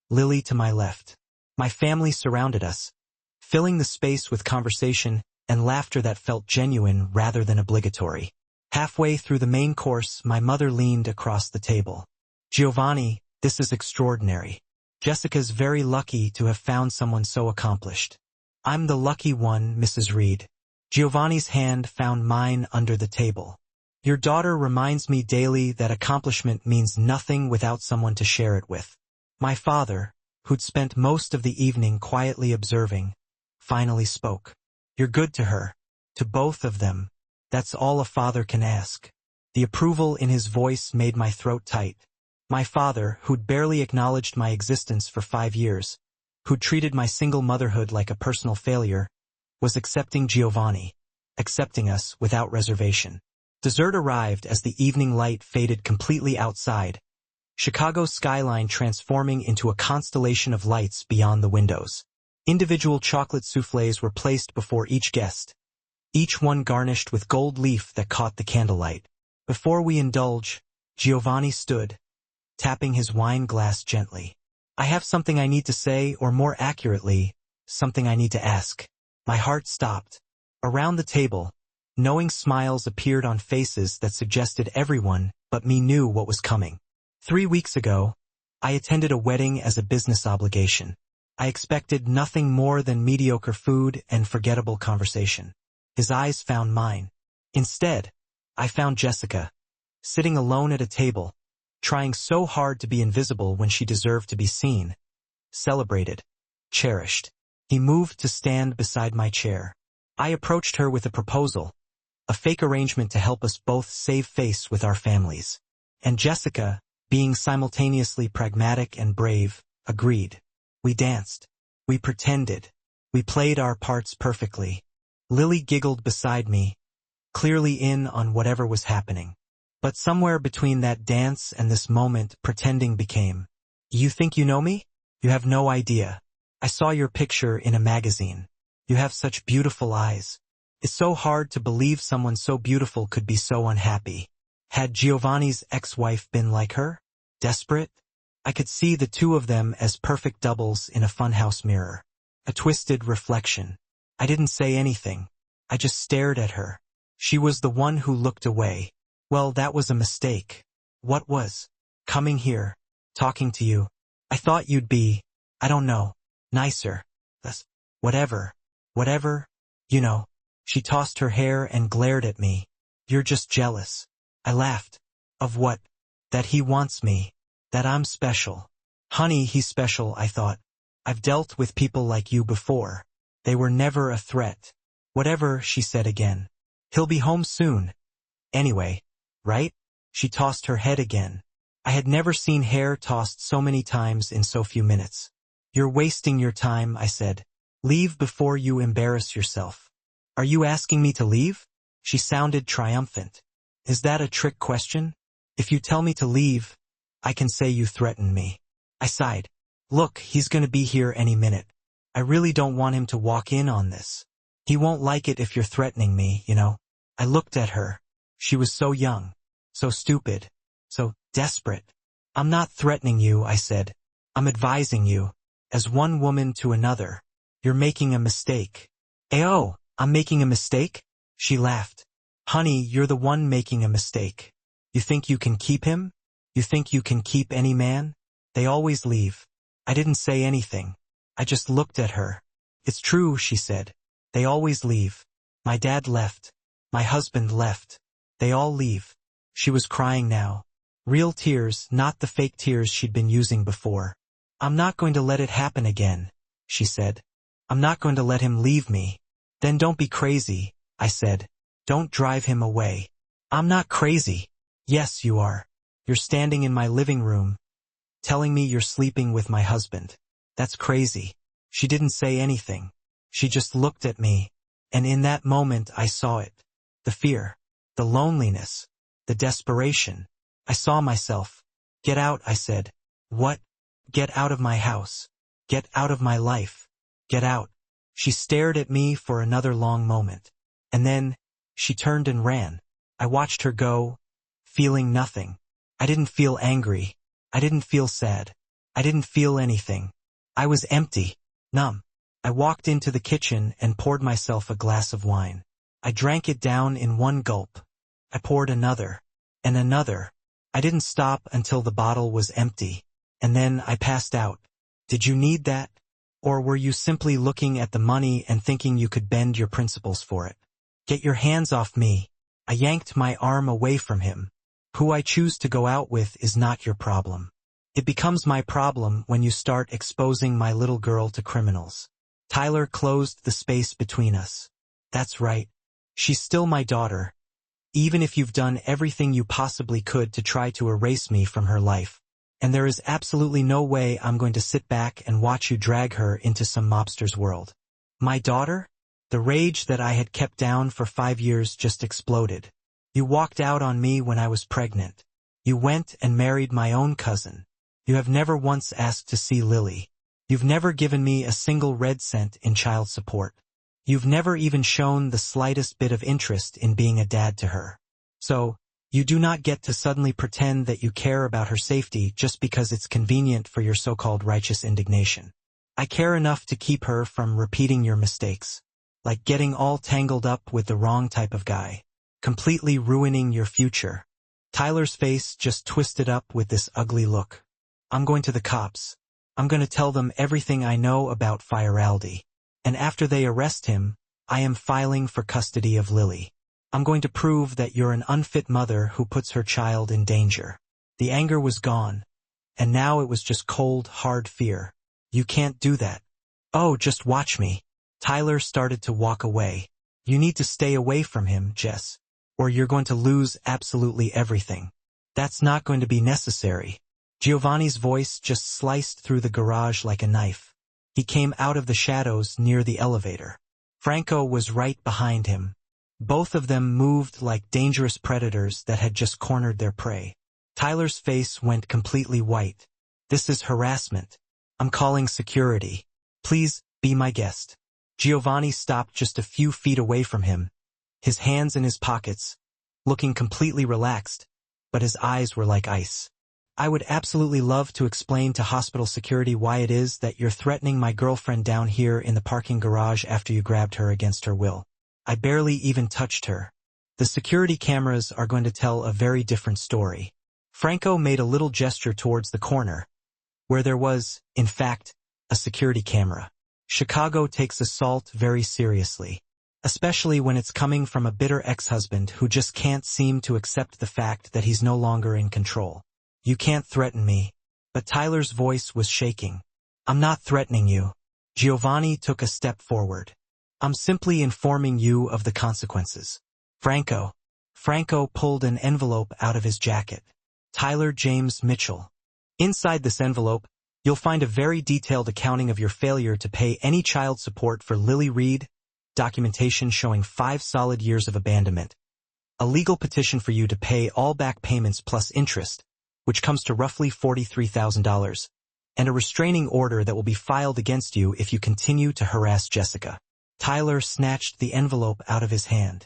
Lily to my left. My family surrounded us, filling the space with conversation and laughter that felt genuine rather than obligatory. Halfway through the main course, my mother leaned across the table. Giovanni, this is extraordinary. Jessica's very lucky to have found someone so accomplished. I'm the lucky one, Mrs. Reed. Giovanni's hand found mine under the table. Your daughter reminds me daily that accomplishment means nothing without someone to share it with. My father, who'd spent most of the evening quietly observing, finally spoke. You're good to her. To both of them. That's all a father can ask. The approval in his voice made my throat tight. My father, who'd barely acknowledged my existence for 5 years, who'd treated my single motherhood like a personal failure, was accepting Giovanni, accepting us without reservation. Dessert arrived as the evening light faded completely outside, Chicago's skyline transforming into a constellation of lights beyond the windows. Individual chocolate soufflés were placed before each guest, each one garnished with gold leaf that caught the candlelight. Before we indulge, Giovanni stood, tapping his wine glass gently. I have something I need to say, or more accurately, something I need to ask. My heart stopped. Around the table, knowing smiles appeared on faces that suggested everyone but me knew what was coming. 3 weeks ago, I attended a wedding as a business obligation. I expected nothing more than mediocre food and forgettable conversation. His eyes found mine. Instead, I found Jessica, sitting alone at a table, trying so hard to be invisible when she deserved to be seen, celebrated, cherished. He moved to stand beside my chair. I approached her with a proposal, a fake arrangement to help us both save face with our families. And Jessica, being simultaneously pragmatic and brave, agreed. We danced. We pretended. We played our parts perfectly. Lily giggled beside me, clearly in on whatever was happening. But somewhere between that dance and this moment, pretending became, you think you know me? You have no idea. I saw your picture in a magazine. You have such beautiful eyes. It's so hard to believe someone so beautiful could be so unhappy. Had Giovanni's ex-wife been like her? Desperate? I could see the two of them as perfect doubles in a funhouse mirror. A twisted reflection. I didn't say anything. I just stared at her. She was the one who looked away. Well, that was a mistake. What was? Coming here. Talking to you. I thought you'd be, I don't know, nicer. Whatever. Whatever. You know. She tossed her hair and glared at me. You're just jealous. I laughed. Of what? That he wants me. That I'm special. Honey, he's special, I thought. I've dealt with people like you before. They were never a threat. Whatever, she said again. He'll be home soon. Anyway, right? She tossed her head again. I had never seen hair tossed so many times in so few minutes. You're wasting your time, I said. Leave before you embarrass yourself. Are you asking me to leave? She sounded triumphant. Is that a trick question? If you tell me to leave, I can say you threatened me. I sighed. Look, he's gonna be here any minute. I really don't want him to walk in on this. He won't like it if you're threatening me, you know. I looked at her. She was so young, so stupid, so desperate. I'm not threatening you, I said. I'm advising you, as one woman to another. You're making a mistake. Oh, I'm making a mistake? She laughed. Honey, you're the one making a mistake. You think you can keep him? You think you can keep any man? They always leave. I didn't say anything. I just looked at her. It's true, she said. They always leave. My dad left. My husband left. They all leave. She was crying now. Real tears, not the fake tears she'd been using before. I'm not going to let it happen again, she said. I'm not going to let him leave me. Then don't be crazy, I said. Don't drive him away. I'm not crazy. Yes, you are. You're standing in my living room, telling me you're sleeping with my husband. That's crazy. She didn't say anything. She just looked at me, and in that moment I saw it. The fear, the loneliness, the desperation. I saw myself. Get out, I said. What? Get out of my house. Get out of my life. Get out. She stared at me for another long moment. And then, she turned and ran. I watched her go, feeling nothing. I didn't feel angry. I didn't feel sad. I didn't feel anything. I was empty, numb. I walked into the kitchen and poured myself a glass of wine. I drank it down in one gulp. I poured another, and another. I didn't stop until the bottle was empty, and then I passed out. Did you need that? Or were you simply looking at the money and thinking you could bend your principles for it? Get your hands off me. I yanked my arm away from him. Who I choose to go out with is not your problem. It becomes my problem when you start exposing my little girl to criminals. Tyler closed the space between us. That's right. She's still my daughter. Even if you've done everything you possibly could to try to erase me from her life. And there is absolutely no way I'm going to sit back and watch you drag her into some mobster's world. My daughter? The rage that I had kept down for 5 years just exploded. You walked out on me when I was pregnant. You went and married my own cousin. You have never once asked to see Lily. You've never given me a single red cent in child support. You've never even shown the slightest bit of interest in being a dad to her. So, you do not get to suddenly pretend that you care about her safety just because it's convenient for your so-called righteous indignation. I care enough to keep her from repeating your mistakes, like getting all tangled up with the wrong type of guy, completely ruining your future. Tyler's face just twisted up with this ugly look. I'm going to the cops. I'm going to tell them everything I know about Fioraldi. And after they arrest him, I am filing for custody of Lily. I'm going to prove that you're an unfit mother who puts her child in danger. The anger was gone, and now it was just cold, hard fear. You can't do that. Oh, just watch me. Tyler started to walk away. You need to stay away from him, Jess, or you're going to lose absolutely everything. That's not going to be necessary. Giovanni's voice just sliced through the garage like a knife. He came out of the shadows near the elevator. Franco was right behind him. Both of them moved like dangerous predators that had just cornered their prey. Tyler's face went completely white. This is harassment. I'm calling security. Please, be my guest. Giovanni stopped just a few feet away from him, his hands in his pockets, looking completely relaxed, but his eyes were like ice. I would absolutely love to explain to hospital security why it is that you're threatening my girlfriend down here in the parking garage after you grabbed her against her will. I barely even touched her. The security cameras are going to tell a very different story. Franco made a little gesture towards the corner, where there was, in fact, a security camera. Chicago takes assault very seriously, especially when it's coming from a bitter ex-husband who just can't seem to accept the fact that he's no longer in control. You can't threaten me. But Tyler's voice was shaking. I'm not threatening you. Giovanni took a step forward. I'm simply informing you of the consequences. Franco pulled an envelope out of his jacket. Tyler James Mitchell. Inside this envelope, you'll find a very detailed accounting of your failure to pay any child support for Lily Reed, documentation showing 5 solid years of abandonment, a legal petition for you to pay all back payments plus interest, which comes to roughly $43,000, and a restraining order that will be filed against you if you continue to harass Jessica. Tyler snatched the envelope out of his hand.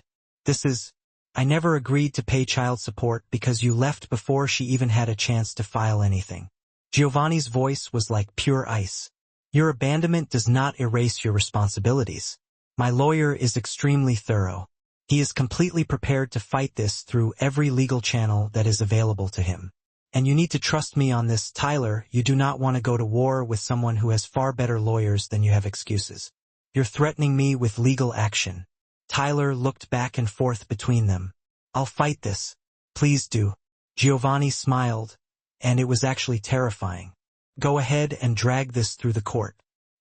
I never agreed to pay child support because you left before she even had a chance to file anything. Giovanni's voice was like pure ice. Your abandonment does not erase your responsibilities. My lawyer is extremely thorough. He is completely prepared to fight this through every legal channel that is available to him. And you need to trust me on this, Tyler. You do not want to go to war with someone who has far better lawyers than you have excuses. You're threatening me with legal action. Tyler looked back and forth between them. I'll fight this. Please do. Giovanni smiled, and it was actually terrifying. Go ahead and drag this through the court.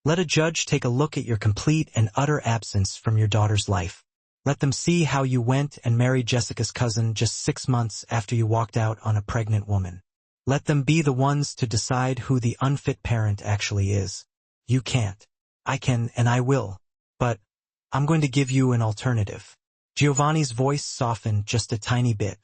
Let a judge take a look at your complete and utter absence from your daughter's life. Let them see how you went and married Jessica's cousin just 6 months after you walked out on a pregnant woman. Let them be the ones to decide who the unfit parent actually is. You can't. I can, and I will. But I'm going to give you an alternative. Giovanni's voice softened just a tiny bit.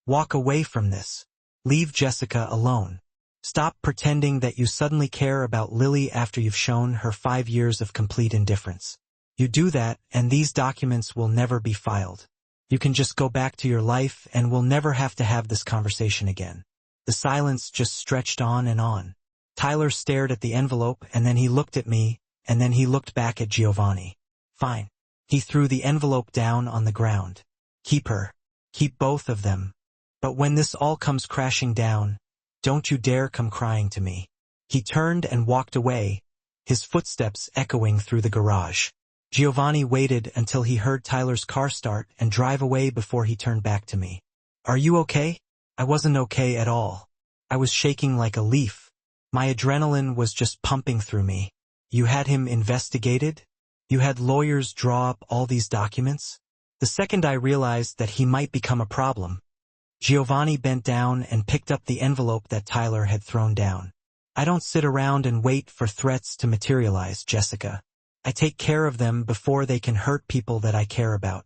Walk away from this. Leave Jessica alone. Stop pretending that you suddenly care about Lily after you've shown her 5 years of complete indifference. You do that, and these documents will never be filed. You can just go back to your life, and we'll never have to have this conversation again. The silence just stretched on and on. Tyler stared at the envelope, and then he looked at me, and then he looked back at Giovanni. Fine. He threw the envelope down on the ground. Keep her. Keep both of them. But when this all comes crashing down, don't you dare come crying to me. He turned and walked away, his footsteps echoing through the garage. Giovanni waited until he heard Tyler's car start and drive away before he turned back to me. Are you okay? I wasn't okay at all. I was shaking like a leaf. My adrenaline was just pumping through me. You had him investigated? You had lawyers draw up all these documents? The second I realized that he might become a problem, Giovanni bent down and picked up the envelope that Tyler had thrown down. I don't sit around and wait for threats to materialize, Jessica. I take care of them before they can hurt people that I care about.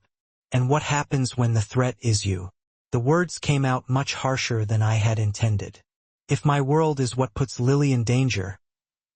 And what happens when the threat is you? The words came out much harsher than I had intended. If my world is what puts Lily in danger,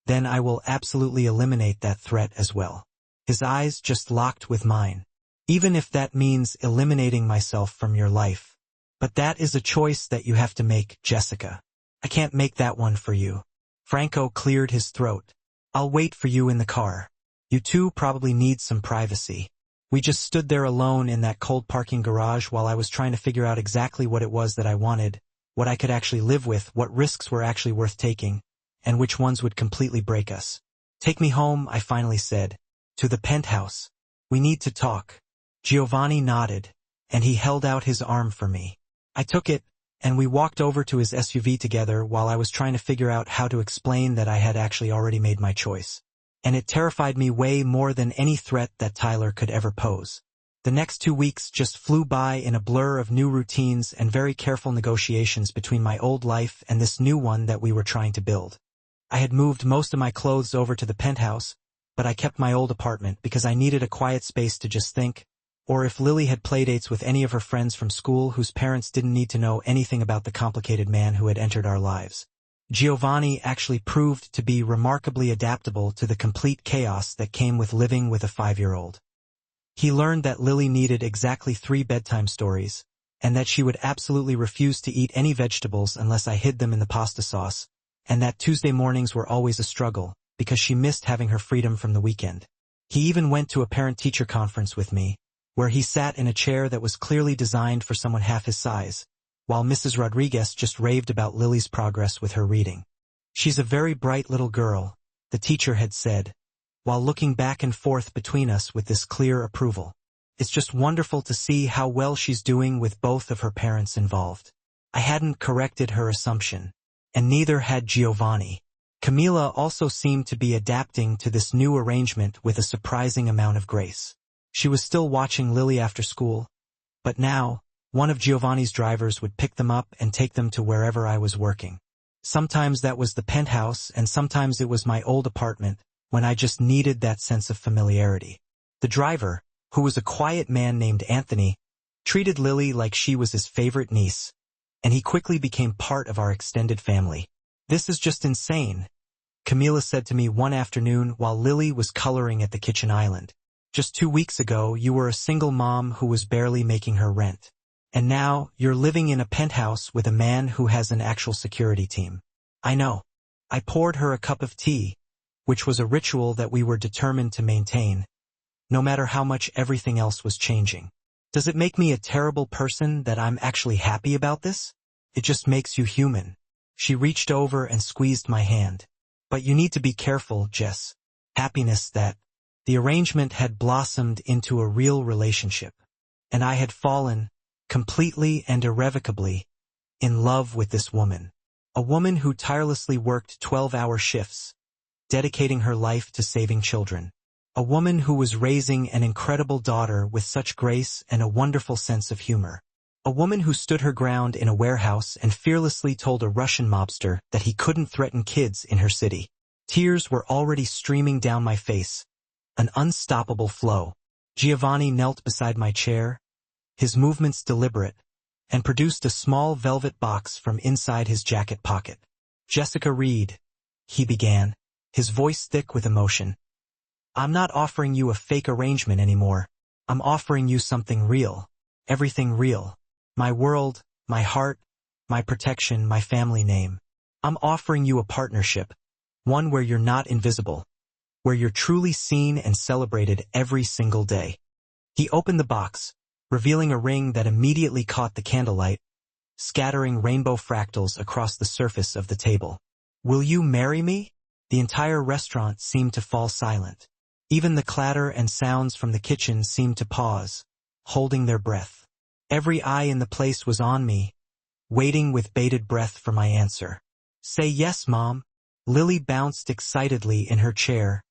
then I will absolutely eliminate that threat as well. His eyes just locked with mine. Even if that means eliminating myself from your life. But that is a choice that you have to make, Jessica. I can't make that one for you. Franco cleared his throat. I'll wait for you in the car. You two probably need some privacy. We just stood there alone in that cold parking garage while I was trying to figure out exactly what it was that I wanted, what I could actually live with, what risks were actually worth taking, and which ones would completely break us. Take me home, I finally said. To the penthouse. We need to talk. Giovanni nodded, and he held out his arm for me. I took it, and we walked over to his SUV together while I was trying to figure out how to explain that I had actually already made my choice. And it terrified me way more than any threat that Tyler could ever pose. The next 2 weeks just flew by in a blur of new routines and very careful negotiations between my old life and this new one that we were trying to build. I had moved most of my clothes over to the penthouse, but I kept my old apartment because I needed a quiet space to just think, or if Lily had playdates with any of her friends from school whose parents didn't need to know anything about the complicated man who had entered our lives. Giovanni actually proved to be remarkably adaptable to the complete chaos that came with living with a 5-year-old. He learned that Lily needed exactly 3 bedtime stories, and that she would absolutely refuse to eat any vegetables unless I hid them in the pasta sauce, and that Tuesday mornings were always a struggle, because she missed having her freedom from the weekend. He even went to a parent-teacher conference with me, where he sat in a chair that was clearly designed for someone half his size, while Mrs. Rodriguez just raved about Lily's progress with her reading. She's a very bright little girl, the teacher had said, while looking back and forth between us with this clear approval. It's just wonderful to see how well she's doing with both of her parents involved. I hadn't corrected her assumption, and neither had Giovanni. Camila also seemed to be adapting to this new arrangement with a surprising amount of grace. She was still watching Lily after school, but now, one of Giovanni's drivers would pick them up and take them to wherever I was working. Sometimes that was the penthouse, and sometimes it was my old apartment, when I just needed that sense of familiarity. The driver, who was a quiet man named Anthony, treated Lily like she was his favorite niece, and he quickly became part of our extended family. This is just insane, Camila said to me one afternoon while Lily was coloring at the kitchen island. Just 2 weeks ago, you were a single mom who was barely making her rent. And now, you're living in a penthouse with a man who has an actual security team. I know. I poured her a cup of tea, which was a ritual that we were determined to maintain, no matter how much everything else was changing. Does it make me a terrible person that I'm actually happy about this? It just makes you human. She reached over and squeezed my hand. But you need to be careful, Jess. Happiness that the arrangement had blossomed into a real relationship, and I had fallen, completely and irrevocably, in love with this woman. A woman who tirelessly worked 12-hour shifts, dedicating her life to saving children. A woman who was raising an incredible daughter with such grace and a wonderful sense of humor. A woman who stood her ground in a warehouse and fearlessly told a Russian mobster that he couldn't threaten kids in her city. Tears were already streaming down my face, an unstoppable flow. Giovanni knelt beside my chair, his movements deliberate, and produced a small velvet box from inside his jacket pocket. "Jessica Reed," he began, his voice thick with emotion. "I'm not offering you a fake arrangement anymore. I'm offering you something real. Everything real. My world, my heart, my protection, my family name. I'm offering you a partnership, one where you're not invisible, where you're truly seen and celebrated every single day." He opened the box, revealing a ring that immediately caught the candlelight, scattering rainbow fractals across the surface of the table. "Will you marry me?" The entire restaurant seemed to fall silent. Even the clatter and sounds from the kitchen seemed to pause, holding their breath. Every eye in the place was on me, waiting with bated breath for my answer. "Say yes, Mom." Lily bounced excitedly in her chair,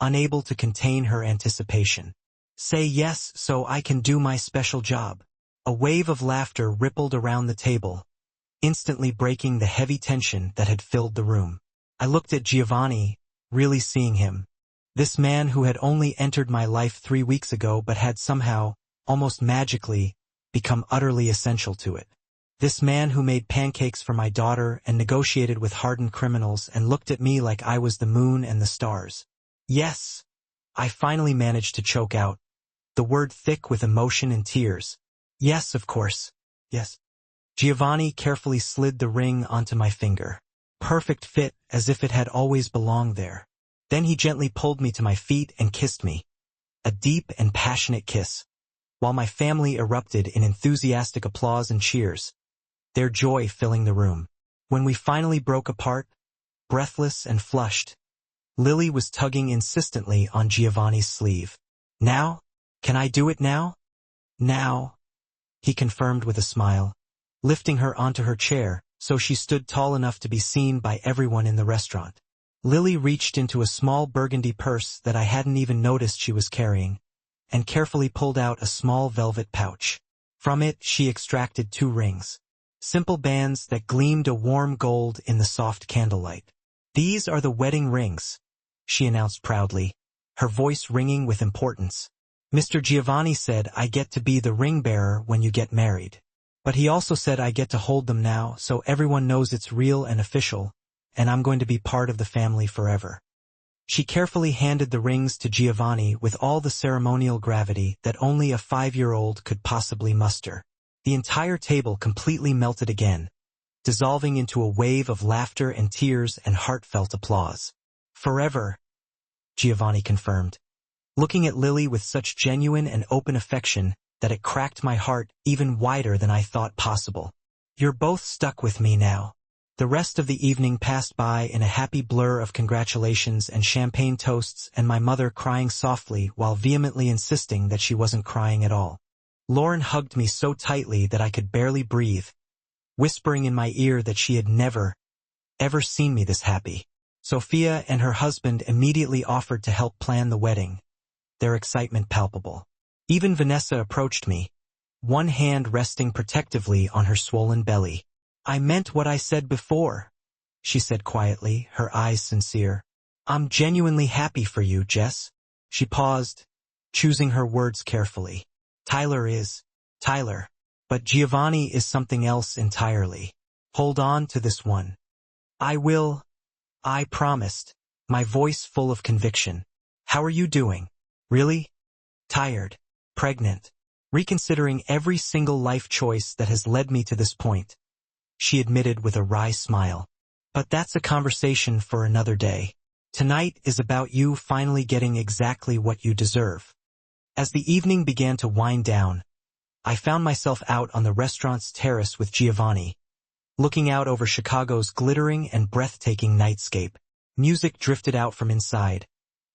unable to contain her anticipation. "Say yes so I can do my special job." A wave of laughter rippled around the table, instantly breaking the heavy tension that had filled the room. I looked at Giovanni, really seeing him. This man who had only entered my life 3 weeks ago but had somehow, almost magically, become utterly essential to it. This man who made pancakes for my daughter and negotiated with hardened criminals and looked at me like I was the moon and the stars. "Yes," I finally managed to choke out, the word thick with emotion and tears. "Yes, of course. Yes." Giovanni carefully slid the ring onto my finger. Perfect fit, as if it had always belonged there. Then he gently pulled me to my feet and kissed me. A deep and passionate kiss. While my family erupted in enthusiastic applause and cheers, their joy filling the room. When we finally broke apart, breathless and flushed, Lily was tugging insistently on Giovanni's sleeve. "Now? Can I do it now?" "Now," he confirmed with a smile, lifting her onto her chair so she stood tall enough to be seen by everyone in the restaurant. Lily reached into a small burgundy purse that I hadn't even noticed she was carrying, and carefully pulled out a small velvet pouch. From it she extracted 2 rings. Simple bands that gleamed a warm gold in the soft candlelight. "These are the wedding rings," she announced proudly, her voice ringing with importance. "Mr. Giovanni said I get to be the ring bearer when you get married. But he also said I get to hold them now so everyone knows it's real and official, and I'm going to be part of the family forever." She carefully handed the rings to Giovanni with all the ceremonial gravity that only a 5-year-old could possibly muster. The entire table completely melted again, dissolving into a wave of laughter and tears and heartfelt applause. "Forever," Giovanni confirmed, looking at Lily with such genuine and open affection that it cracked my heart even wider than I thought possible. "You're both stuck with me now." The rest of the evening passed by in a happy blur of congratulations and champagne toasts and my mother crying softly while vehemently insisting that she wasn't crying at all. Lauren hugged me so tightly that I could barely breathe, whispering in my ear that she had never, ever seen me this happy. Sophia and her husband immediately offered to help plan the wedding, their excitement palpable. Even Vanessa approached me, one hand resting protectively on her swollen belly. "I meant what I said before," she said quietly, her eyes sincere. "I'm genuinely happy for you, Jess." She paused, choosing her words carefully. Tyler is Tyler, but Giovanni is something else entirely. Hold on to this one. "I will," I promised, my voice full of conviction. "How are you doing? Really? Tired? Pregnant? Reconsidering every single life choice that has led me to this point," she admitted with a wry smile. "But that's a conversation for another day. Tonight is about you finally getting exactly what you deserve." As the evening began to wind down, I found myself out on the restaurant's terrace with Giovanni, Looking out over Chicago's glittering and breathtaking nightscape, music drifted out from inside,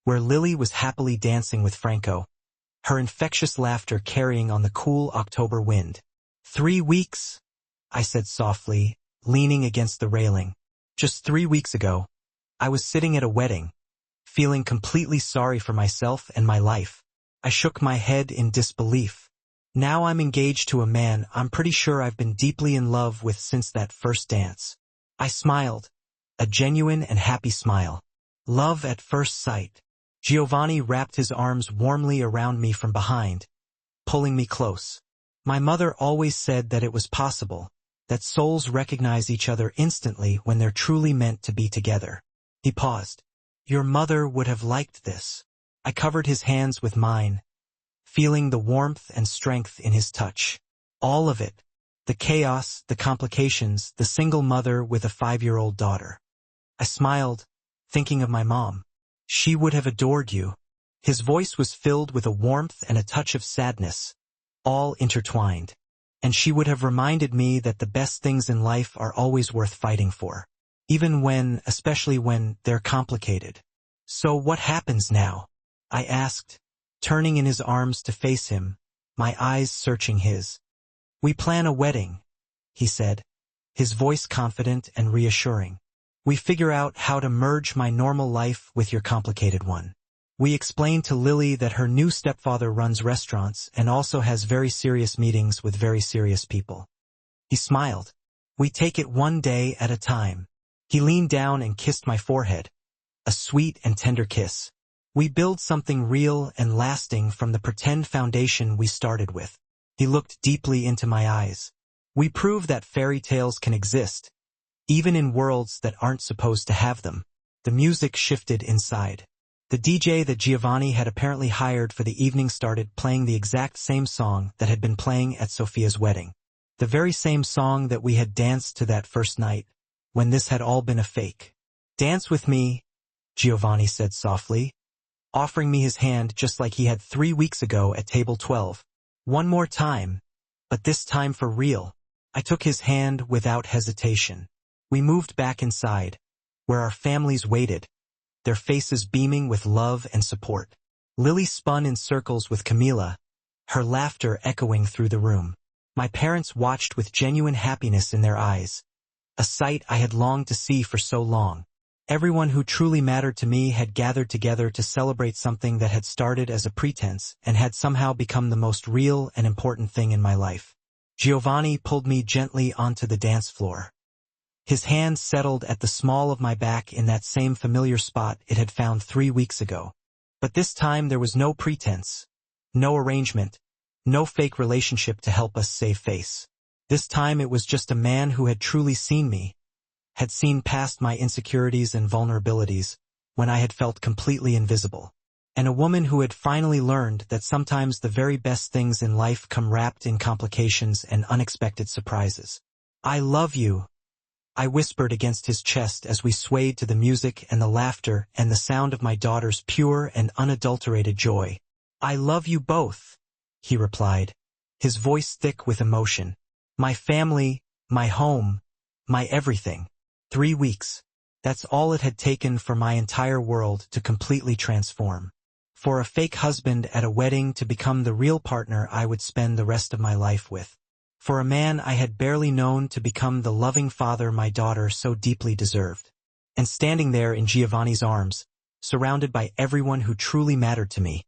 where Lily was happily dancing with Franco, her infectious laughter carrying on the cool October wind. 3 weeks, I said softly, leaning against the railing. Just 3 weeks ago, I was sitting at a wedding, feeling completely sorry for myself and my life. I shook my head in disbelief. Now I'm engaged to a man I'm pretty sure I've been deeply in love with since that first dance. I smiled, a genuine and happy smile. Love at first sight. Giovanni wrapped his arms warmly around me from behind, pulling me close. My mother always said that it was possible, that souls recognize each other instantly when they're truly meant to be together. He paused. Your mother would have liked this. I covered his hands with mine, feeling the warmth and strength in his touch. All of it. The chaos, the complications, the single mother with a 5-year-old daughter. I smiled, thinking of my mom. She would have adored you. His voice was filled with a warmth and a touch of sadness, all intertwined. And she would have reminded me that the best things in life are always worth fighting for. Even when, especially when, they're complicated. So what happens now? I asked, turning in his arms to face him, my eyes searching his. We plan a wedding, he said, his voice confident and reassuring. We figure out how to merge my normal life with your complicated one. We explain to Lily that her new stepfather runs restaurants and also has very serious meetings with very serious people. He smiled. We take it one day at a time. He leaned down and kissed my forehead, a sweet and tender kiss. We build something real and lasting from the pretend foundation we started with. He looked deeply into my eyes. We prove that fairy tales can exist, even in worlds that aren't supposed to have them. The music shifted inside. The DJ that Giovanni had apparently hired for the evening started playing the exact same song that had been playing at Sophia's wedding. The very same song that we had danced to that first night, when this had all been a fake. Dance with me, Giovanni said softly, offering me his hand just like he had 3 weeks ago at table 12. One more time, but this time for real. I took his hand without hesitation. We moved back inside, where our families waited, their faces beaming with love and support. Lily spun in circles with Camila, her laughter echoing through the room. My parents watched with genuine happiness in their eyes, a sight I had longed to see for so long. Everyone who truly mattered to me had gathered together to celebrate something that had started as a pretense and had somehow become the most real and important thing in my life. Giovanni pulled me gently onto the dance floor. His hand settled at the small of my back in that same familiar spot it had found 3 weeks ago. But this time there was no pretense, no arrangement, no fake relationship to help us save face. This time it was just a man who had truly seen me, had seen past my insecurities and vulnerabilities when I had felt completely invisible. And a woman who had finally learned that sometimes the very best things in life come wrapped in complications and unexpected surprises. I love you, I whispered against his chest as we swayed to the music and the laughter and the sound of my daughter's pure and unadulterated joy. I love you both, he replied, his voice thick with emotion. My family, my home, my everything. 3 weeks. That's all it had taken for my entire world to completely transform. For a fake husband at a wedding to become the real partner I would spend the rest of my life with. For a man I had barely known to become the loving father my daughter so deeply deserved. And standing there in Giovanni's arms, surrounded by everyone who truly mattered to me,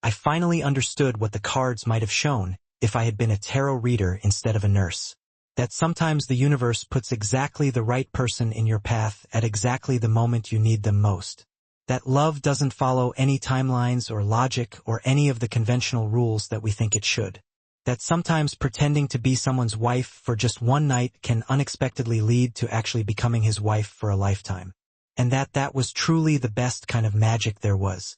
I finally understood what the cards might have shown if I had been a tarot reader instead of a nurse. That sometimes the universe puts exactly the right person in your path at exactly the moment you need them most. That love doesn't follow any timelines or logic or any of the conventional rules that we think it should. That sometimes pretending to be someone's wife for just one night can unexpectedly lead to actually becoming his wife for a lifetime. And that was truly the best kind of magic there was.